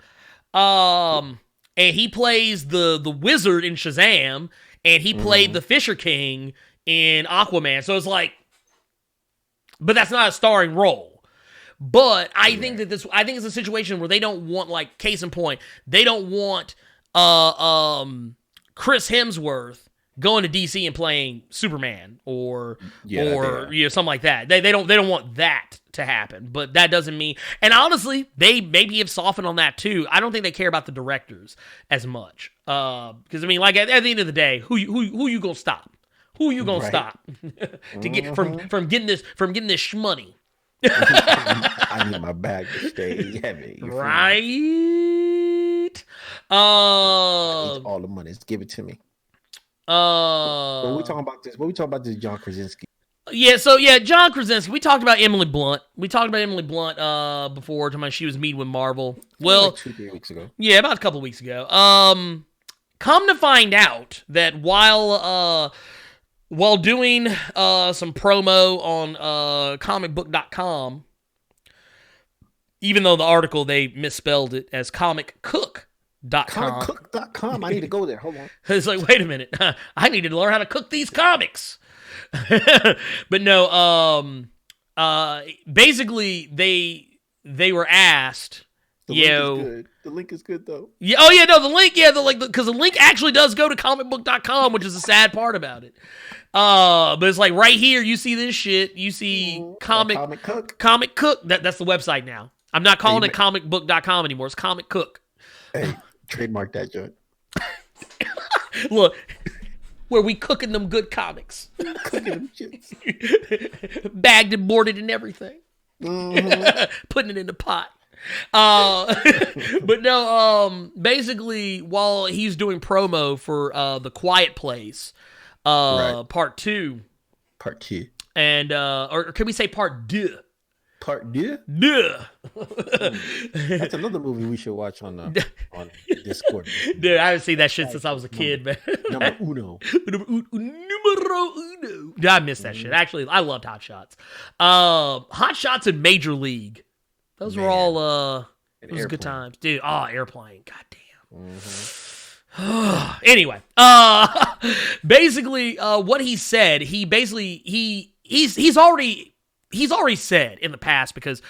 and he plays the wizard in Shazam, and he played the Fisher King in Aquaman. So it's like, but that's not a starring role. But I think it's a situation where they don't want, like, case in point, they don't want Chris Hemsworth going to DC and playing Superman or something like that. They don't want that to happen. But that doesn't mean, and honestly, they maybe have softened on that too. I don't think they care about the directors as much. Because I mean, like at the end of the day, who you gonna stop? Who you gonna stop to get from getting this shmoney? I need my bag to stay heavy. Right. All the money. Just give it to me. What we talking about this John Krasinski. Yeah, so John Krasinski. We talked about Emily Blunt. Before, she was meeting with Marvel. Well, like 2-3 weeks ago. Yeah, about a couple weeks ago. Come to find out that while doing some promo on comicbook.com, even though the article they misspelled it as comiccook.com. Comiccook.com. I need to go there. Hold on. It's like, wait a minute. I need to learn how to cook these comics. But no, basically they were asked, The The link is good though. Yeah. Oh yeah, no, the link. Yeah, because the link actually does go to comicbook.com, which is the sad part about it. But it's like right here, you see this shit. You see Comic Cook. That's the website now. I'm not calling it comicbook.com anymore. It's Comic Cook. Hey, trademark that joint. Look, where we cooking them good comics. Cooking them shits. Bagged and boarded and everything. Putting it in the pot. But no, basically, while he's doing promo for The Quiet Place, Part 2. Part 2. And, or can we say Part 2? Part 2? Duh. That's another movie we should watch on Discord. Dude, I haven't seen that shit since I was a kid, man. Number uno. Numero uno. Dude, I miss that shit. Actually, I loved Hot Shots. Hot Shots and Major League. Those were all, those were good times. Dude, Airplane. Goddamn. Anyway, basically, what he said, he's already said in the past, because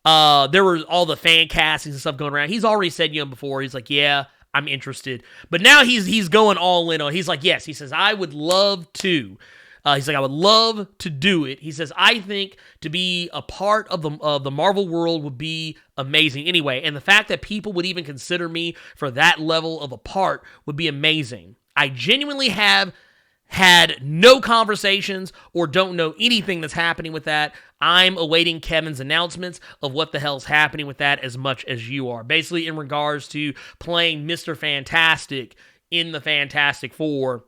there were all the fan castings and stuff going around. He's already said, before, he's like, yeah, I'm interested. But now he's going all in on. He's like, yes. He says, I would love to. He's like, I would love to do it. He says, I think to be a part of the Marvel world would be amazing anyway. And the fact that people would even consider me for that level of a part would be amazing. I genuinely have had no conversations or don't know anything that's happening with that. I'm awaiting Kevin's announcements of what the hell's happening with that as much as you are. Basically in regards to playing Mr. Fantastic in the Fantastic Four,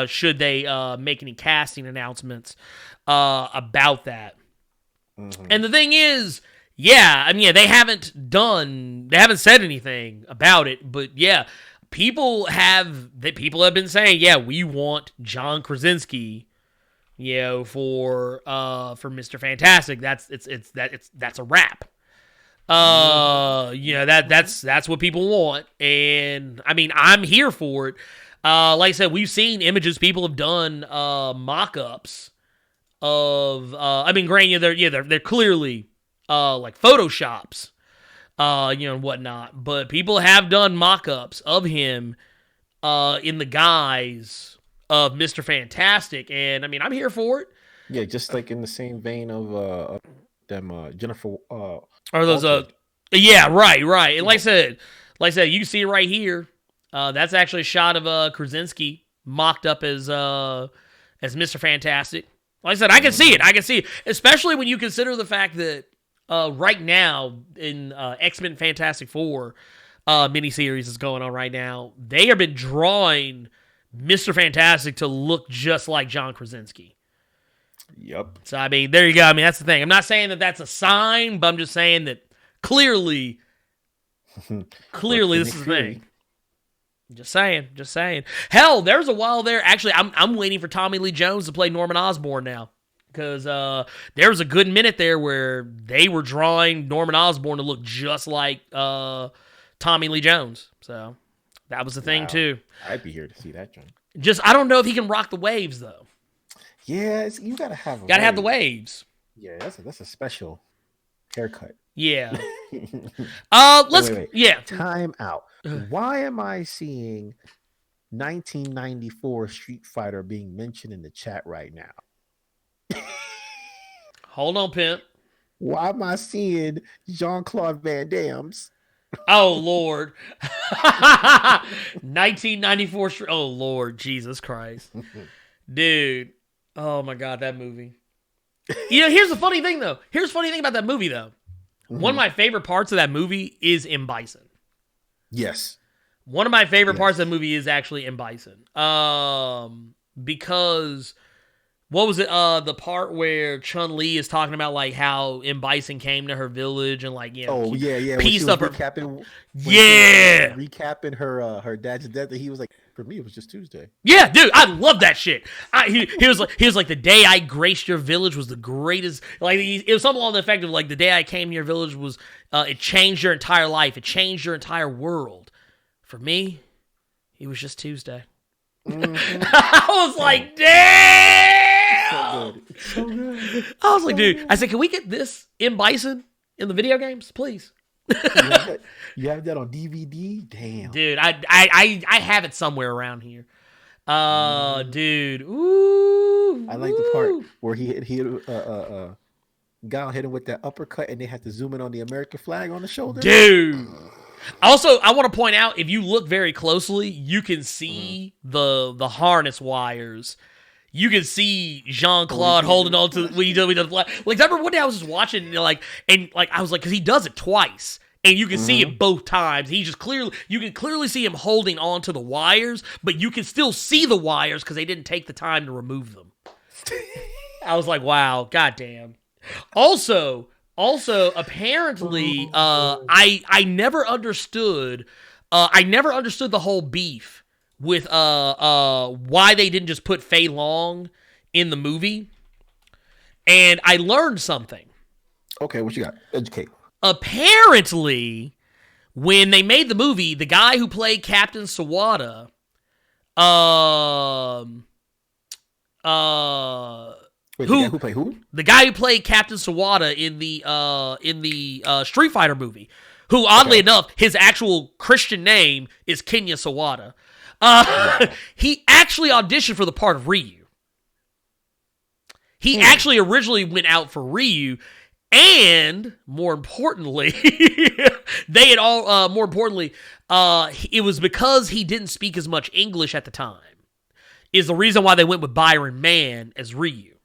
should they make any casting announcements about that. Mm-hmm. And the thing is, they haven't said anything about it, but yeah, people have been saying, we want John Krasinski, for Mr. Fantastic. That's a wrap. That's what people want, and I mean, I'm here for it. Like I said, we've seen images. People have done mock-ups of. Granted, they're clearly like photoshops, and whatnot. But people have done mock-ups of him in the guise of Mr. Fantastic, and I mean, I'm here for it. Yeah, just like in the same vein of them Jennifer. Are those Yeah, right. And like I said, you can see it right here. That's actually a shot of Krasinski mocked up as Mr. Fantastic. Like I said, I can see it, especially when you consider the fact that right now in X-Men Fantastic Four miniseries is going on right now, they have been drawing Mr. Fantastic to look just like John Krasinski. Yep. So, I mean, there you go. I mean, that's the thing. I'm not saying that that's a sign, but I'm just saying that clearly this is the thing. Just saying. Hell, there's a while there. Actually, I'm waiting for Tommy Lee Jones to play Norman Osborn now, because there was a good minute there where they were drawing Norman Osborn to look just like Tommy Lee Jones. So that was the thing too. I'd be here to see that, John. Just I don't know if he can rock the waves though. Yeah, you gotta have the waves. Yeah, that's a special haircut. Yeah. Wait. Yeah. Time out. Why am I seeing 1994 Street Fighter being mentioned in the chat right now? Hold on, Pimp. Why am I seeing Jean-Claude Van Damme's? Oh, Lord. 1994 Street. Oh, Lord. Jesus Christ. Dude. Oh, my God, that movie. Here's the funny thing, though. Here's the funny thing about that movie, though. One of my favorite parts of that movie is M. Bison. Yes. One of my favorite parts of the movie is actually M. Bison. Because what was it? The part where Chun-Li is talking about like how M. Bison came to her village and like, pieced up her. Recapping her dad's death, and he was like, for me, it was just Tuesday. Yeah, dude, I love that shit. He was like, the day I graced your village was the greatest. Like, it was something along the effect of like, the day I came to your village was, it changed your entire life. It changed your entire world. For me, it was just Tuesday. Mm-hmm. I was like, damn. So good. I was like, dude. I said, can we get this M. Bison in the video games, please? You have that on DVD? Damn. Dude, I have it somewhere around here. Dude. Ooh. I like the part where Guile hit him with that uppercut and they had to zoom in on the American flag on the shoulder. Dude. Also, I want to point out, if you look very closely, you can see the harness wires. You can see Jean-Claude holding on to when he does the flag. Like, I remember one day I was just watching, and I was like, because he does it twice. And you can see it both times. You can clearly see him holding on to the wires, but you can still see the wires because they didn't take the time to remove them. I was like, wow, goddamn. Also, apparently, I never understood the whole beef with why they didn't just put Fei Long in the movie. And I learned something. Okay, what you got? Educate. Apparently, when they made the movie, the guy who played Captain Sawada, Wait, the guy who played who? The guy who played Captain Sawada in the Street Fighter movie, who oddly enough, his actual Christian name is Kenya Sawada. He actually auditioned for the part of Ryu. He actually originally went out for Ryu. And more importantly, it was because he didn't speak as much English at the time, is the reason why they went with Byron Mann as Ryu.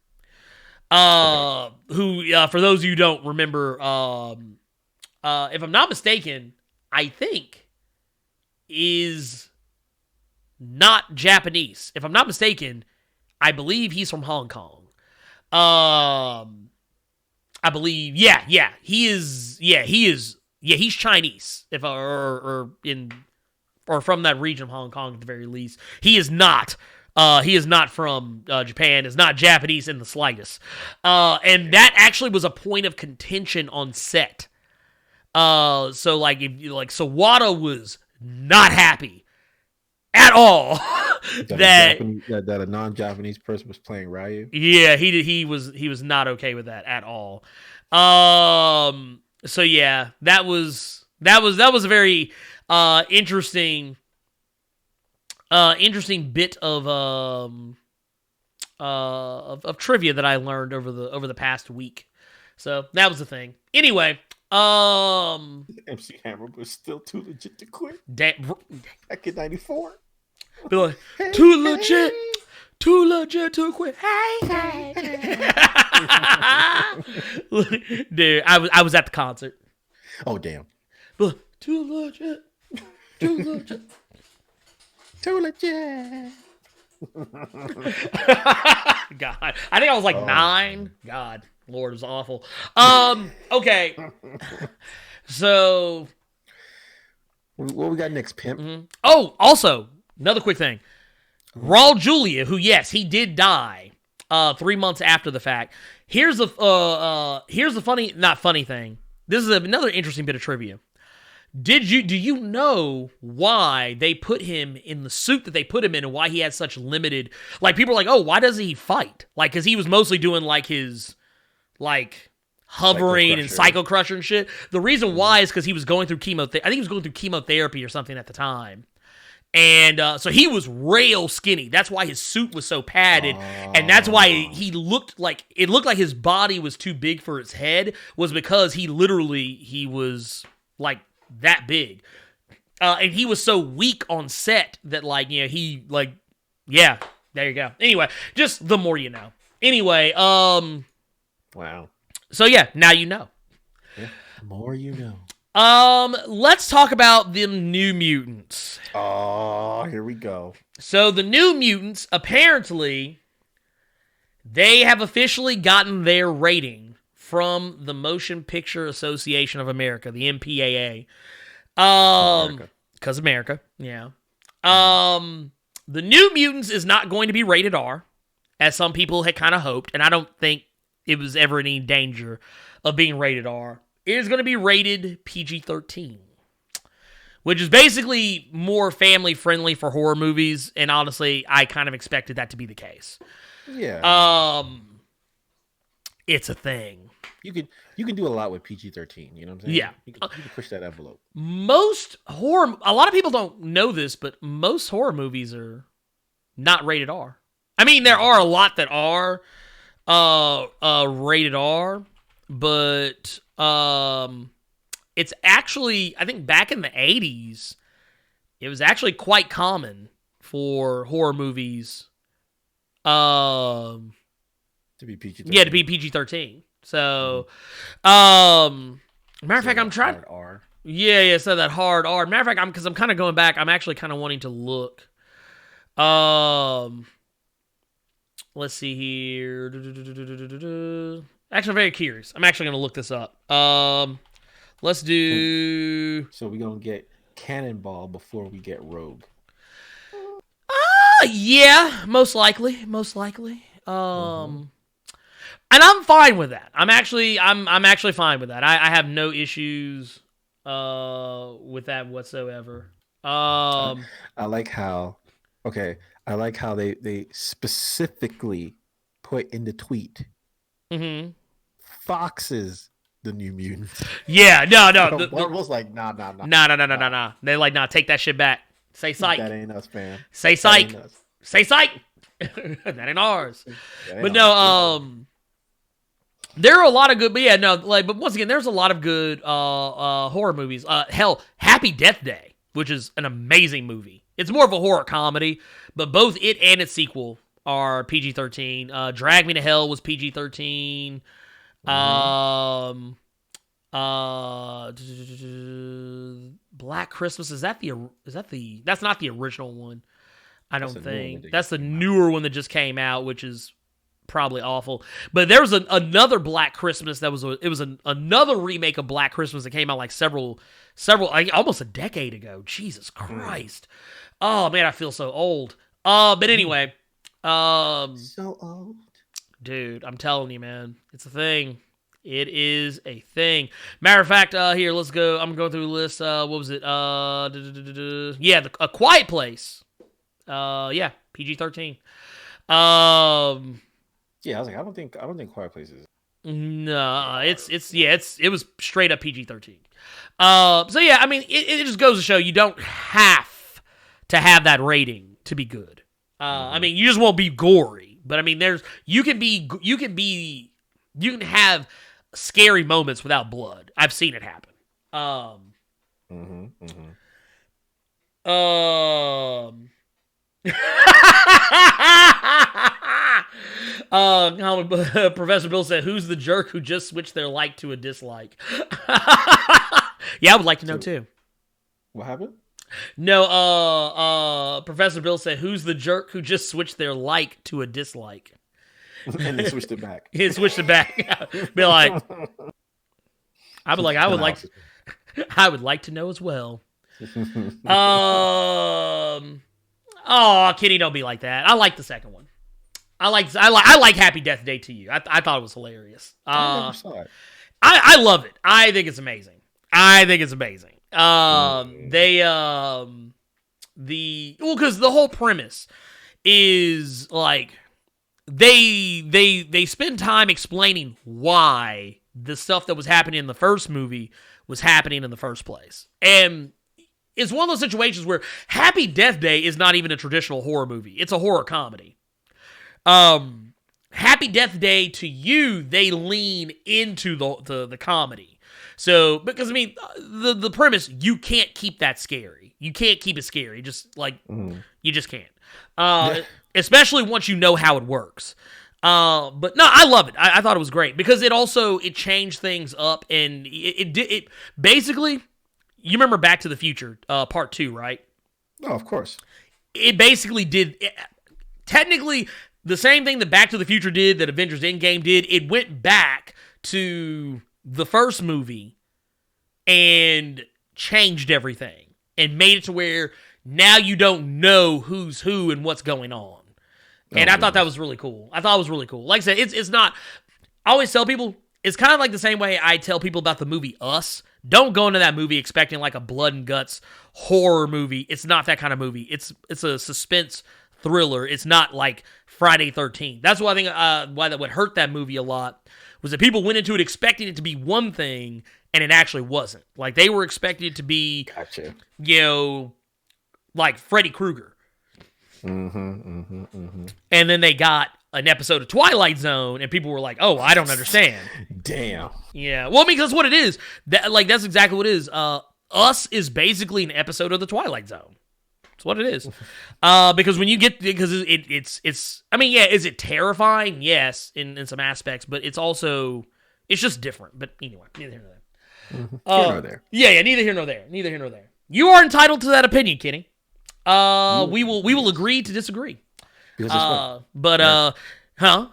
Who, for those of you who don't remember, if I'm not mistaken, I think is not Japanese. If I'm not mistaken, I believe he's from Hong Kong. I believe, he's Chinese, or from that region of Hong Kong at the very least. He is not from Japan. Is not Japanese in the slightest. And that actually was a point of contention on set. So Sawada was not happy at all that a non-Japanese person was playing Ryu. Yeah, he was not okay with that at all. So yeah, that was a very interesting bit of trivia that I learned over the past week. So that was the thing. Anyway, MC Hammer was still too legit to quit. Back in '94. Like, too legit to quit. Hey. Dude, I was at the concert. Oh damn. Too legit. Too legit. God, I think I was like 9. God, Lord, it was awful. Okay. So, what we got next, pimp? Mm-hmm. Oh, also, another quick thing. Raul Julia, who, yes, he did die 3 months after the fact. Here's the not funny thing. This is another interesting bit of trivia. Do you know why they put him in the suit that they put him in and why he had such limited, like, people are like, oh, why doesn't he fight? Like, because he was mostly doing, like, his, like, hovering and Psycho Crusher and shit. The reason why is because he was going through chemotherapy. I think he was going through chemotherapy or something at the time. And so he was rail skinny. That's why his suit was so padded. And that's why it looked like his body was too big for his head, was because he was, like, that big. And he was so weak on set that, like, you know, there you go. Anyway, just the more you know. Anyway, wow. So yeah, now you know. Yeah, the more you know. Let's talk about the New Mutants. Oh, here we go. So the New Mutants, apparently, they have officially gotten their rating from the Motion Picture Association of America, the MPAA. Because America, yeah. The New Mutants is not going to be rated R, as some people had kind of hoped, and I don't think it was ever any danger of being rated R. It is going to be rated PG-13, which is basically more family-friendly for horror movies, and honestly, I kind of expected that to be the case. Yeah. It's a thing. you can do a lot with PG-13. You know what I'm saying? Yeah. You can push that envelope. Most horror, a lot of people don't know this, but most horror movies are not rated R. I mean, there are a lot that are rated R, but it's actually, I think back in the 80s, it was actually quite common for horror movies to be PG-13. Yeah, to be PG-13. So, matter of fact, I'm trying. Hard R. Yeah, so that hard R. Matter of fact, because I'm kind of going back, I'm actually kind of wanting to look. Let's see here. Actually, I'm very curious. I'm actually going to look this up. Let's do. So we're gonna get Cannonball before we get Rogue. Yeah, most likely. And I'm fine with that. I'm actually fine with that. I have no issues with that whatsoever. I like how they specifically put in the tweet. Mm-hmm. Fox's the New Mutants. Yeah, no. Marvel's like, nah. No. They like, nah, take that shit back. Say psych. That ain't us, fam. Say psych. Say psych. That ain't ours. But no, there are a lot of good, but once again, there's a lot of good horror movies. Hell, Happy Death Day, which is an amazing movie. It's more of a horror comedy, but both it and its sequel are PG-13. Drag Me to Hell was PG-13. Black Christmas, that's not the original one. I don't think. That's the newer one that just came out, which is probably awful. But there was another Black Christmas another remake of Black Christmas that came out like several almost a decade ago. Jesus Christ. Oh man, I feel so old. But anyway, so old. Dude, I'm telling you, man, it's a thing. It is a thing. Matter of fact, here, let's go. I'm going through the list. What was it? Yeah, A Quiet Place. Yeah, PG-13. Yeah, I was like, I don't think Quiet Place is. No, it was straight up PG-13. So yeah, I mean, it just goes to show you don't have to have that rating to be good. I mean, you just won't be gory, but I mean, you can have scary moments without blood. I've seen it happen. Professor Bill said, "Who's the jerk who just switched their like to a dislike?" Yeah, I would like to know too. What happened? No, Professor Bill said, "Who's the jerk who just switched their like to a dislike?" And they switched it back. He switched it back. Be like, I would like to know as well. Oh, Kitty, don't be like that. I like the second one. I like Happy Death Day to You. I thought it was hilarious. I never saw it. I love it. I think it's amazing. Because the whole premise is like they spend time explaining why the stuff that was happening in the first movie was happening in the first place. And it's one of those situations where Happy Death Day is not even a traditional horror movie. It's a horror comedy. Happy Death Day to You, they lean into the comedy. So, because I mean, the premise, you can't keep that scary. You can't keep it scary. Just like, you just can't. Especially once you know how it works. But no, I love it. I thought it was great because it changed things up, and it basically, you remember Back to the Future, Part 2, right? Oh, of course. It basically did technically the same thing that Back to the Future did, that Avengers Endgame did. It went back to the first movie and changed everything and made it to where now you don't know who's who and what's going on. And I thought that was really cool. Like I said, it's not. I always tell people, it's kind of like the same way I tell people about the movie Us. Don't go into that movie expecting like a blood and guts horror movie. It's not that kind of movie. It's a suspense thriller. It's not like Friday 13th. That's why I think why that would hurt that movie a lot was that people went into it expecting it to be one thing, and it actually wasn't. Like, they were expecting it to be, Gotcha. you know, like Freddy Krueger. Mm-hmm. And then they got an episode of Twilight Zone, and people were like, "Oh, I don't understand." Damn. Yeah, well, I mean, that's what it is. That's exactly what it is. Us is basically an episode of the Twilight Zone. That's what it is. Because when you get, because it's. I mean, yeah, is it terrifying? Yes, in some aspects, but it's also, it's just different. But anyway, neither here nor there. Here nor there. Yeah, neither here nor there. Neither here nor there. You are entitled to that opinion, Kenny. We will agree to disagree. Because it's what? But huh?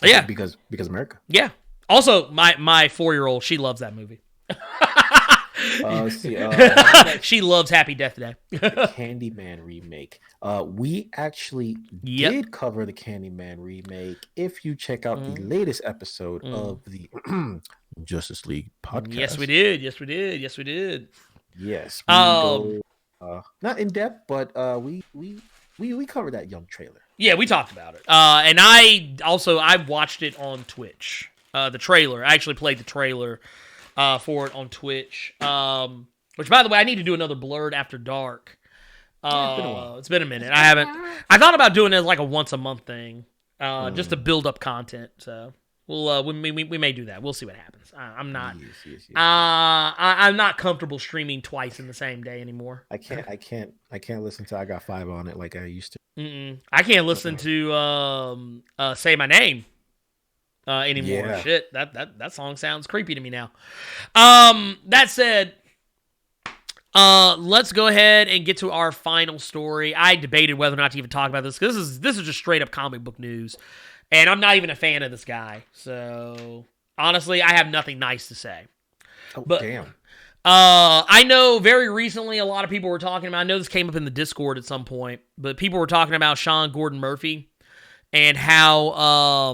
Yeah. Because America. Yeah. Also, my 4-year-old, she loves that movie. She loves Happy Death Day. Candyman remake. We actually did cover the Candyman remake. If you check out the latest episode of the Justice League podcast. Yes, we did. Yes, we did. Yes, we did. Yes. We go, not in depth, but we covered that young trailer. Yeah, we talked about it. And I watched it on Twitch. The trailer. I actually played the trailer for it on Twitch. Which, by the way, I need to do another Blerd After Dark. It's been a while. It's been a minute. I thought about doing it as like a once a month thing, just to build up content. So we may do that. We'll see what happens. I'm not. Yes. I'm not comfortable streaming twice in the same day anymore. I can't listen to I Got 5 on it like I used to. I can't listen to Say My Name anymore. Yeah. Shit, that song sounds creepy to me now. That said, let's go ahead and get to our final story. I debated whether or not to even talk about this because this is just straight up comic book news, and I'm not even a fan of this guy. So honestly, I have nothing nice to say. Oh, but, damn. I know very recently a lot of people were talking about, I know this came up in the Discord at some point, but people were talking about Sean Gordon Murphy and how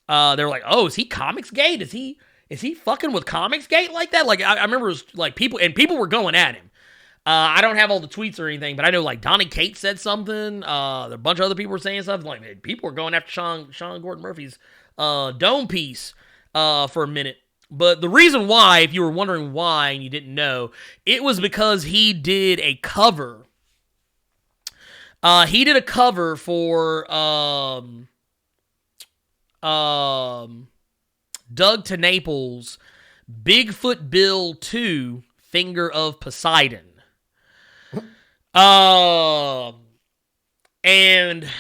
they were like, oh, is he Comicsgate? Is he fucking with Comicsgate like that? Like, I remember it was like people were going at him. I don't have all the tweets or anything, but I know like Donnie Kate said something. A bunch of other people were saying something. Like, man, people were going after Sean Gordon Murphy's dome piece for a minute. But the reason why, if you were wondering why and you didn't know, it was because he did a cover. He did a cover for Doug TenNapel's Bigfoot Bill 2 Finger of Poseidon. And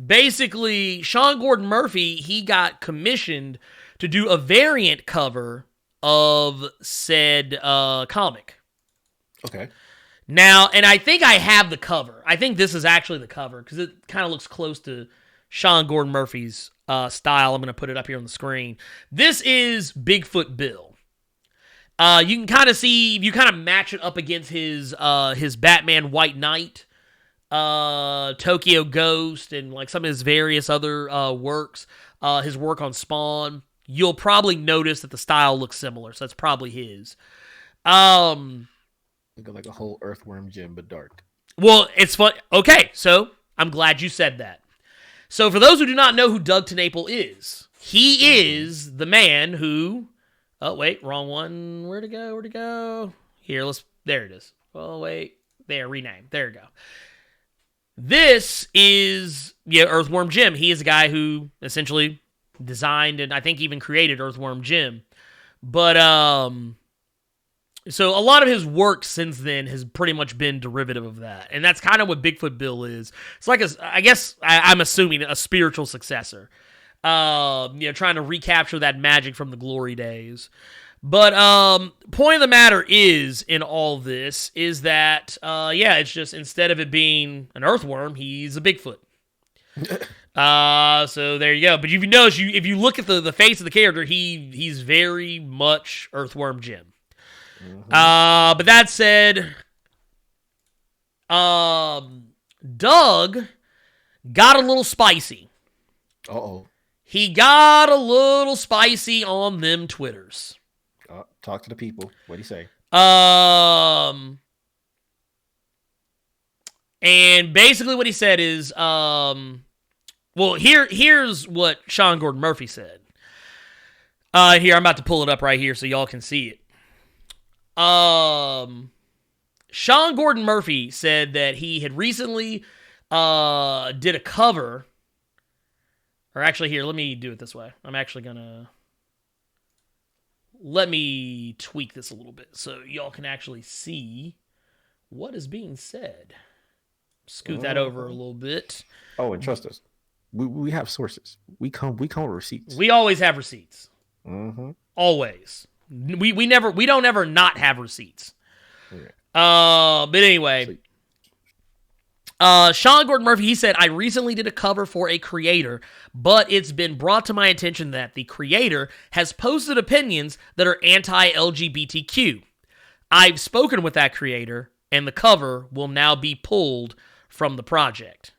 basically, Sean Gordon Murphy, he got commissioned to do a variant cover of said comic. Okay. Now, and I think I have the cover. I think this is actually the cover because it kind of looks close to Sean Gordon Murphy's style. I'm going to put it up here on the screen. This is Bigfoot Bill. You can kind of see, if you kind of match it up against his Batman White Knight, Tokyo Ghost, and like some of his various other works, his work on Spawn, you'll probably notice that the style looks similar, so that's probably his. Like a whole Earthworm Jim, but dark. Well, it's fun. Okay, so I'm glad you said that. So for those who do not know who Doug TenNapel is, he is the man who... Oh, wait, wrong one. Where'd it go? Here, there it is. Oh, wait. There, rename. There we go. This is, Earthworm Jim. He is a guy who essentially designed and I think even created Earthworm Jim. But, so a lot of his work since then has pretty much been derivative of that. And that's kind of what Bigfoot Bill is. It's like, I'm assuming a spiritual successor. Trying to recapture that magic from the glory days. But point of the matter is, in all this, is that, it's just instead of it being an earthworm, he's a Bigfoot. So there you go. But if you notice, if you look at the face of the character, he's very much Earthworm Jim. Mm-hmm. But that said, Doug got a little spicy. Uh-oh. He got a little spicy on them Twitters. Talk to the people. What'd he say? And basically what he said is, here's what Sean Gordon Murphy said. Here, I'm about to pull it up right here so y'all can see it. Sean Gordon Murphy said that he had recently did a cover. Or actually, here, let me do it this way. I'm actually going to... Let me tweak this a little bit so y'all can actually see what is being said. Scoot that over a little bit. Oh, and trust us, we have sources. We come with receipts. We always have receipts. Mm-hmm. Always. We don't ever not have receipts. Yeah. But anyway, Sean Gordon Murphy, he said, I recently did a cover for a creator, but it's been brought to my attention that the creator has posted opinions that are anti-LGBTQ. I've spoken with that creator, and the cover will now be pulled from the project.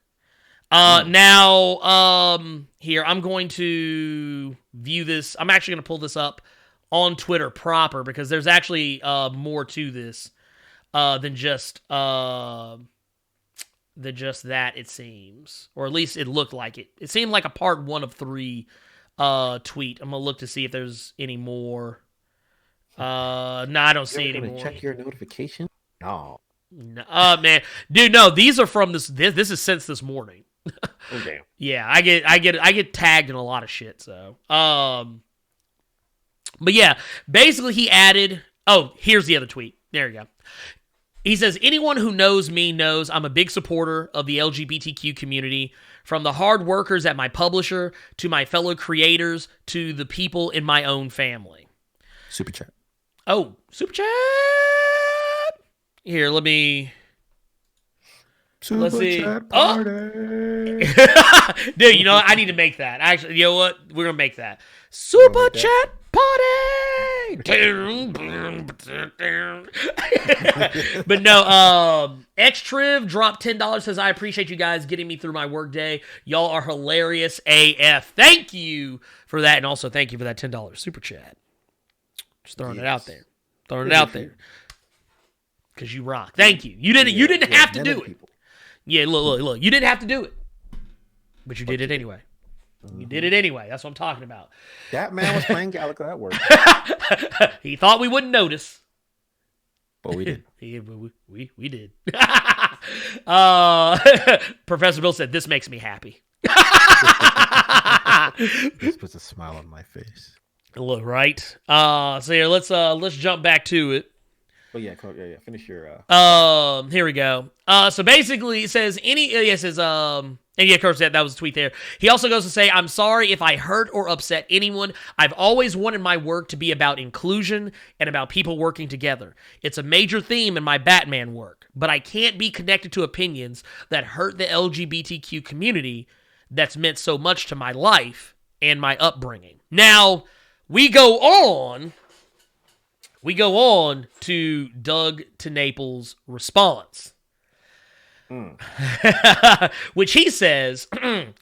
Now, here, I'm going to view this. I'm actually going to pull this up on Twitter proper because there's actually more to this than just that, it seems. Or at least it looked like it. It seemed like a part 1 of 3 tweet. I'm going to look to see if there's any more. No, I don't see any more. Check your notification? No. Man. Dude, no, these are from this is since this morning. Okay. Yeah, I get tagged in a lot of shit, so. But yeah, basically he added, here's the other tweet. There you go. He says, anyone who knows me knows I'm a big supporter of the LGBTQ community, from the hard workers at my publisher, to my fellow creators, to the people in my own family. Super chat. Oh, super chat! Here, let me... Super Let's see. chat party. Dude, you know what? I need to make that. Actually, you know what? We're going to make that. Super chat party! But no, Xtriv dropped $10, says, I appreciate you guys getting me through my workday. Y'all are hilarious AF. Thank you for that. And also thank you for that $10 super chat. Just throwing it out there. Throwing it out there. Because you rock. Thank you. You didn't have to do it. Yeah, look. You didn't have to do it. But you did it anyway. You did it anyway. That's what I'm talking about. That man was playing Galaga at work. He thought we wouldn't notice. But we did. We did. Professor Bill said, this makes me happy. This puts a smile on my face. Look, right? So here, let's jump back to it. Oh yeah, finish your Here we go. So basically it says and yeah, of course, that was a tweet there. He also goes to say, I'm sorry if I hurt or upset anyone. I've always wanted my work to be about inclusion and about people working together. It's a major theme in my Batman work, but I can't be connected to opinions that hurt the LGBTQ community that's meant so much to my life and my upbringing. Now, we go on to Doug TenNapel's response. Which he says,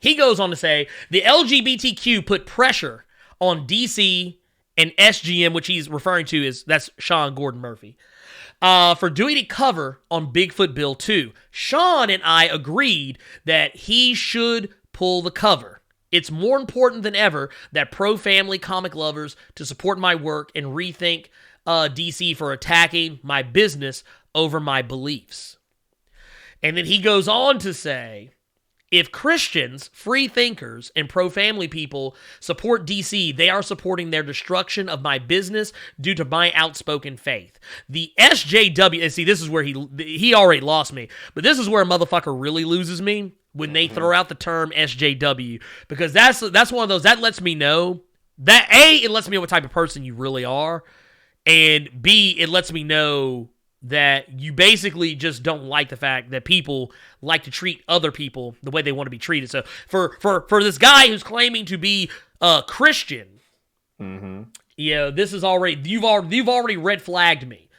he goes on to say, the LGBTQ put pressure on DC and SGM, which he's referring to that's Sean Gordon Murphy, for doing a cover on Bigfoot Bill 2. Sean and I agreed that he should pull the cover. It's more important than ever that pro-family comic lovers to support my work and rethink DC for attacking my business over my beliefs. And then he goes on to say, if Christians, free thinkers, and pro-family people support DC, they are supporting their destruction of my business due to my outspoken faith. The SJW, and see, this is where he already lost me, but this is where a motherfucker really loses me, when they throw out the term SJW, because that's one of those, that lets me know, that A, it lets me know what type of person you really are, and B, it lets me know that you basically just don't like the fact that people like to treat other people the way they want to be treated. So for this guy who's claiming to be a Christian, this is already, you've already red flagged me.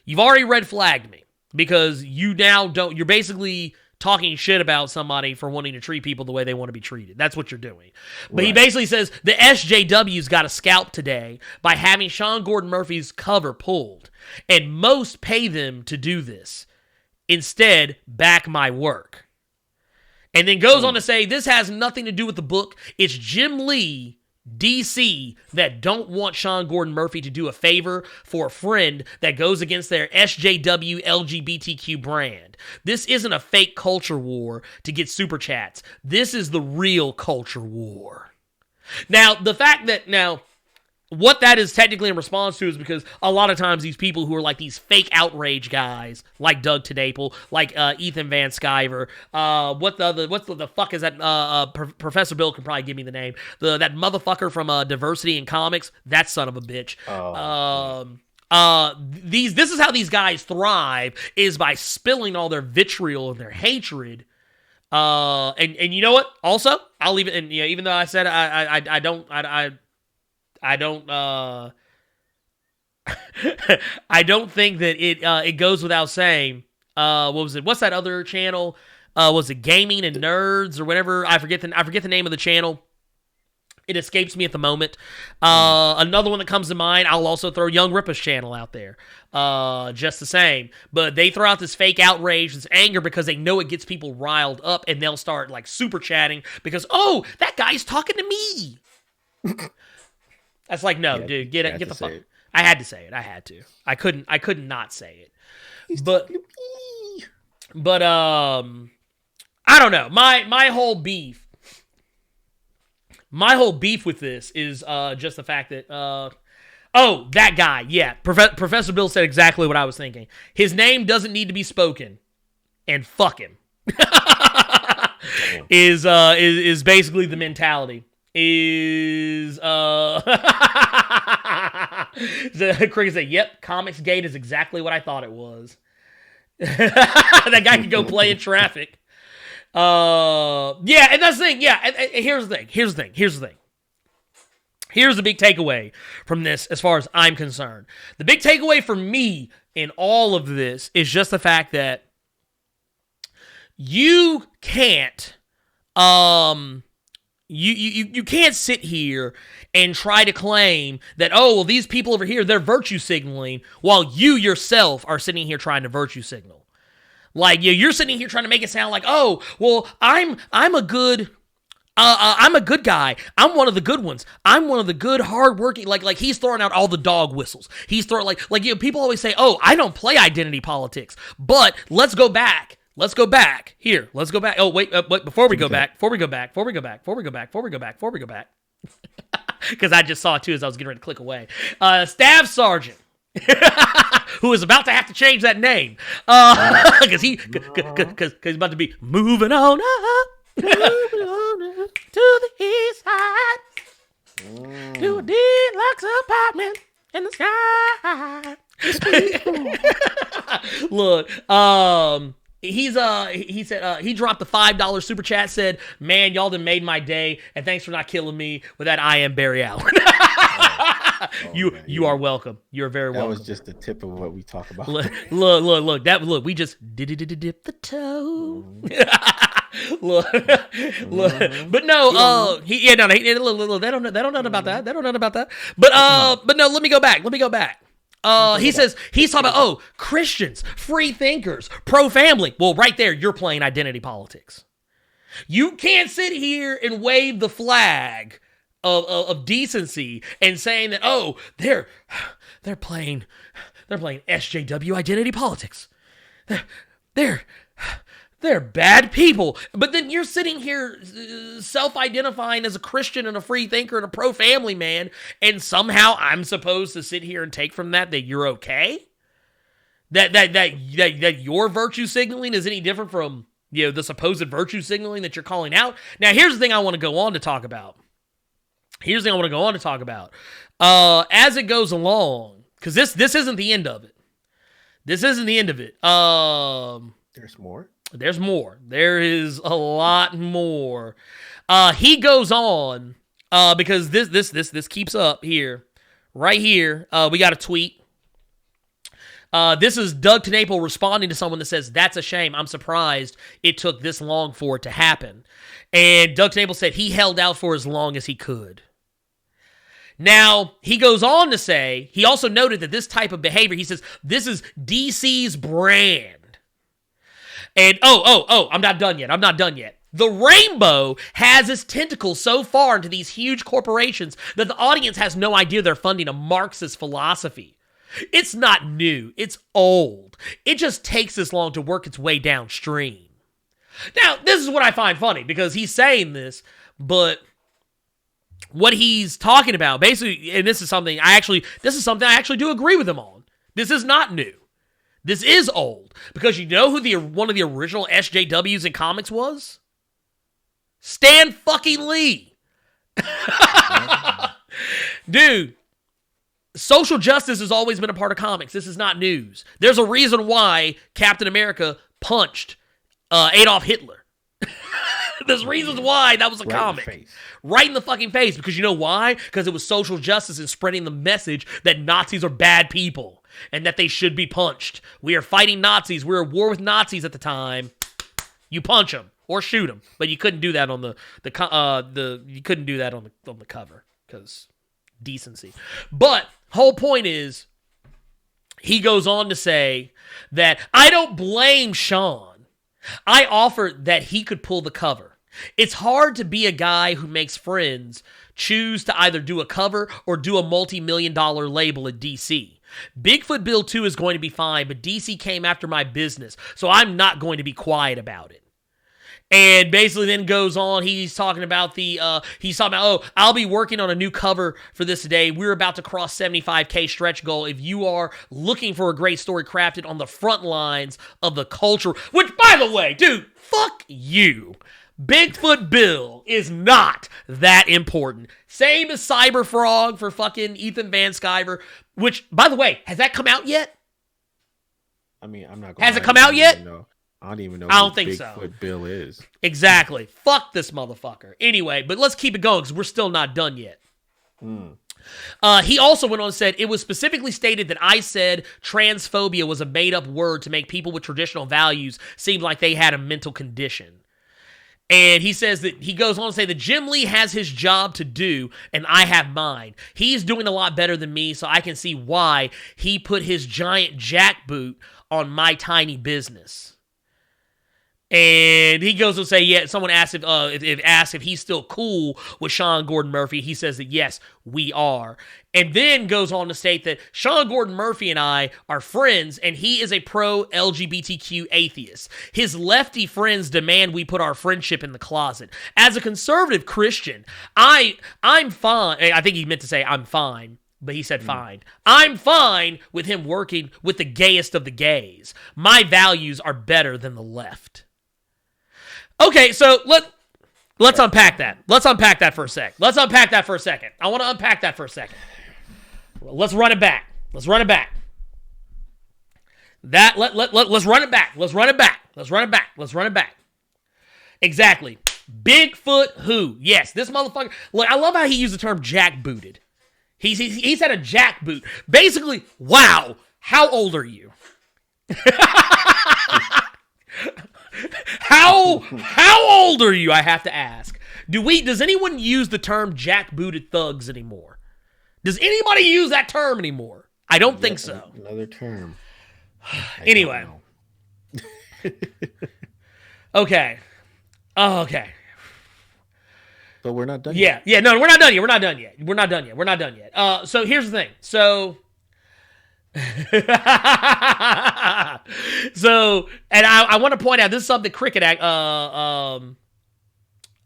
You've already red flagged me because you're basically talking shit about somebody for wanting to treat people the way they want to be treated. That's what you're doing. But He basically says the SJW's got a scalp today by having Sean Gordon Murphy's cover pulled, and most pay them to do this. Instead, back my work. And then goes on to say, this has nothing to do with the book. It's Jim Lee DC that don't want Sean Gordon Murphy to do a favor for a friend that goes against their SJW LGBTQ brand. This isn't a fake culture war to get super chats. This is the real culture war. Now, the fact that what that is technically in response to is because a lot of times these people who are like these fake outrage guys, like Doug TenNapel, like Ethan Van Sciver, what the fuck is that? Professor Bill can probably give me the name. That motherfucker from Diversity in Comics, that son of a bitch. This is how these guys thrive, is by spilling all their vitriol and their hatred. And you know what? Also, I'll leave it. And even though I said I don't I don't think that it goes without saying. What was it? What's that other channel? Was it Gaming and Nerds or whatever? I forget the name of the channel. It escapes me at the moment. Another one that comes to mind, I'll also throw Young Rippa's channel out there. Just the same. But they throw out this fake outrage, this anger, because they know it gets people riled up, and they'll start like super chatting because, oh, that guy's talking to me. That's like, no, dude, get the fuck. I had to say it. I had to. I couldn't not say it. But I don't know. My whole beef with this is just the fact that that guy, yeah, Professor Bill said exactly what I was thinking. His name doesn't need to be spoken, and fuck him. is basically the mentality. Cricket said, yep, Comics Gate is exactly what I thought it was. That guy could go play in traffic. Yeah, and that's the thing. Yeah, and here's the thing. Here's the big takeaway from this as far as I'm concerned. The big takeaway for me in all of this is just the fact that you can't You can't sit here and try to claim that, oh, well, these people over here, they're virtue signaling, while you yourself are sitting here trying to virtue signal. Like, you're sitting here trying to make it sound like, oh, well, I'm a good guy. I'm one of the good ones. I'm one of the good, hardworking. Like he's throwing out all the dog whistles. He's throwing people always say, oh, I don't play identity politics, but let's go back. Here, let's go back. Oh, wait, before we go back. Because I just saw it too as I was getting ready to click away. Staff Sergeant, who is about to have to change that name. Because he's about to be moving on up to the east side, to a deluxe apartment in the sky. Look, he said he dropped the $5 super chat, said, man, y'all done made my day, and thanks for not killing me with that I am Barry Allen. You are welcome. You're very welcome. That was just the tip of what we talk about. Look, we just dip the toe. Look, but no, they don't know about that. They don't know about that. But no, let me go back. He says, he's talking about, Christians, free thinkers, pro-family. Well, right there, you're playing identity politics. You can't sit here and wave the flag of decency and saying that, they're playing SJW identity politics. They're bad people. But then you're sitting here self-identifying as a Christian and a free thinker and a pro-family man, and somehow I'm supposed to sit here and take from that you're okay? That your virtue signaling is any different from, the supposed virtue signaling that you're calling out? Now, here's the thing I want to go on to talk about. As it goes along, because this isn't the end of it. There's more. There's more. There is a lot more. He goes on because this keeps up here. Right here, we got a tweet. This is Doug TenNapel responding to someone that says, that's a shame. I'm surprised it took this long for it to happen. And Doug TenNapel said he held out for as long as he could. Now, he goes on to say, he also noted that this type of behavior, he says, this is DC's brand. And, I'm not done yet. The rainbow has its tentacles so far into these huge corporations that the audience has no idea they're funding a Marxist philosophy. It's not new. It's old. It just takes this long to work its way downstream. Now, this is what I find funny, because he's saying this, but what he's talking about, basically, and this is something I actually do agree with him on. This is not new. This is old. Because you know who one of the original SJWs in comics was? Stan fucking Lee. Dude, social justice has always been a part of comics. This is not news. There's a reason why Captain America punched Adolf Hitler. There's reasons why that was a comic. Right in the fucking face. Because you know why? Because it was social justice and spreading the message that Nazis are bad people and that they should be punched. We are fighting Nazis. We were at war with Nazis at the time. You punch them or shoot them, but you couldn't do that on the cover because decency. But whole point is, he goes on to say that I don't blame Sean. I offered that he could pull the cover. It's hard to be a guy who makes friends choose to either do a cover or do a multi-million-dollar label at DC. Bigfoot Bill 2 is going to be fine, but DC came after my business, so I'm not going to be quiet about it. And basically then goes on, he's talking about I'll be working on a new cover for this today. We're about to cross 75K stretch goal. If you are looking for a great story crafted on the front lines of the culture, which, by the way, dude, fuck you. Bigfoot Bill is not that important. Same as Cyber Frog for fucking Ethan Van Sciver, which, by the way, has that come out yet? I mean, I'm not gonna Has it come out yet? I don't even know I don't who think Bigfoot so. Bill is. Exactly. Fuck this motherfucker. Anyway, but let's keep it going because we're still not done yet. He also went on and said, it was specifically stated that I said transphobia was a made-up word to make people with traditional values seem like they had a mental condition. And he says that he goes on to say that Jim Lee has his job to do and I have mine. He's doing a lot better than me, so I can see why he put his giant jackboot on my tiny business. And he goes to say, yeah, someone asked if he's still cool with Sean Gordon Murphy. He says that, yes, we are. And then goes on to state that Sean Gordon Murphy and I are friends, and he is a pro-LGBTQ atheist. His lefty friends demand we put our friendship in the closet. As a conservative Christian, I'm fine. I think he meant to say I'm fine. But he said fine. I'm fine with him working with the gayest of the gays. My values are better than the left. Okay, so let's unpack that. Let's unpack that for a sec. I want to unpack that for a second. Let's run it back. Let's run it back. Exactly. Bigfoot who? Yes, this motherfucker. Look, I love how he used the term jackbooted. He said a jackboot. Basically, wow, how old are you? How old are you, I have to ask? Does anyone use the term jackbooted thugs anymore? Does anybody use that term anymore? I don't think so. Another term. Anyway. Okay. Oh, okay. But we're not done yet. Yeah, no, we're not done yet. So here's the thing. So, and I want to point out, this is something Cricket wait,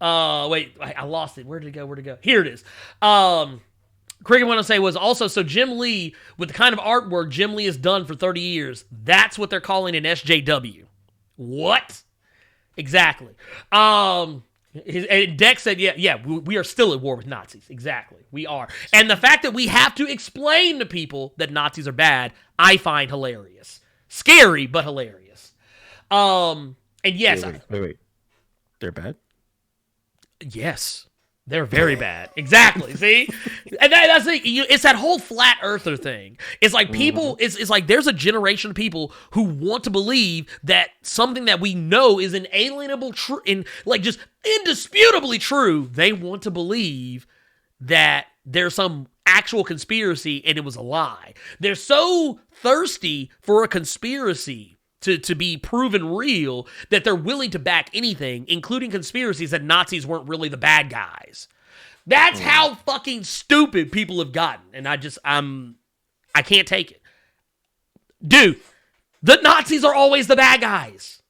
I lost it. Where did it go? Here it is. Cricket went on to say was also, so Jim Lee, with the kind of artwork Jim Lee has done for 30 years, that's what they're calling an SJW. What? Exactly. And Dex said, yeah, we are still at war with Nazis. Exactly. We are. And the fact that we have to explain to people that Nazis are bad, I find hilarious. Scary, but hilarious. And yes. Wait. They're bad? Yes. They're very bad. Exactly. See? And that's the thing. It's that whole flat earther thing. It's like people, it's like there's a generation of people who want to believe that something that we know is inalienable, just indisputably true. They want to believe that there's some actual conspiracy and it was a lie. They're so thirsty for a conspiracy to be proven real that they're willing to back anything, including conspiracies that Nazis weren't really the bad guys. That's how fucking stupid people have gotten. And I can't take it. Dude, the Nazis are always the bad guys.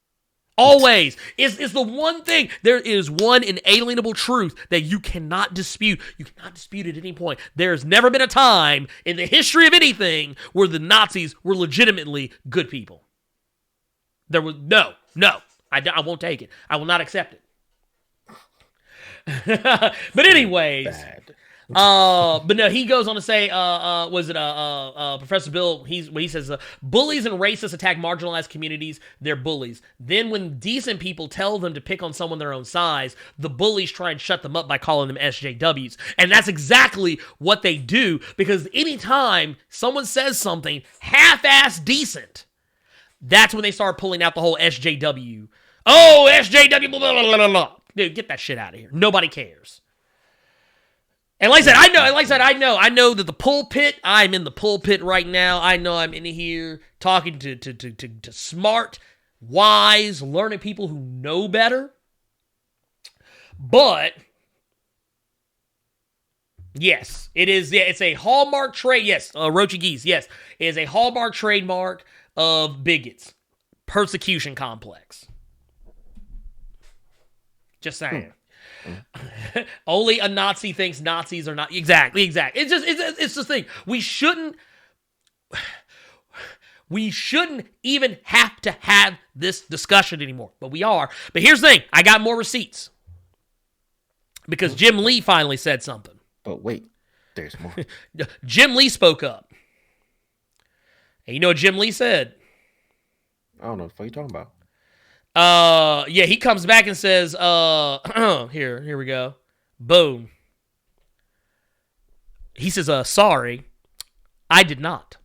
Always. It's the one thing. There is one inalienable truth that you cannot dispute. You cannot dispute at any point. There's never been a time in the history of anything where the Nazis were legitimately good people. There was no. I won't take it. I will not accept it. But anyways, but no, he goes on to say, Professor Bill? He says, bullies and racists attack marginalized communities. They're bullies. Then, when decent people tell them to pick on someone their own size, the bullies try and shut them up by calling them SJWs. And that's exactly what they do, because anytime someone says something half-ass decent, that's when they start pulling out the whole SJW. Oh, SJW, blah, blah, blah, blah, blah. Dude, get that shit out of here. Nobody cares. And like I said, I know that the pulpit, I'm in the pulpit right now. I know I'm in here talking to smart, wise, learning people who know better. But, yes, it is. Yeah, it's a hallmark trade. Yes, Roachy Geese, yes. It is a hallmark trademark of bigots. Persecution complex. Just saying. Only a Nazi thinks Nazis are not. Exactly. It's the thing. We shouldn't even have to have this discussion anymore. But we are. But here's the thing. I got more receipts. Because Jim Lee finally said something. But wait, there's more. Jim Lee spoke up. And you know what Jim Lee said? I don't know what you're talking about. Yeah, he comes back and says, here we go. Boom. He says, sorry, I did not.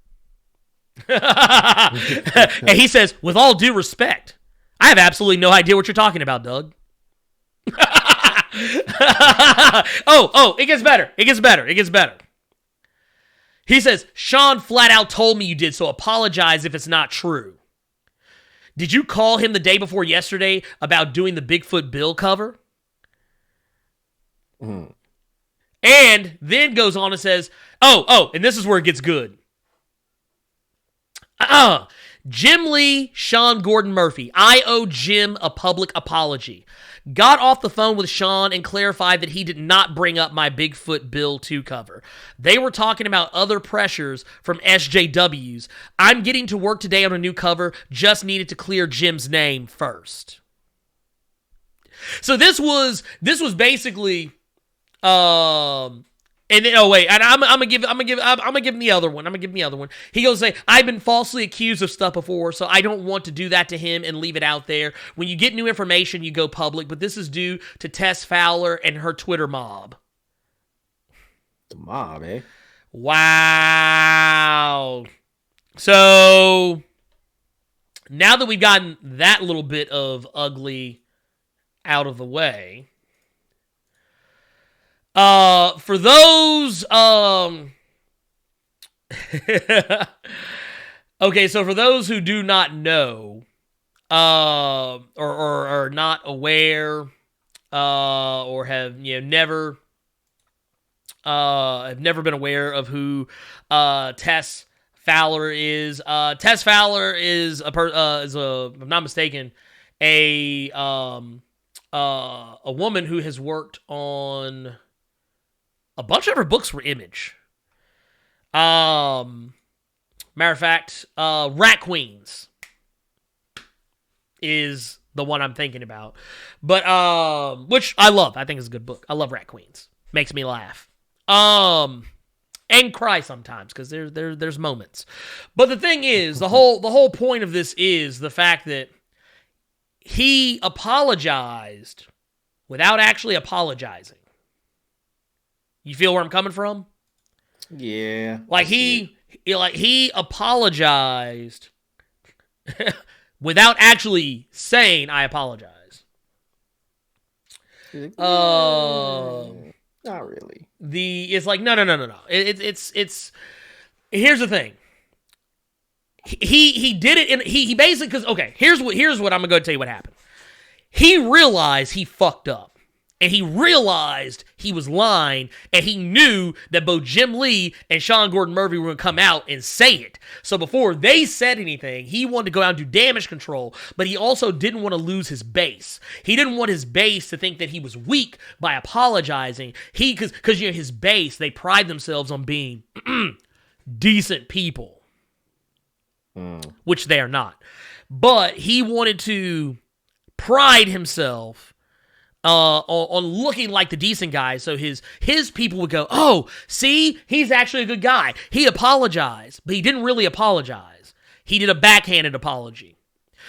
And he says, with all due respect, I have absolutely no idea what you're talking about, Doug. It gets better. He says, Sean flat out told me you did, so apologize if it's not true. Did you call him the day before yesterday about doing the Bigfoot Bill cover? Mm. And then goes on and says, and this is where it gets good. Jim Lee, Sean Gordon Murphy. I owe Jim a public apology. Got off the phone with Sean and clarified that he did not bring up my Bigfoot Bill 2 cover. They were talking about other pressures from SJWs. I'm getting to work today on a new cover. Just needed to clear Jim's name first. So this was basically, and then, and I'm gonna give him the other one. He goes, say, I've been falsely accused of stuff before, so I don't want to do that to him and leave it out there. When you get new information, you go public, but this is due to Tess Fowler and her Twitter mob. The mob, eh? Wow. So now that we've gotten that little bit of ugly out of the way, for those, okay, so for those who do not know, or are not aware, or have, never been aware of who, Tess Fowler is. Tess Fowler is if I'm not mistaken, a woman who has worked on a bunch of her books for Image. Matter of fact, Rat Queens is the one I'm thinking about. But, which I love. I think it's a good book. I love Rat Queens. Makes me laugh. And cry sometimes, because there's moments. But the thing is, the whole point of this is the fact that he apologized without actually apologizing. You feel where I'm coming from? Yeah. He apologized without actually saying, I apologize. Not really. It's like, no. It's here's the thing. he did it, and he basically, because, okay, here's what I'm going to go tell you what happened. He realized he fucked up. And he realized he was lying, and he knew that both Jim Lee and Sean Gordon Murphy were going to come out and say it. So before they said anything, he wanted to go out and do damage control, but he also didn't want to lose his base. He didn't want his base to think that he was weak by apologizing. Because his base, they pride themselves on being decent people, which they are not. But he wanted to pride himself on looking like the decent guy, so his people would go, oh, see, he's actually a good guy. He apologized, but he didn't really apologize. He did a backhanded apology.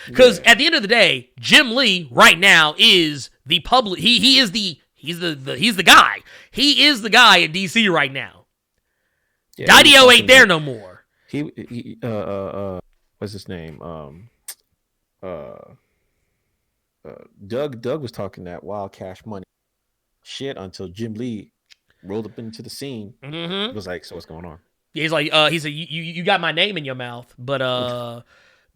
Because at the end of the day, Jim Lee right now is the public. He's the guy. He is the guy in DC right now. Yeah, Didio ain't there no more. He what's his name? Doug was talking that wild cash money shit until Jim Lee rolled up into the scene. It was like, so what's going on? Yeah, he's like, you got my name in your mouth, but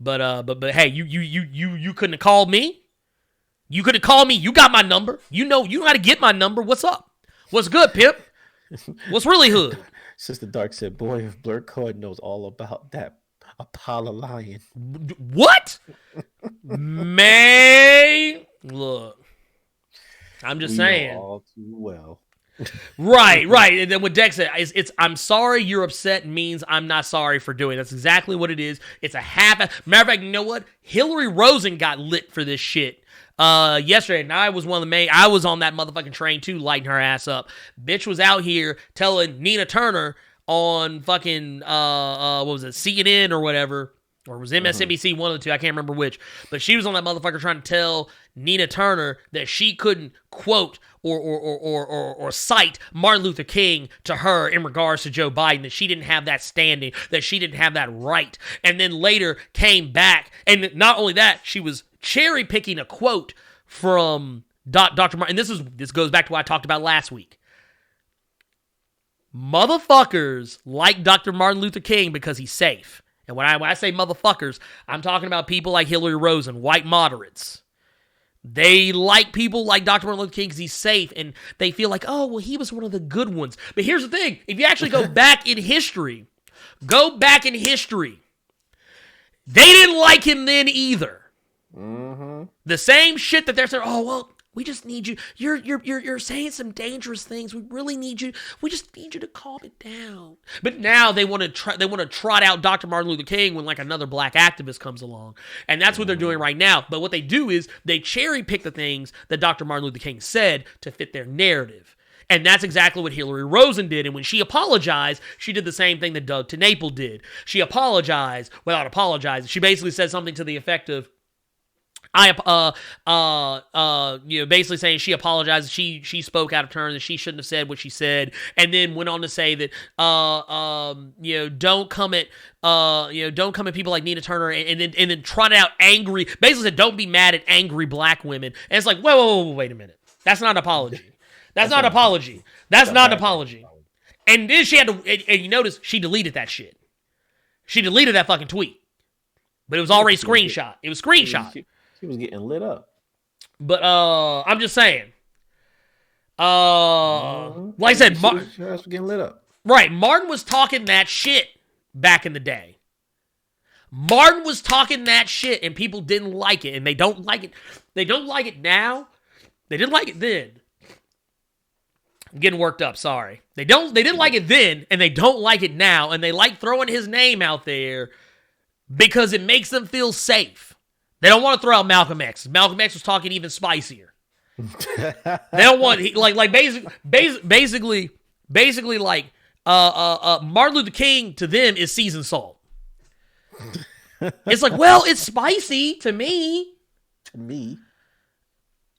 hey, you couldn't have called me. You could have called me. You got my number. You know how to get my number. What's up? What's good, Pip? What's really hood? Sister Dark said, boy, if Blerd Cohen knows all about that Apollo lion. What? Man, look, I'm just saying. All too well. Right. And then what Dex said, it's I'm sorry you're upset means I'm not sorry for doing it. That's exactly what it is. It's a half. Matter of fact, you know what? Hillary Rosen got lit for this shit yesterday, and I was one of the main. I was on that motherfucking train too, lighting her ass up. Bitch was out here telling Nina Turner on fucking what was it, CNN or whatever, or it was MSNBC, one of the two, I can't remember which, but she was on that motherfucker trying to tell Nina Turner that she couldn't quote or cite Martin Luther King to her in regards to Joe Biden, that she didn't have that standing, that she didn't have that right, and then later came back, and not only that, she was cherry picking a quote from Dr. Martin, and this goes back to what I talked about last week. Motherfuckers like Dr. Martin Luther King because he's safe. And when I say motherfuckers, I'm talking about people like Hillary Rosen, white moderates. They like people like Dr. Martin Luther King because he's safe, and they feel like, oh, well, he was one of the good ones. But here's the thing. If you actually go back in history, they didn't like him then either. The same shit that they're saying, oh, well, we just need you. You're saying some dangerous things. We really need you. We just need you to calm it down. But now they want to trot out Dr. Martin Luther King when like another black activist comes along, and that's what they're doing right now. But what they do is they cherry pick the things that Dr. Martin Luther King said to fit their narrative. And that's exactly what Hillary Rosen did. And when she apologized, she did the same thing that Doug TenNapel did. She apologized without apologizing. She basically said something to the effect of, basically saying she apologized. She spoke out of turn, that she shouldn't have said what she said, and then went on to say that, don't come at people like Nina Turner, and then trot out angry. Basically said, don't be mad at angry black women. And it's like, whoa, wait a minute. That's not an apology. That's not an apology. That's not an apology. And then she had to, and you notice she deleted that shit. She deleted that fucking tweet, but it was already screenshot. It was screenshot. She was getting lit up. But I'm just saying. Like I said, she was getting lit up. Right, Martin was talking that shit back in the day. Martin was talking that shit, and people didn't like it, and they don't like it. They don't like it now. They didn't like it then. I'm getting worked up, sorry. They didn't like it then, and they don't like it now, and they like throwing his name out there because it makes them feel safe. They don't want to throw out Malcolm X. Malcolm X was talking even spicier. They don't want basically like Martin Luther King to them is seasoned salt. It's like, well, it's spicy to me.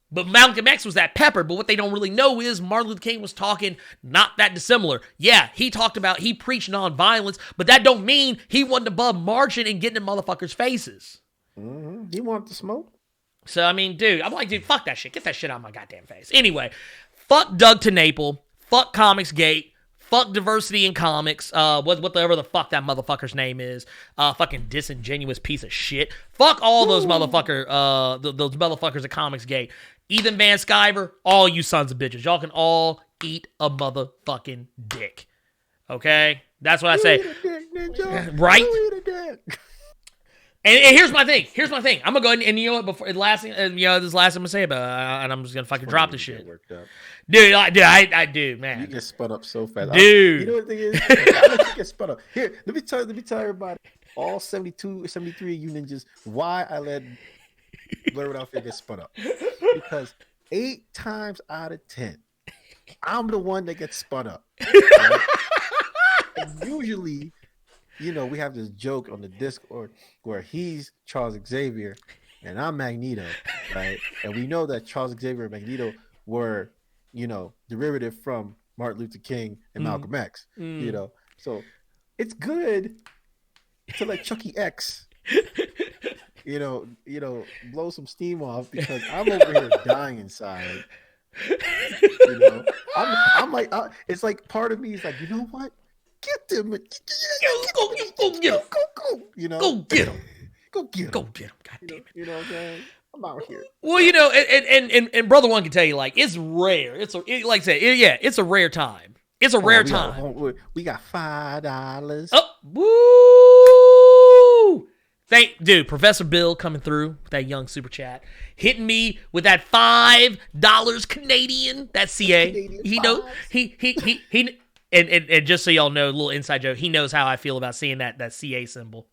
But Malcolm X was that pepper. But what they don't really know is Martin Luther King was talking not that dissimilar. Yeah, he preached nonviolence, but that don't mean he wasn't above marching and getting in motherfuckers' faces. You want the smoke? So, I mean, dude, I'm like, dude, fuck that shit. Get that shit out of my goddamn face. Anyway, fuck Doug TenNapel. Fuck Comicsgate. Fuck diversity in comics. Whatever the fuck that motherfucker's name is. Fucking disingenuous piece of shit. Fuck all those those motherfuckers at Comicsgate. Ethan Van Sciver, all you sons of bitches. Y'all can all eat a motherfucking dick. Okay? That's what I say. Right? And here's my thing. I'm gonna go ahead and you know what? Before this last thing I'm gonna say about it, and I'm just gonna fucking drop this shit, dude. I do, man. You get spun up so fast, dude. You know what the thing is? I let you get spun up. Here, let me tell everybody, all 72, 73 you ninjas, why I let Blerd Without Fear get spun up. Because 8 times out of 10, I'm the one that gets spun up. Right? And usually, you know, we have this joke on the Discord where he's Charles Xavier and I'm Magneto, right? And we know that Charles Xavier and Magneto were, you know, derivative from Martin Luther King and Malcolm X, you know? So it's good to let Chucky X, you know, blow some steam off because I'm over here dying inside. You know, I'm like, it's like part of me is like, you know what? Get them. Go get them. Go. You know, go get them. Go get them. God damn it. You know what I'm saying? I'm out here. Well, you know, and Brother One can tell you, like, it's rare. Like I said, it's a rare time. It's a rare time. We got $5. Oh, woo! Dude, Professor Bill coming through with that young super chat, hitting me with that $5 Canadian. That's CA. Canadian he knows he. And just so y'all know, a little inside joke, he knows how I feel about seeing that CA symbol.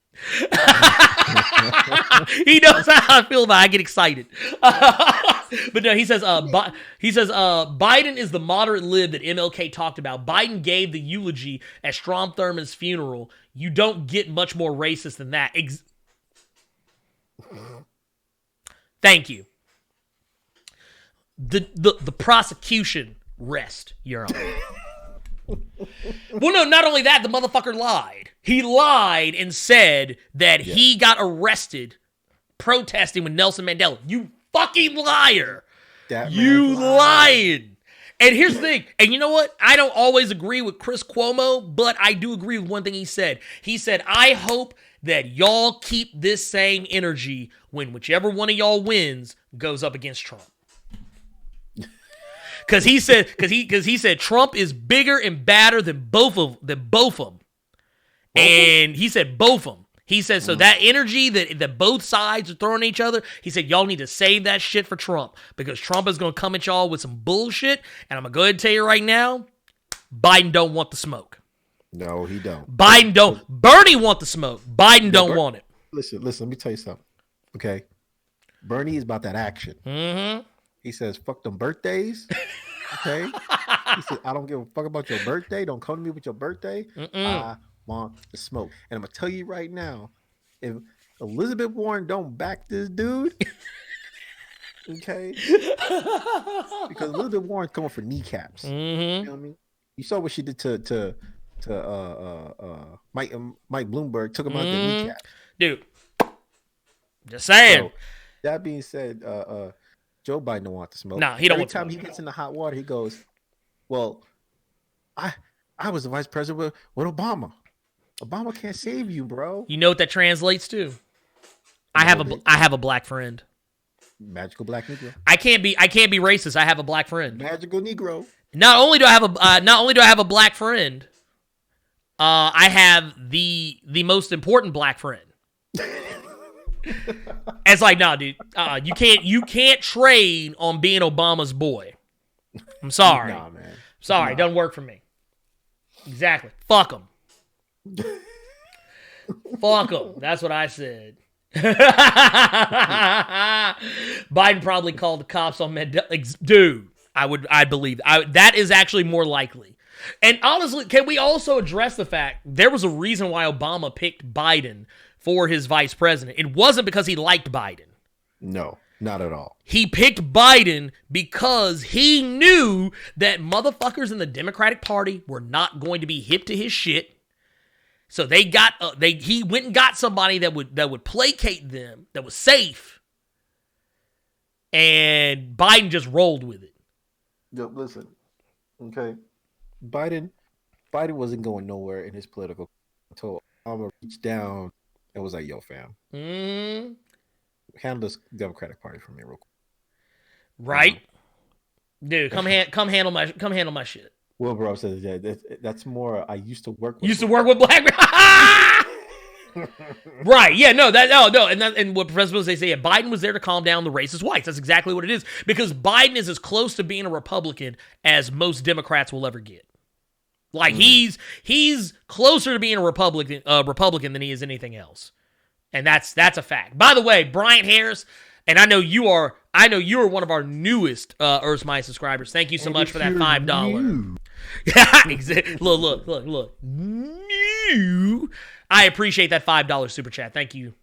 He knows how I feel about it. I get excited. But no, he says Biden is the moderate lib that MLK talked about. Biden gave the eulogy at Strom Thurmond's funeral. You don't get much more racist than that. Thank you. The prosecution rest, Your Honor. Well, no, not only that, the motherfucker lied. He lied and said that he got arrested protesting with Nelson Mandela. You fucking liar. You lying. And here's the thing. And you know what? I don't always agree with Chris Cuomo, but I do agree with one thing he said. He said, I hope that y'all keep this same energy when whichever one of y'all wins goes up against Trump. Because he said Trump is bigger and badder than both of them. And he said both of them. He said, so that energy that both sides are throwing at each other, he said, y'all need to save that shit for Trump. Because Trump is going to come at y'all with some bullshit. And I'm going to go ahead and tell you right now, Biden don't want the smoke. No, he don't. Biden don't. Bernie want the smoke. Biden don't want it. Listen, let me tell you something. Okay? Bernie is about that action. Mm-hmm. He says, fuck them birthdays. Okay? He said, I don't give a fuck about your birthday. Don't come to me with your birthday. I want the smoke. And I'm going to tell you right now, if Elizabeth Warren don't back this dude, okay? Because Elizabeth Warren's coming for kneecaps. Mm-hmm. You know what I mean? You saw what she did to Mike Bloomberg, took him out the kneecaps. Dude, just saying. So, that being said, Joe Biden don't want the smoke. Nah, he don't want Every time he gets in the hot water, he goes, well, I was the vice president with Obama. Obama can't save you, bro. You know what that translates to? I have a black friend. Magical black Negro. I can't be racist. I have a black friend. Magical Negro. Not only do I have a black friend, I have the most important black friend. It's like, nah, dude, you can't trade on being Obama's boy. I'm sorry. Nah, man. Sorry, it doesn't work for me. Exactly. Fuck him. Fuck him. That's what I said. Biden probably called the cops on Mandela. Dude, I believe that is actually more likely. And honestly, can we also address the fact there was a reason why Obama picked Biden for his vice president? It wasn't because he liked Biden. No, not at all. He picked Biden because he knew that motherfuckers in the Democratic Party were not going to be hip to his shit. So he went and got somebody that would placate them, that was safe, and Biden just rolled with it. Yo, listen, okay, Biden Spidey wasn't going nowhere in his political until Obama reached down and was like, "Yo, fam, handle this Democratic Party for me, real quick." Right, dude. Come handle my shit. Wilbur says that's more. I used to work with. Used to work with black. Right, yeah, no, and what Professor Willis, they say, Biden was there to calm down the racist whites. That's exactly what it is, because Biden is as close to being a Republican as most Democrats will ever get. Like he's closer to being a Republican than he is anything else, and that's a fact. By the way, Bryant Harris, and I know you are one of our newest Earth's My subscribers. Thank you so much for that $5. Yeah, exactly. Look. New. I appreciate that $5 super chat. Thank you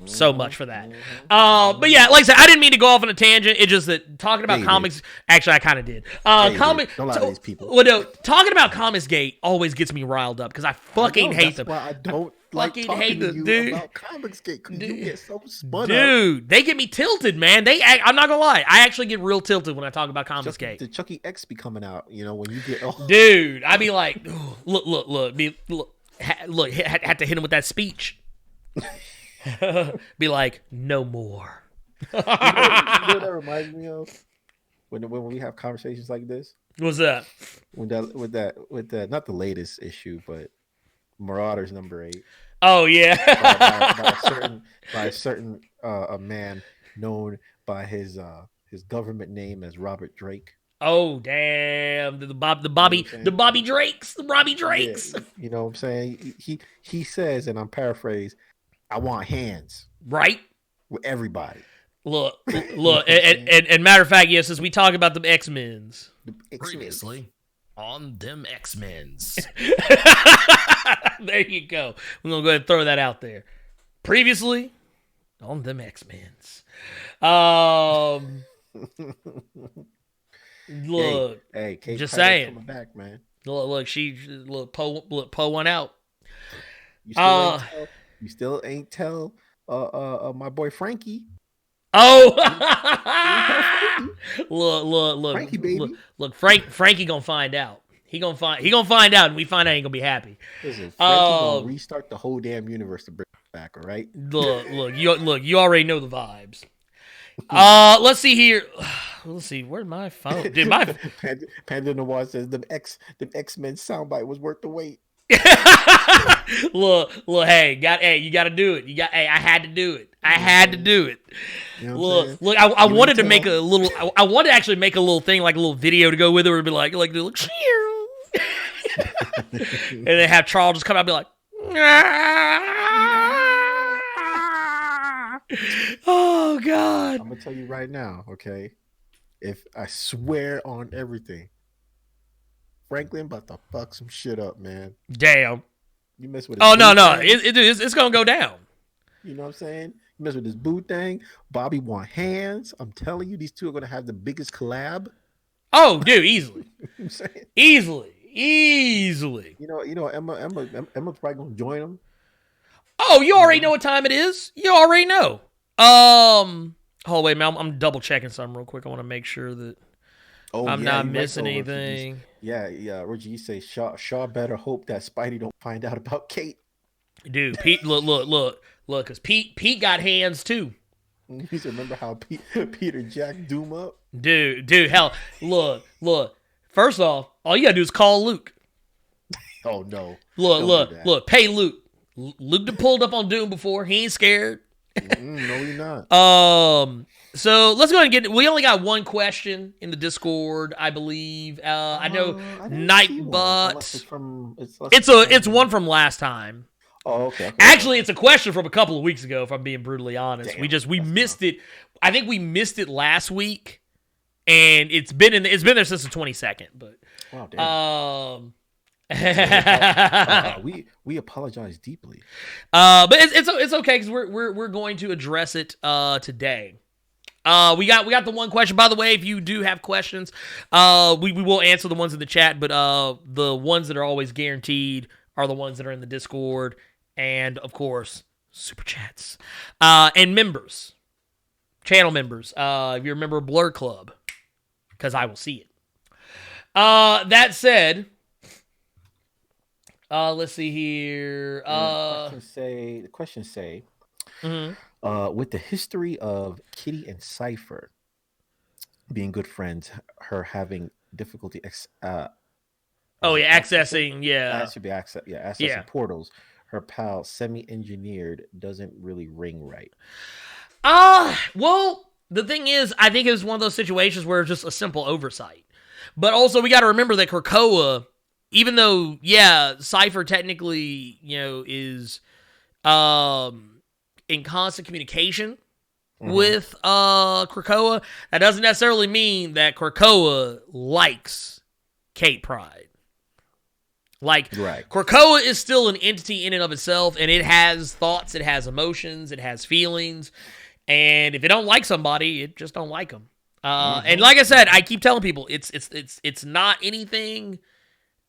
so much for that. But yeah, like I said, I didn't mean to go off on a tangent. It's just that talking about comics. Actually, I kind of did. Don't lie to these people. Well, no, talking about Comicsgate always gets me riled up because I fucking hate them. That's why I don't like talking to you about Comicsgate, because you get so spun up. Dude, they get me tilted, man. I'm not gonna lie. I actually get real tilted when I talk about Comicsgate. The Chucky X be coming out, when you get... Oh. Dude, I be like, look, had to hit him with that speech. Be like, no more. You know what that reminds me of? When we have conversations like this? What's that? With that, not the latest issue, but Marauders #8. Oh yeah. by a certain man known by his government name as Robert Drake. Oh damn! The Bobby Drakes. Yeah, you know what I'm saying? He says, and I'm paraphrasing, "I want hands." Right? With everybody. Look, and matter of fact, yes, as we talk about the X-Men's. Previously on them X-Men's. There you go. We're going to go ahead and throw that out there. Previously on them X-Men's. Look. Hey, Kate just Piper's saying. coming back, man. Look, pull one out. You still ain't tell my boy Frankie. Oh, look, Frankie, baby. Look, Frankie gonna find out. He gonna find out, and we find out he ain't gonna be happy. Listen, Frankie gonna restart the whole damn universe to bring it back. All right. Look, you already know the vibes. Let's see here. Let's see. Where's my phone? Dude, my Panda Noir says the X-Men soundbite was worth the wait. look, hey, you got to do it. I had to do it. You know look, I wanted to make a little. I wanted to actually make a little thing, like a little video to go with it, where it'd be like, and then have Charles just come out and be like, oh God. I'm gonna tell you right now, okay? If I swear on everything, Franklin about to fuck some shit up, man. Damn. You mess with his no. thing, It's gonna go down. You know what I'm saying? You mess with this boo thing. Bobby want hands. I'm telling you, these two are gonna have the biggest collab. Oh, dude, easily. I'm saying? Easily. You know, Emma's probably gonna join them. Oh, you already know what time it is. You already know. Oh wait, man, I'm double checking something real quick. I want to make sure that I'm not missing anything. Yeah. Reggie says Shaw better hope that Spidey don't find out about Kate. Dude, Pete, look, because Pete got hands too. You remember how Peter jacked Doom up? Dude, hell, look. First off, all you gotta do is call Luke. Oh no. Look, pay Luke. Luke done pulled up on Doom before. He ain't scared. No, he's not. So let's go ahead and get. We only got one question in the Discord, I believe. I know Nightbot. It's one from last time. Oh, okay. Actually, it's a question from a couple of weeks ago. If I'm being brutally honest, Damn, we missed it. I think we missed it last week, and it's been there since the 22nd. But we apologize deeply. But it's okay because we're going to address it today. We got the one question. By the way, if you do have questions, we will answer the ones in the chat, but the ones that are always guaranteed are the ones that are in the Discord, and of course, super chats and members, channel members. If you're a member of Blerd Club, because I will see it. That said, let's see here. The questions say, with the history of Kitty and Cypher being good friends, her having difficulty accessing accessing portals, her pal semi-engineered doesn't really ring right. Well, the thing is, I think it was one of those situations where it's just a simple oversight. But also, we got to remember that Krakoa, even though, Cypher technically, is in constant communication with Krakoa, that doesn't necessarily mean that Krakoa likes Kate Pryde. Like, Krakoa is still an entity in and of itself, and it has thoughts, it has emotions, it has feelings, and if it don't like somebody, it just don't like them. And like I said, I keep telling people, it's not anything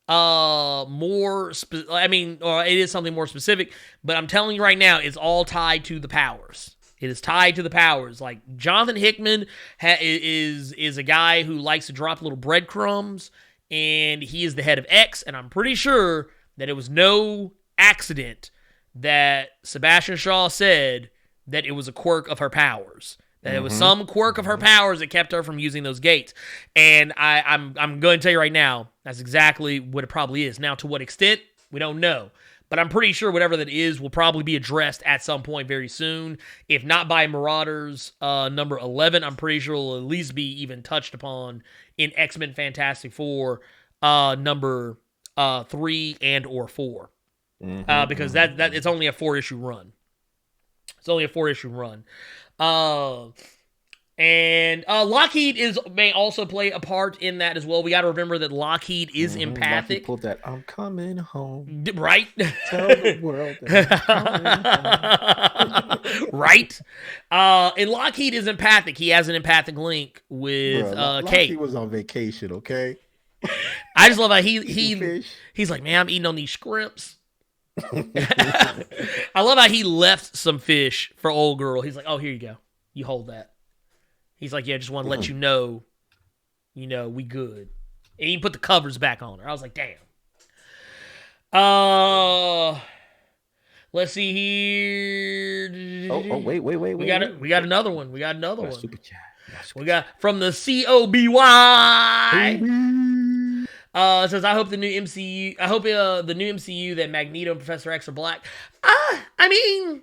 or it is something more specific, but I'm telling you right now, it's all tied to the powers. It is tied to the powers. Like, Jonathan Hickman is a guy who likes to drop little breadcrumbs, and he is the head of X, and I'm pretty sure that it was no accident that Sebastian Shaw said that it was a quirk of her powers. That it was some quirk of her powers that kept her from using those gates. And I'm going to tell you right now, that's exactly what it probably is. Now, to what extent, we don't know. But I'm pretty sure whatever that is will probably be addressed at some point very soon. If not by Marauders number 11, I'm pretty sure it'll at least be even touched upon in X-Men Fantastic Four number 3 and or 4. Because that it's only a 4-issue run. It's only a 4-issue run. And Lockheed may also play a part in that as well. We got to remember that Lockheed is empathic. Lockheed pulled that "I'm coming home." Right? Tell the world that I'm coming home. Right? And Lockheed is empathic. He has an empathic link with Kate. Lockheed was on vacation, okay? I just love how he's like, man, I'm eating on these scripts. I love how he left some fish for old girl. He's like, oh, here you go. You hold that. He's like, yeah, just want to let you know, we good. And he put the covers back on her. I was like, damn. Let's see here. Oh, wait. We got another one. We got another one. Super chat. We got from the COBY. It says, I hope the new MCU that Magneto and Professor X are black. I mean,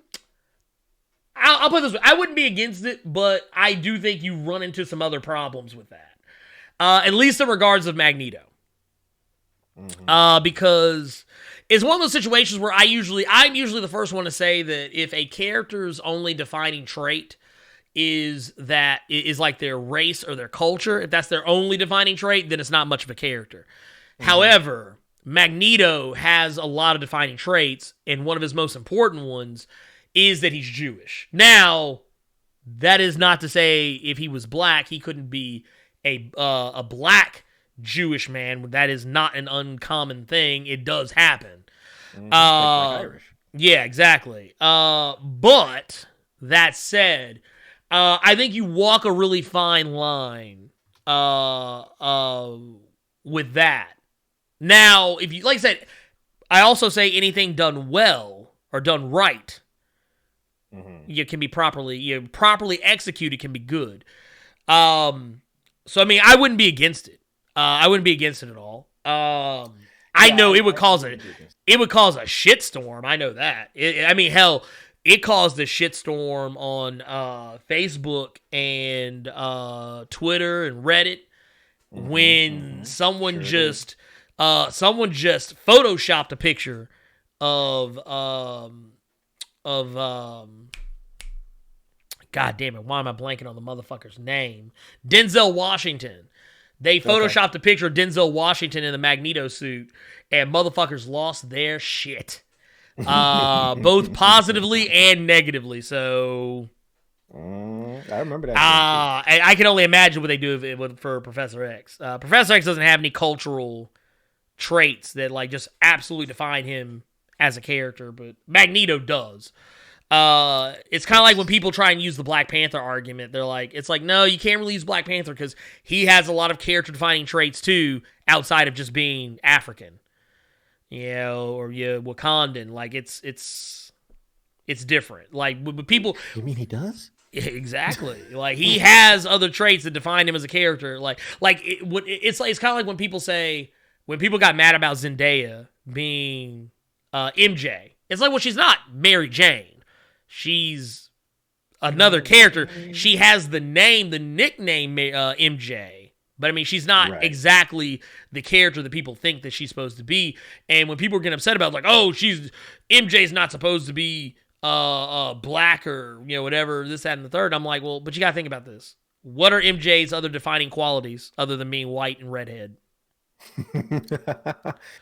I'll put it this way. I wouldn't be against it, but I do think you run into some other problems with that. At least in regards of Magneto. Because it's one of those situations where I'm usually the first one to say that if a character's only defining trait is like their race or their culture, if that's their only defining trait, then it's not much of a character. However, Magneto has a lot of defining traits, and one of his most important ones is that he's Jewish. Now, that is not to say if he was black, he couldn't be a black Jewish man. That is not an uncommon thing. It does happen. Like Irish. Yeah, exactly. But that said, I think you walk a really fine line with that. Now, if you, like I said, I also say anything done well or done right, you can be properly executed can be good. So I mean, I wouldn't be against it. I wouldn't be against it at all. I know it would cause a shitstorm. I know that. Hell, it caused a shitstorm on Facebook and Twitter and Reddit when someone just photoshopped a picture of God damn it, why am I blanking on the motherfucker's name? Denzel Washington. They photoshopped a picture of Denzel Washington in the Magneto suit, and motherfuckers lost their shit. Both positively and negatively, so... I remember that. And I can only imagine what they do for Professor X. Professor X doesn't have any cultural traits that like just absolutely define him as a character, but Magneto does. it's kind of like when people try and use the Black Panther argument. They're like, it's like, no, you can't really use Black Panther because he has a lot of character-defining traits too, outside of just being African, or Wakandan. Like it's different. Like when people, You mean he does? exactly. Like he has other traits that define him as a character. It's kind of like when people got mad about Zendaya being MJ. It's like, well, she's not Mary Jane. She's another character. She has the nickname MJ. But I mean, she's not exactly the character that people think that she's supposed to be. And when people are getting upset about, like, oh, MJ's not supposed to be black or whatever, this, that, and the third, I'm like, well, but you gotta think about this. What are MJ's other defining qualities other than being white and redhead?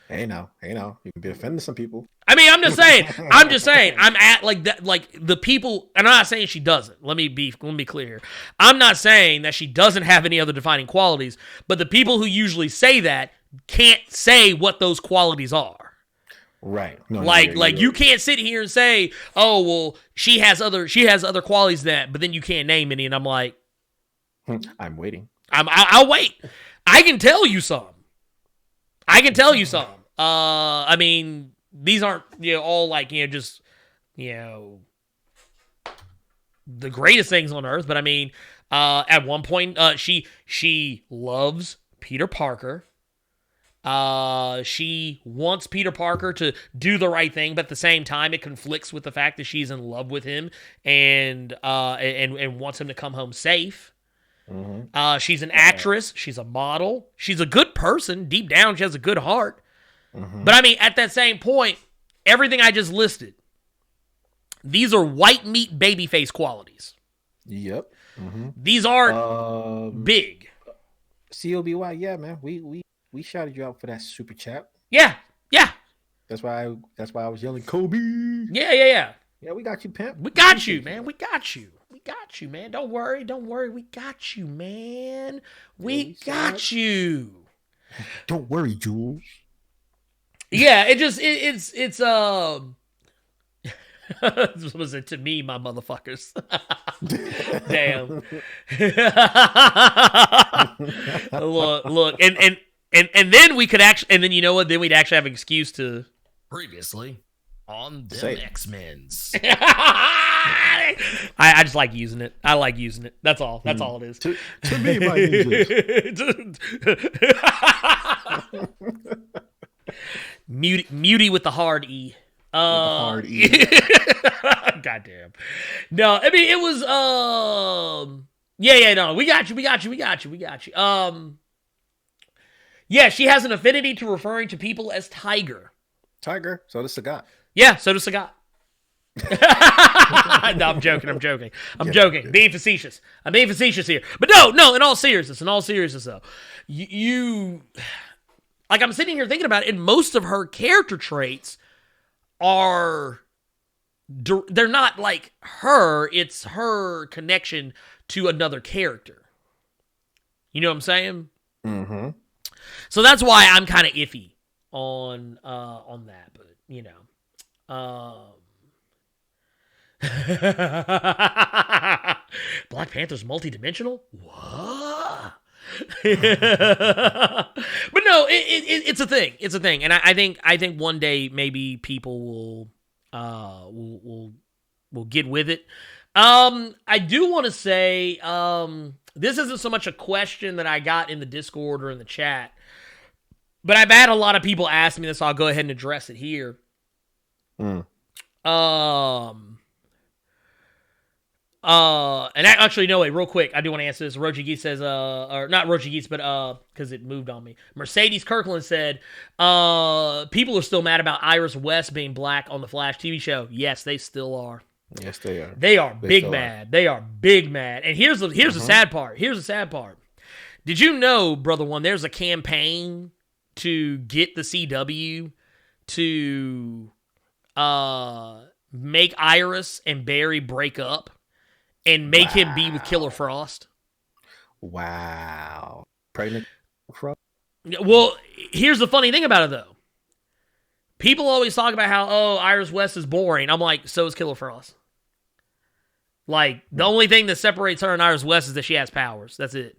Hey now, you can be offending some people. I mean, I'm just saying. I'm at like that. Like the people, and I'm not saying she doesn't. Let me be clear here. I'm not saying that she doesn't have any other defining qualities, but the people who usually say that can't say what those qualities are. Right. You can't sit here and say, "Oh, well, she has other qualities but then you can't name any." And I'm like, I'm waiting. I'll wait. I can tell you some. I mean, these aren't all like just the greatest things on earth, but I mean, at one point, she loves Peter Parker. She wants Peter Parker to do the right thing, but at the same time, it conflicts with the fact that she's in love with him and wants him to come home safe. Mm-hmm. She's an actress. She's a model. She's a good person. Deep down, she has a good heart. Mm-hmm. But I mean, at that same point, everything I just listed, these are white meat babyface qualities. Yep. Mm-hmm. These aren't big. COBY, yeah, man. We shouted you out for that super chat. Yeah. That's why I was yelling Kobe. Yeah. Yeah, we got you, pimp. We got you, man. We got you, man. Don't worry. We got you, man. We got you. Don't worry, Jules. Yeah, it's what was it to me, my motherfuckers? Damn. Look, and then we could actually, and then you know what? Then we'd actually have an excuse to previously on them X-Men's. I just like using it. I like using it. That's all. That's all it is. To me, my ninjas. Muty with the hard E. Hard E. Goddamn. No, I mean it was no, we got you. Yeah, she has an affinity to referring to people as Tiger. So does Sagat. Yeah, so does Sagat. No, I'm joking. I'm joking. Being facetious. I'm being facetious here. But no, in all seriousness though. You like, I'm sitting here thinking about it, and most of her character traits they're not like her, it's her connection to another character. You know what I'm saying? Mm-hmm. So that's why I'm kind of iffy on that, but Black Panther's multidimensional? What? But no, it's a thing. It's a thing, and I think one day maybe people will get with it. I do want to say this isn't so much a question that I got in the Discord or in the chat, but I've had a lot of people ask me this, so I'll go ahead and address it here. And actually, no way, real quick, I do want to answer this. Roji Geese says, or not Roji Geese, but because it moved on me. Mercedes Kirkland said, people are still mad about Iris West being black on the Flash TV show. Yes, they still are. Yes, they are. They are big mad. They are big mad. And here's the sad part. Here's the sad part. Did you know, Brother One, there's a campaign to get the CW to make Iris and Barry break up and make him be with Killer Frost? Wow. Pregnant Frost? Well, here's the funny thing about it, though. People always talk about how, Iris West is boring. I'm like, so is Killer Frost. Like, the only thing that separates her and Iris West is that she has powers. That's it.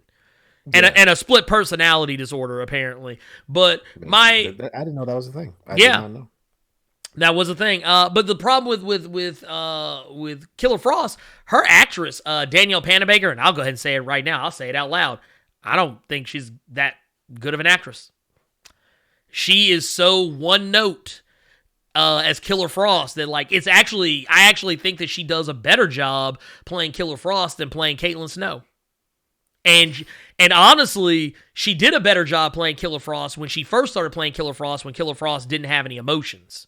And a split personality disorder, apparently. But I didn't know that was a thing. I Yeah. did not know. That was a thing. But the problem with Killer Frost, her actress, Danielle Panabaker, and I'll go ahead and say it right now. I'll say it out loud. I don't think she's that good of an actress. She is so one note as Killer Frost that, like, I actually think that she does a better job playing Killer Frost than playing Caitlin Snow. And honestly, she did a better job playing Killer Frost when she first started playing Killer Frost, when Killer Frost didn't have any emotions.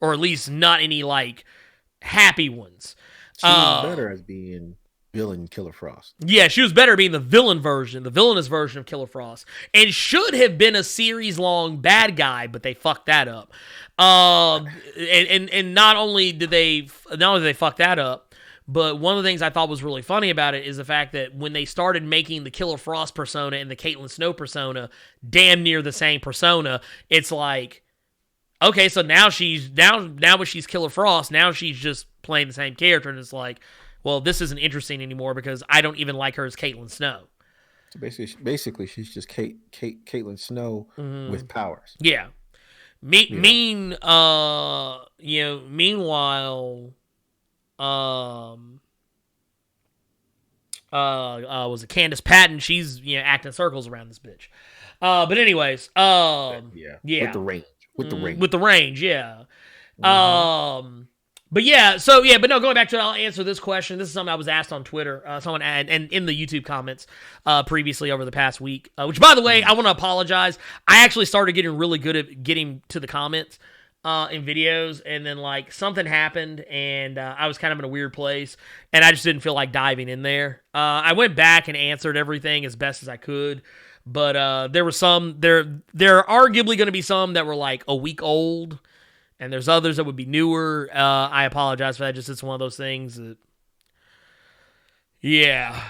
Or at least not any, like, happy ones. She was better as being villain Killer Frost. Yeah, she was better being the villainous version of Killer Frost. And should have been a series-long bad guy, but they fucked that up. And not only did they fuck that up, but one of the things I thought was really funny about it is the fact that when they started making the Killer Frost persona and the Caitlin Snow persona damn near the same persona, it's like, okay, so now when she's Killer Frost, now she's just playing the same character, and it's like, well, this isn't interesting anymore because I don't even like her as Caitlin Snow. So basically, she's just Caitlin Snow with powers. Yeah. Meanwhile, was it Candace Patton? She's acting circles around this bitch. But anyways, with the range. With the range, yeah. But yeah, but no, going back to it, I'll answer this question. This is something I was asked on Twitter, someone and in the YouTube comments previously over the past week, which, by the way, I want to apologize. I actually started getting really good at getting to the comments in videos, and then, like, something happened, and I was kind of in a weird place, and I just didn't feel like diving in there. I went back and answered everything as best as I could, but there were some, there are arguably going to be some that were, like, a week old, and there's others that would be newer. I apologize for that. Just it's one of those things that, yeah.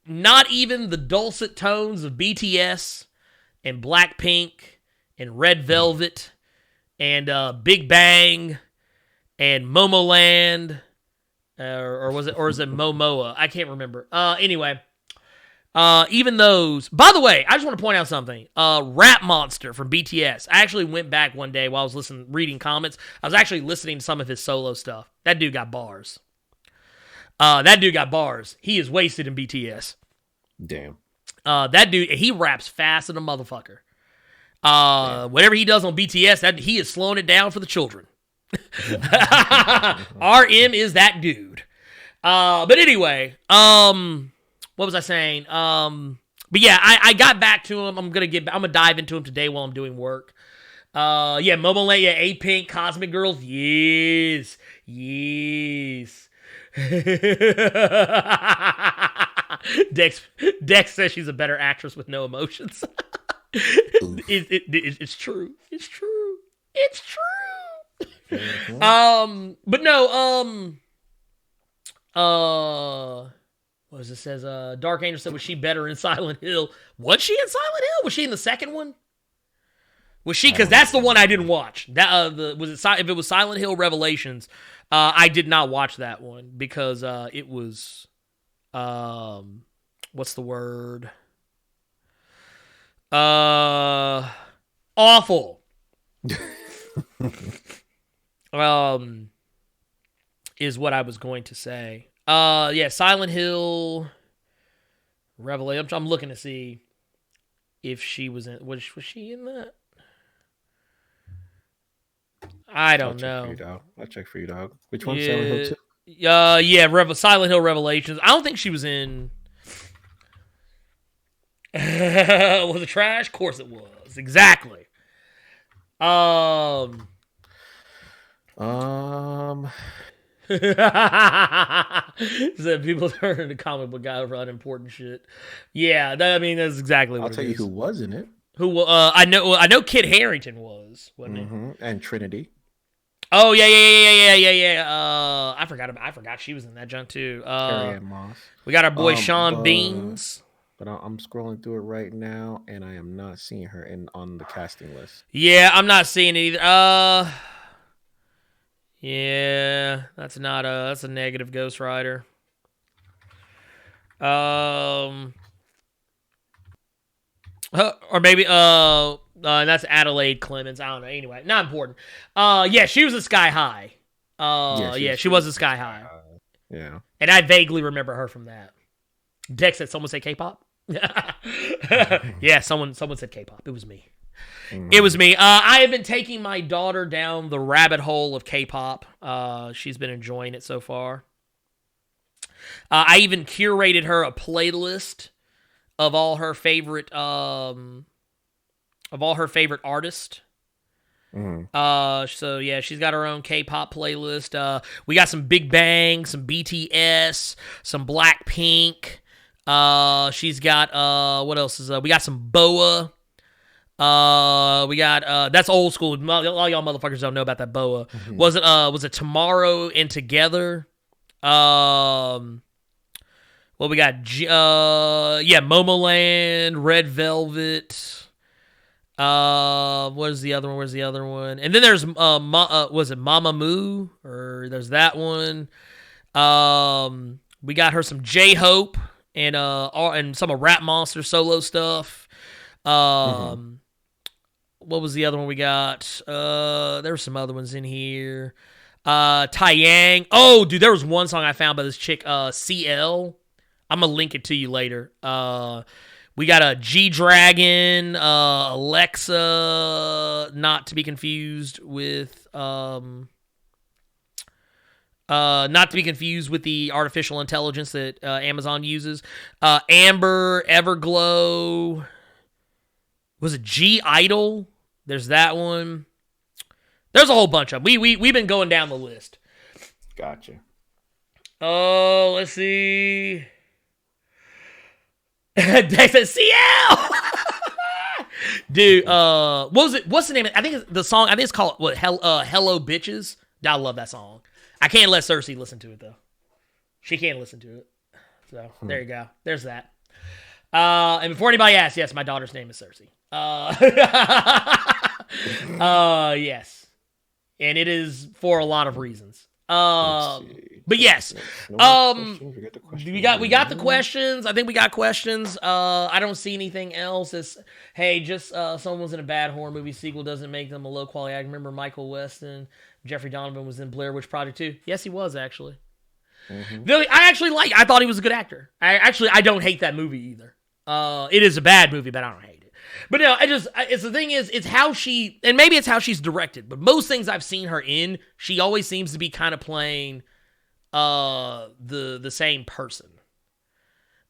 Not even the dulcet tones of BTS and Blackpink and Red Velvet and Big Bang and Momoland, or is it Momoa? I can't remember. Anyway. Even those, by the way, I just want to point out something. Rap Monster from BTS. I actually went back one day while I was reading comments. I was actually listening to some of his solo stuff. That dude got bars. He is wasted in BTS. Damn. That dude, he raps fast than a motherfucker. Whatever he does on BTS, he is slowing it down for the children. RM is that dude. But anyway, what was I saying? But yeah, I got back to him. I'm gonna dive into him today while I'm doing work. Momoland, A-Pink, Cosmic Girls, yes. Dex says she's a better actress with no emotions. It's true. Mm-hmm. But no, what does it says? Dark Angel said, was she better in Silent Hill? Was she in Silent Hill? Was she in the second one? Was she? Because that's the one I didn't watch. That if it was Silent Hill Revelations, I did not watch that one because it was what's the word? Awful. Is what I was going to say. Silent Hill Revelation. I'm looking to see if she was in. Was she in that? I don't know. I'll check for you, dog. Which one? Silent Hill 2? Silent Hill Revelations. I don't think she was in. Was it trash? Of course it was. Exactly. So people turn to comic book guy over unimportant shit. Yeah, that's exactly what I'll tell you who was in it. Who? I know Kit Harington was, wasn't he? And Trinity. Oh yeah. I forgot she was in that junk too. Carrie-Anne Moss. We got our boy Sean Beans. But I'm scrolling through it right now, and I am not seeing her on the casting list. Yeah, I'm not seeing it either. Yeah, that's a negative Ghost Rider. Or maybe that's Adelaide Clemens. I don't know. Anyway, not important. Yeah, she was a Sky High. She was a Sky High. Yeah. And I vaguely remember her from that. Dex said someone say K-pop. Yeah, someone said K-pop. It was me. It was me. I have been taking my daughter down the rabbit hole of K-pop. She's been enjoying it so far. I even curated her a playlist of all her favorite artists. So yeah, she's got her own K-pop playlist. We got some Big Bang, some BTS, some Blackpink. She's got what else is we got some BoA. We got that's old school. A lot of y'all motherfuckers don't know about that BoA. Was it Tomorrow and Together? Well, we got Momoland, Red Velvet. Where's the other one? And then there's was it Mamamoo? Or there's that one. We got her some J-Hope and some of Rap Monster solo stuff. What was the other one we got? There were some other ones in here. Taeyang. Oh, dude, there was one song I found by this chick, CL. I'm going to link it to you later. We got a G-Dragon, Alexa, not to be confused with the artificial intelligence that Amazon uses. Amber, Everglow. Was it G-Idol? There's that one. There's a whole bunch of them. We've been going down the list. Gotcha. Oh, let's see. They said CL. Dude, what was it? What's the name? I think it's the song. I think it's called Hello Bitches. I love that song. I can't let Cersei listen to it though. She can't listen to it. So there you go. There's that. And before anybody asks, yes, my daughter's name is Cersei. Yes, and it is for a lot of reasons. But yes, we got the questions. I think we got questions. I don't see anything else. It's someone's in a bad horror movie sequel doesn't make them a low quality actor. Remember Michael Weston, Jeffrey Donovan was in Blair Witch Project 2. Yes, he was actually. I thought he was a good actor. I don't hate that movie either. It is a bad movie, but I don't hate it. But no, it's the thing is, it's how she, and maybe it's how she's directed, but most things I've seen her in, she always seems to be kind of playing the same person.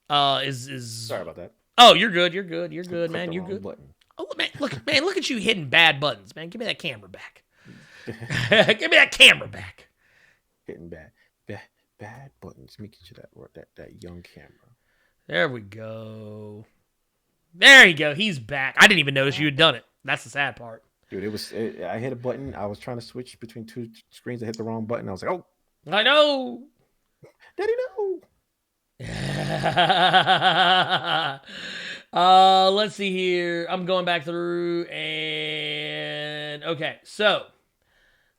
Sorry about that. Oh, you're good, man. You're good. Button. Oh man, look at you hitting bad buttons, man. Give me that camera back. Give me that camera back. Hitting bad buttons. Let me get you that young camera. There we go. There you go. He's back. I didn't even notice you had done it. That's the sad part. Dude, I hit a button. I was trying to switch between two screens. I hit the wrong button. I was like, oh. I know. Daddy, no. Let's see here. I'm going back through and okay, so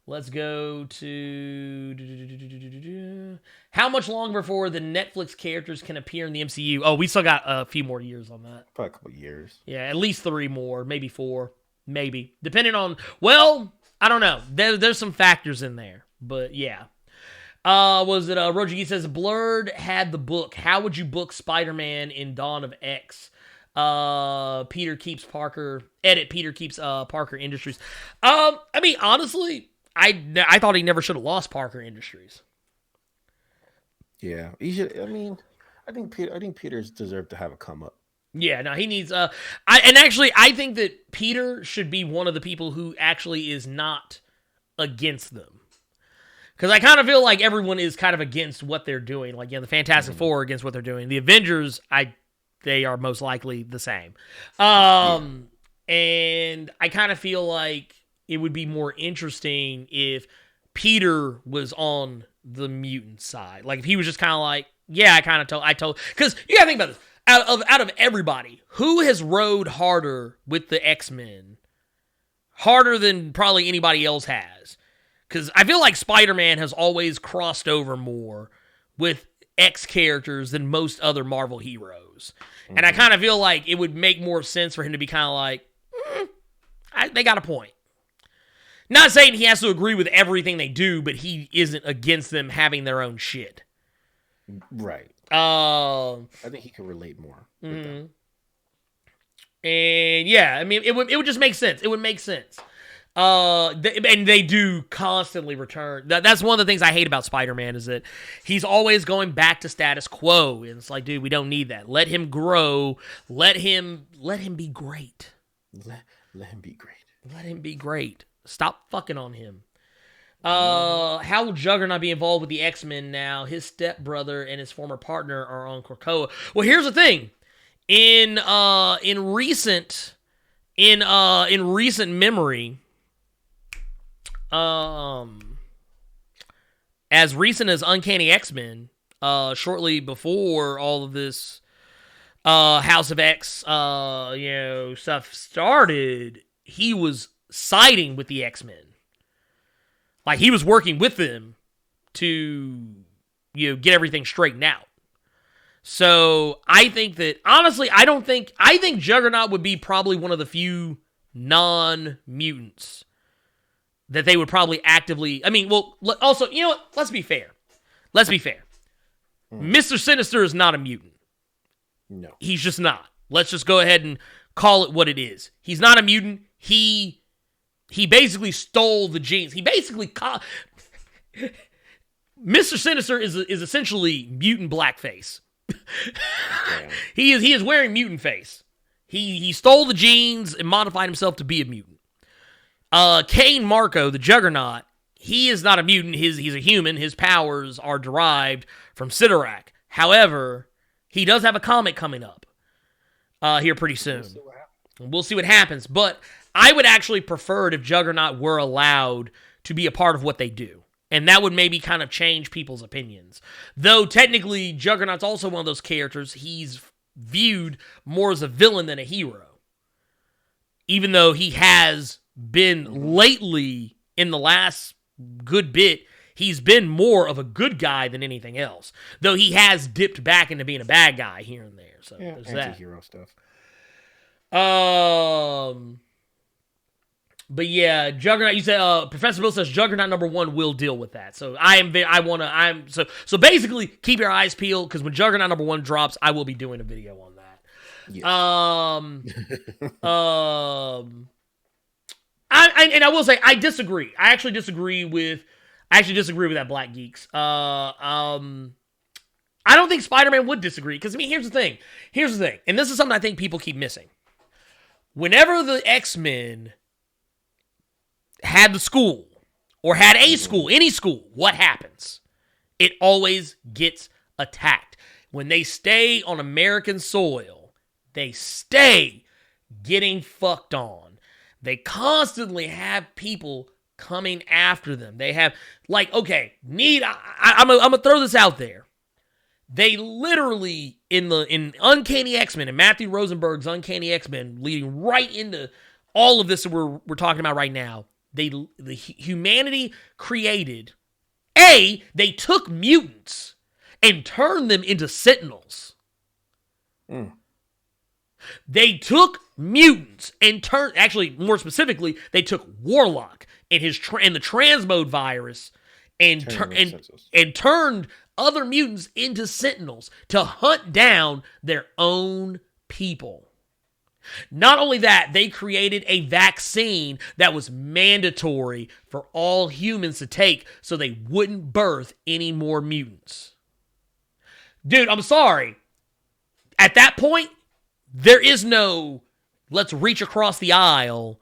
let's go to how much longer before the Netflix characters can appear in the MCU? Oh, we still got a few more years on that. Probably a couple years. Yeah, at least 3 more, maybe 4, maybe. Depending on, well, I don't know. There's some factors in there, but yeah. Roger says, Blerd had the book. How would you book Spider-Man in Dawn of X? Peter keeps Parker Industries. I mean, honestly, I thought he never should have lost Parker Industries. Yeah, he should. I mean, I think Peter's deserved to have a come up. Yeah, no, he needs. I think that Peter should be one of the people who actually is not against them, because I kind of feel like everyone is kind of against what they're doing. Like, the Fantastic Four are against what they're doing. The Avengers, they are most likely the same. And I kind of feel like it would be more interesting if Peter was on the mutant side. Like, if he was just kind of like, yeah, I told, because you gotta think about this. Out of everybody, who has rode harder with the X-Men? Harder than probably anybody else has. Because I feel like Spider-Man has always crossed over more with X characters than most other Marvel heroes. Mm-hmm. And I kind of feel like it would make more sense for him to be kind of like, they got a point. Not saying he has to agree with everything they do, but he isn't against them having their own shit. Right. I think he can relate more with them. And yeah, I mean, it would just make sense. It would make sense. And they do constantly return. That's one of the things I hate about Spider-Man is that he's always going back to status quo. And it's like, dude, we don't need that. Let him grow. Let him be great. Let him be great. Let him be great. Stop fucking on him. How will Juggernaut be involved with the X-Men now? His stepbrother and his former partner are on Krakoa. Well, here's the thing. In recent memory, as recent as Uncanny X-Men, shortly before all of this House of X stuff started, he was siding with the X-Men. Like, he was working with them to, get everything straightened out. So, I think that, honestly, I think Juggernaut would be probably one of the few non-mutants that they would probably actively, also, you know what? Let's be fair. Mr. Sinister is not a mutant. No. He's just not. Let's just go ahead and call it what it is. He's not a mutant. He basically stole the genes. He basically Mr. Sinister is essentially mutant blackface. He is wearing mutant face. He stole the genes and modified himself to be a mutant. Kane Marco, the Juggernaut, he is not a mutant. He's a human. His powers are derived from Sidorak. However, he does have a comic coming up here pretty soon. We'll see what happens. But I would actually prefer it if Juggernaut were allowed to be a part of what they do. And that would maybe kind of change people's opinions. Though, technically, Juggernaut's also one of those characters. He's viewed more as a villain than a hero. Even though he has been lately, in the last good bit, he's been more of a good guy than anything else. Though he has dipped back into being a bad guy here and there. So there's that. Anti-hero stuff. But yeah, Juggernaut, you said, Professor Bill says Juggernaut #1 will deal with that. So so basically keep your eyes peeled, because when Juggernaut #1 drops, I will be doing a video on that. Yes. I will say, I disagree. I actually disagree with that Black Geeks. I don't think Spider-Man would disagree, because, here's the thing, and this is something I think people keep missing. Whenever the X-Men had the school, or had a school, any school, what happens? It always gets attacked. When they stay on American soil, they stay getting fucked on. They constantly have people coming after them. They have, I'm gonna throw this out there. They literally, in Uncanny X-Men, and Matthew Rosenberg's Uncanny X-Men, leading right into all of this that we're talking about right now, the humanity created, they took mutants and turned them into Sentinels. They took mutants and more specifically, they took Warlock and and the transmode virus and turned other mutants into Sentinels to hunt down their own people. Not only that, they created a vaccine that was mandatory for all humans to take so they wouldn't birth any more mutants. Dude, I'm sorry. At that point, there is no, let's reach across the aisle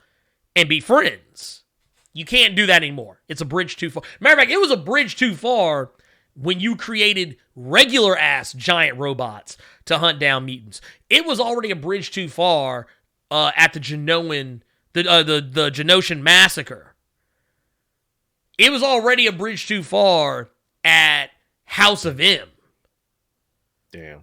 and be friends. You can't do that anymore. It's a bridge too far. Matter of fact, it was a bridge too far when you created regular-ass giant robots to hunt down mutants. It was already a bridge too far at the Genoan, the Genoshan massacre. It was already a bridge too far at House of M. Damn.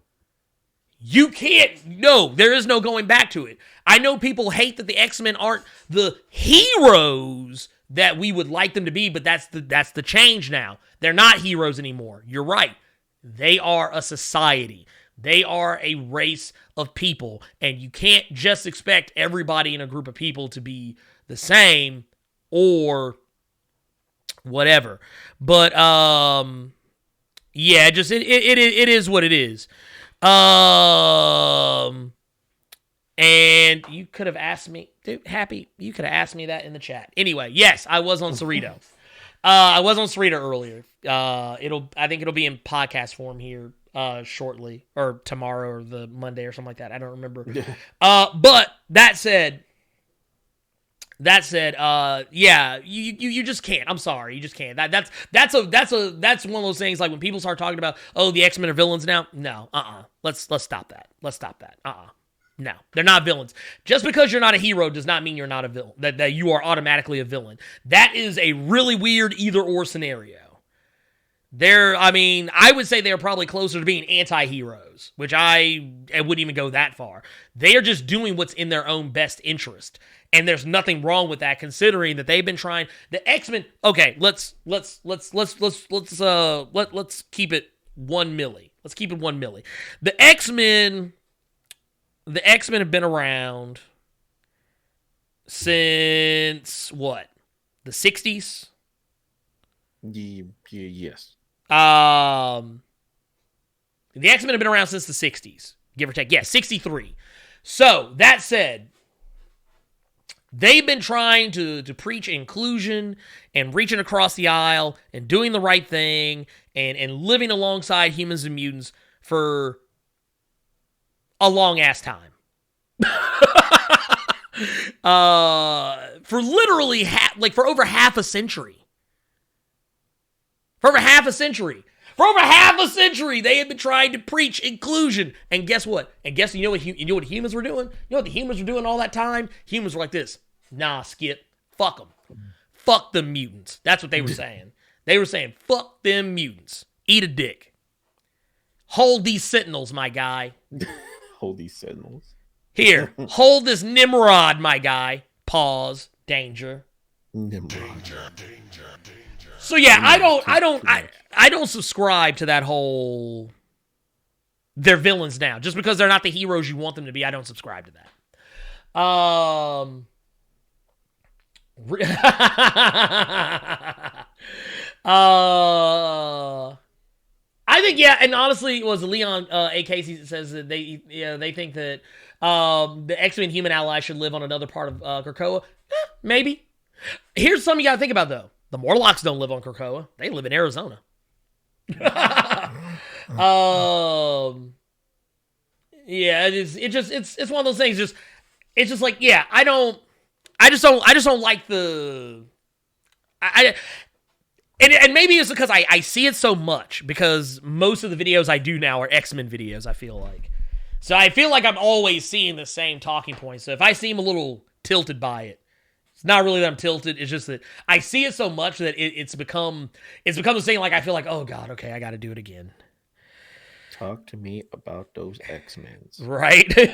You can't, no, there is no going back to it. I know people hate that the X-Men aren't the heroes that we would like them to be, but that's the change now. They're not heroes anymore. You're right. They are a society. They are a race of people, and you can't just expect everybody in a group of people to be the same or whatever. But yeah, just it is what it is. And you could have asked me, dude, Happy, you could have asked me that in the chat. Anyway, yes, I was on Cerrito. I was on Cerrito earlier. I think it'll be in podcast form here shortly, or tomorrow, or the Monday, or something like that. I don't remember. But that said, yeah, you just can't. I'm sorry, you just can't. That's one of those things, like when people start talking about, oh, the X-Men are villains now. No, let's stop that. Let's stop that. No, they're not villains. Just because you're not a hero does not mean you're not a villain. That you are automatically a villain. That is a really weird either-or scenario. I would say they're probably closer to being anti-heroes, which I wouldn't even go that far. They are just doing what's in their own best interest, and there's nothing wrong with that, considering that they've been trying. The X-Men. Okay, let's keep it 1 milli. Let's keep it 1 milli. The X-Men have been around since what? The 60s? Yes. The X-Men have been around since the 60s, give or take. Yeah, 63. So, that said, they've been trying to preach inclusion and reaching across the aisle and doing the right thing and living alongside humans and mutants for a long-ass time. For literally for over half a century. For over half a century, they had been trying to preach inclusion. And guess what? You know what humans were doing? You know what the humans were doing all that time? Humans were like this. Nah, Skip. Fuck them. Fuck them mutants. That's what they were saying. They were saying, fuck them mutants. Eat a dick. Hold these sentinels, my guy. Hold these sentinels. Here, hold this Nimrod, my guy. Pause. Danger. Nimrod. Danger. So yeah, I don't subscribe to that whole they're villains now. Just because they're not the heroes you want them to be, I don't subscribe to that. I think, yeah, and honestly, it was Leon A. Casey that says that they think that the X-Men human ally should live on another part of Krakoa. Maybe. Here's something you gotta think about, though. The Morlocks don't live on Krakoa. They live in Arizona. Yeah, it's one of those things. It's just like, yeah, I just don't like the and maybe it's because I see it so much, because most of the videos I do now are X-Men videos, I feel like. So I feel like I'm always seeing the same talking points. So if I seem a little tilted by it, it's not really that I'm tilted. It's just that I see it so much that it's become the thing. Like, I feel like, oh God, okay, I got to do it again. Talk to me about those X-Men. Right. Dude,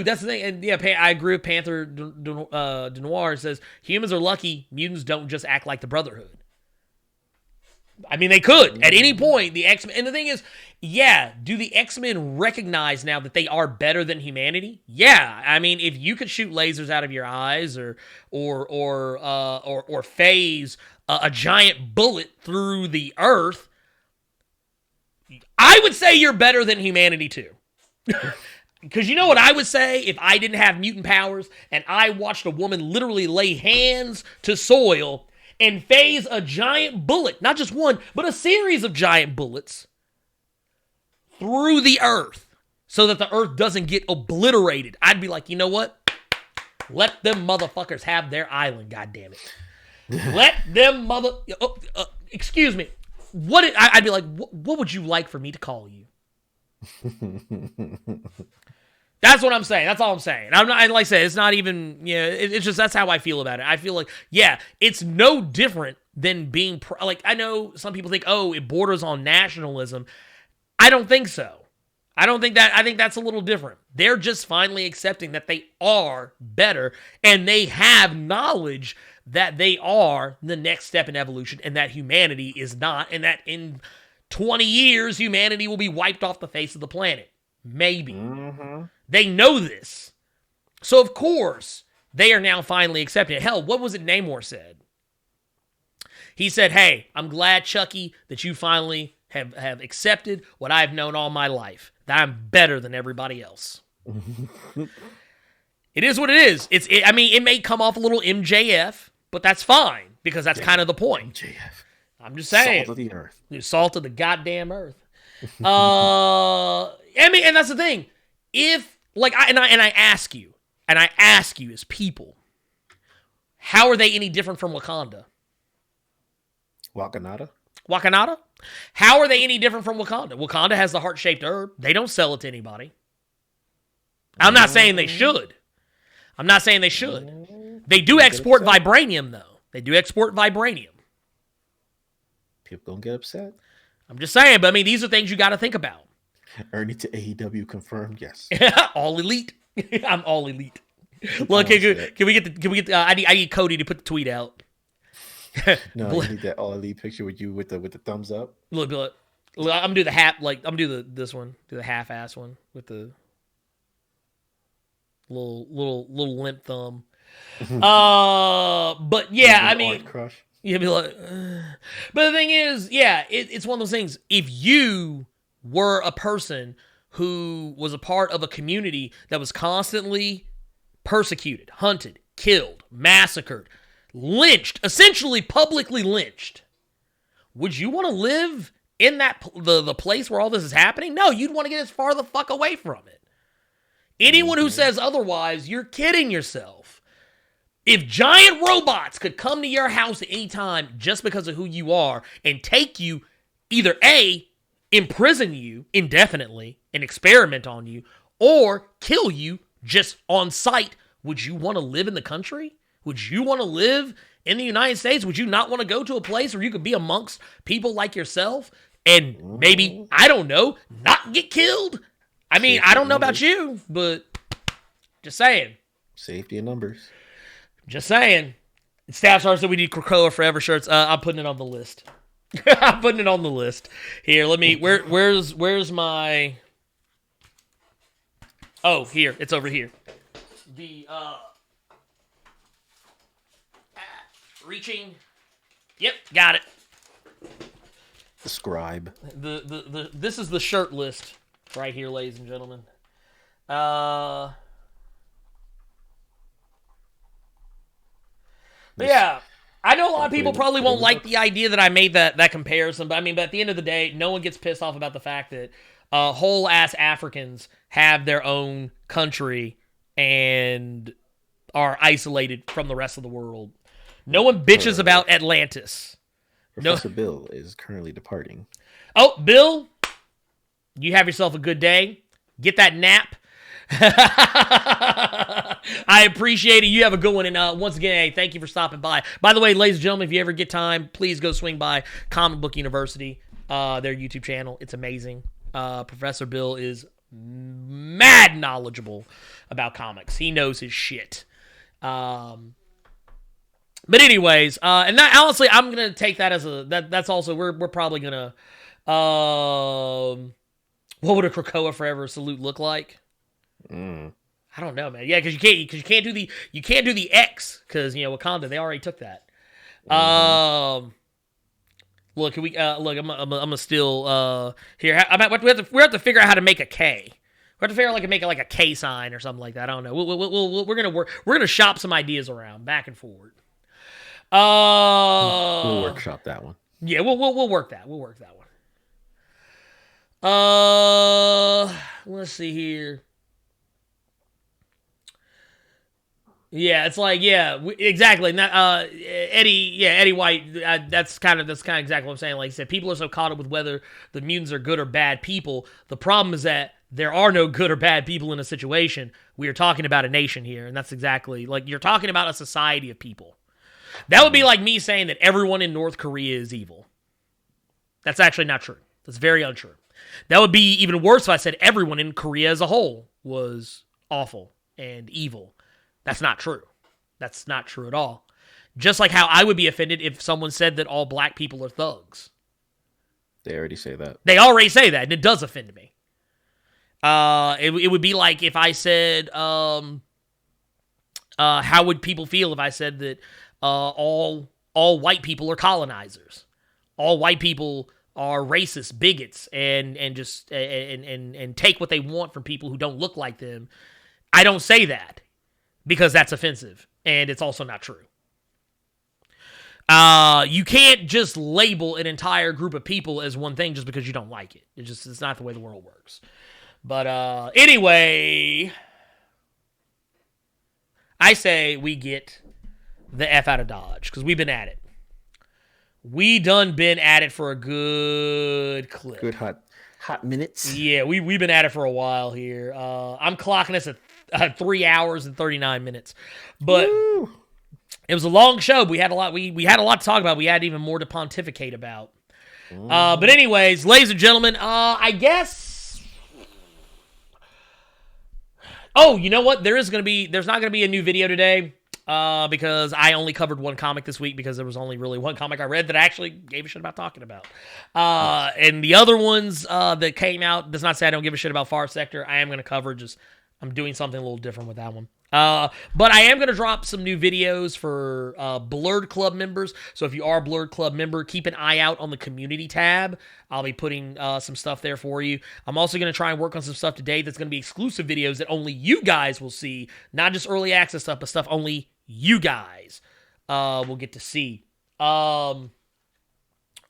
that's the thing. And yeah, I agree with Panther Denoir. Says humans are lucky. Mutants don't just act like the Brotherhood. I mean, they could at any point. The X-Men, and the thing is, yeah, do the X-Men recognize now that they are better than humanity? Yeah, I mean, if you could shoot lasers out of your eyes or phase a giant bullet through the earth, I would say you're better than humanity too. Because you know what I would say if I didn't have mutant powers and I watched a woman literally lay hands to soil and phase a giant bullet, not just one, but a series of giant bullets through the earth so that the earth doesn't get obliterated. I'd be like, you know what? Let them motherfuckers have their island, goddammit. Let them excuse me. I'd be like, what would you like for me to call you? That's what I'm saying. That's all I'm saying. I'm not, and like I said, it's not even, it's just, that's how I feel about it. I feel like, yeah, it's no different than being, like, I know some people think, oh, it borders on nationalism. I don't think so. I think that's a little different. They're just finally accepting that they are better, and they have knowledge that they are the next step in evolution, and that humanity is not, and that in 20 years, humanity will be wiped off the face of the planet. Maybe. Mm-hmm. They know this. So, of course, they are now finally accepting it. Hell, what was it Namor said? He said, hey, I'm glad, Chuki, that you finally have accepted what I've known all my life, that I'm better than everybody else. It is what it is. It may come off a little MJF, but that's fine, because that's kind of the point. MJF. I'm just saying. Salt of the earth. Salt of the goddamn earth. And that's the thing. If, like, I ask you as people, how are they any different from Wakanda? Wakanada? How are they any different from Wakanda? Wakanda has the heart-shaped herb. They don't sell it to anybody. I'm not saying they should. They do export vibranium, though. People gonna get upset. I'm just saying, but I mean, these are things you got to think about. Ernie to AEW confirmed, yes. All elite. I'm all elite. Look, can we get? I need Cody to put the tweet out. No, you need that all elite picture with you with the thumbs up. Look, I'm gonna do the half. Like I'm gonna do this one, do the half-ass one with the little limp thumb. But yeah, I mean, crush. You'd be like, but the thing is, yeah, it's one of those things. If you were a person who was a part of a community that was constantly persecuted, hunted, killed, massacred, lynched, essentially publicly lynched, would you want to live in that the place where all this is happening? No, you'd want to get as far the fuck away from it. Anyone who says otherwise, you're kidding yourself. If giant robots could come to your house at any time just because of who you are and take you, either A, imprison you indefinitely and experiment on you, or kill you just on sight, would you want to live in the country? Would you want to live in the United States? Would you not want to go to a place where you could be amongst people like yourself and maybe, I don't know, not get killed? I mean, I don't know about you, but just saying. Safety in numbers. Just saying. Staff Sergeant said we need Krakoa Forever shirts. I'm putting it on the list. I'm putting it on the list. Here, let me. Where's my? Oh, here. It's over here. The reaching. Yep, got it. The scribe. This is the shirt list right here, ladies and gentlemen. But yeah, I know a lot of people probably won't like the idea that I made that comparison, but I mean, but at the end of the day, no one gets pissed off about the fact that whole ass Africans have their own country and are isolated from the rest of the world. No one bitches about Atlantis. Professor Bill is currently departing. Oh, Bill, you have yourself a good day. Get that nap. I appreciate it. You have a good one. And once again, hey, thank you for stopping by. By the way, ladies and gentlemen, if you ever get time, please go swing by Comic Book University, their YouTube channel. It's amazing. Professor Bill is mad knowledgeable about comics. He knows his shit. But anyways, and that, honestly, I'm gonna take that as that's also we're probably gonna what would a Krakoa Forever salute look like? I don't know, man. Yeah, because you can't do the X because Wakanda, they already took that. Look, can we look? I'm gonna still here. We have to figure out how to make a K. We have to figure out make it like a K sign or something like that. I don't know. We're gonna work. We're gonna shop some ideas around back and forward. We'll workshop that one. Yeah, we'll work that. We'll work that one. Let's see here. Yeah, it's like exactly. And that, Eddie White. That's kind of exactly what I'm saying. Like I said, people are so caught up with whether the mutants are good or bad people. The problem is that there are no good or bad people in a situation. We are talking about a nation here, and that's exactly, like, you're talking about a society of people. That would be like me saying that everyone in North Korea is evil. That's actually not true. That's very untrue. That would be even worse if I said everyone in Korea as a whole was awful and evil. That's not true. That's not true at all. Just like how I would be offended if someone said that all black people are thugs. They already say that. They already say that, and it does offend me. It would be like if I said, how would people feel if I said that all white people are colonizers? All white people are racist, bigots, and just and take what they want from people who don't look like them. I don't say that because that's offensive, and it's also not true. You can't just label an entire group of people as one thing just because you don't like it. It's not the way the world works. But anyway, I say we get the F out of Dodge because we've been at it. We done been at it for a good clip. Good hot minutes. Yeah, we've been at it for a while here. I'm clocking us at 3 hours and 39 minutes. But Woo! It was a long show. We had a lot. We had a lot to talk about. We had even more to pontificate about. But anyways, ladies and gentlemen, I guess. Oh, you know what? There's not gonna be a new video today. Because I only covered one comic this week because there was only really one comic I read that I actually gave a shit about talking about. And the other ones that came out does not say I don't give a shit about Far Sector. I am going to cover, just I'm doing something a little different with that one. But I am going to drop some new videos for Blerd Club members. So if you are a Blerd Club member, keep an eye out on the community tab. I'll be putting some stuff there for you. I'm also going to try and work on some stuff today that's going to be exclusive videos that only you guys will see. Not just early access stuff, but stuff only you guys will get to see.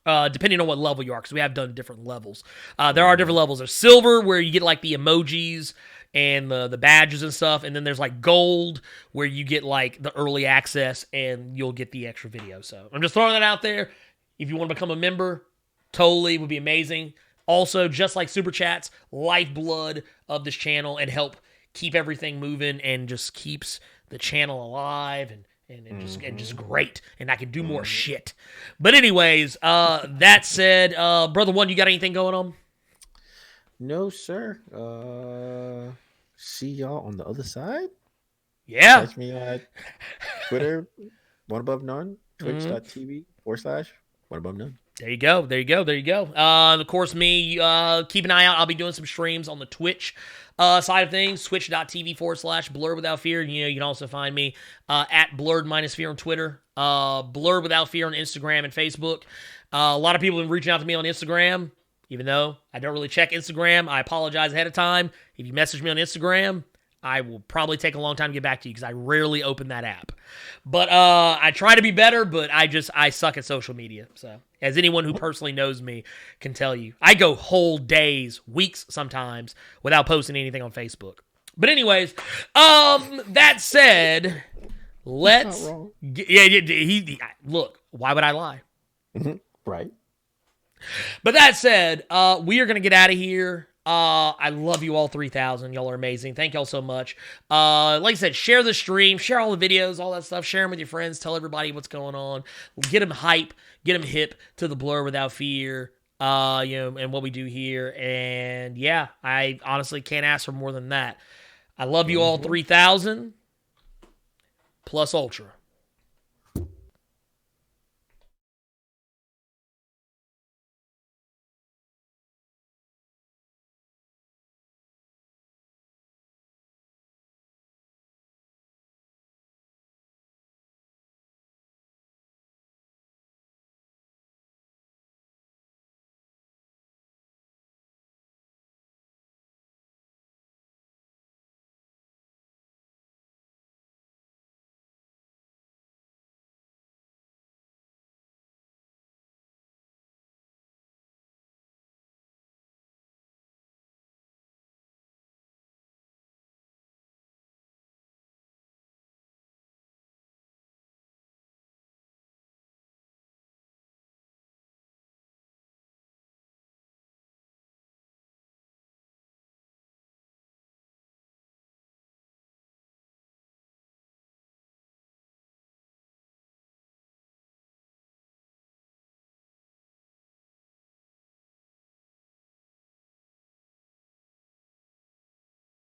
Depending on what level you are, because we have done different levels. There are different levels. There's silver, where you get like the emojis and the badges and stuff, and then there's like gold, where you get like the early access and you'll get the extra video. So I'm just throwing that out there. If you want to become a member, totally would be amazing. Also, just like Super Chats, lifeblood of this channel and help keep everything moving and just keeps the channel alive and just great, and I can do more shit. But anyways, that said, Brother One, you got anything going on? No, sir. See y'all on the other side. Yeah. Catch me at Twitter, one above none, twitch.tv/one above none. There you go. Of course, me, keep an eye out. I'll be doing some streams on the Twitch side of things, twitch.tv/Blerd Without Fear. You can also find me at Blerd-Fear on Twitter, Blerd Without Fear on Instagram and Facebook. A lot of people have been reaching out to me on Instagram, even though I don't really check Instagram. I apologize ahead of time. If you message me on Instagram, I will probably take a long time to get back to you because I rarely open that app. But I try to be better, but I suck at social media. So, as anyone who personally knows me can tell you, I go whole days, weeks sometimes, without posting anything on Facebook. But anyways, that said, let's... Look, why would I lie? Right. But that said, we are going to get out of here. I love you all 3,000. Y'all are amazing. Thank y'all so much. Like I said, share the stream, share all the videos, all that stuff. Share them with your friends. Tell everybody what's going on. Get them hype. Get them hip to the Blerd Without Fear. And what we do here. And yeah, I honestly can't ask for more than that. I love you all 3,000 plus ultra.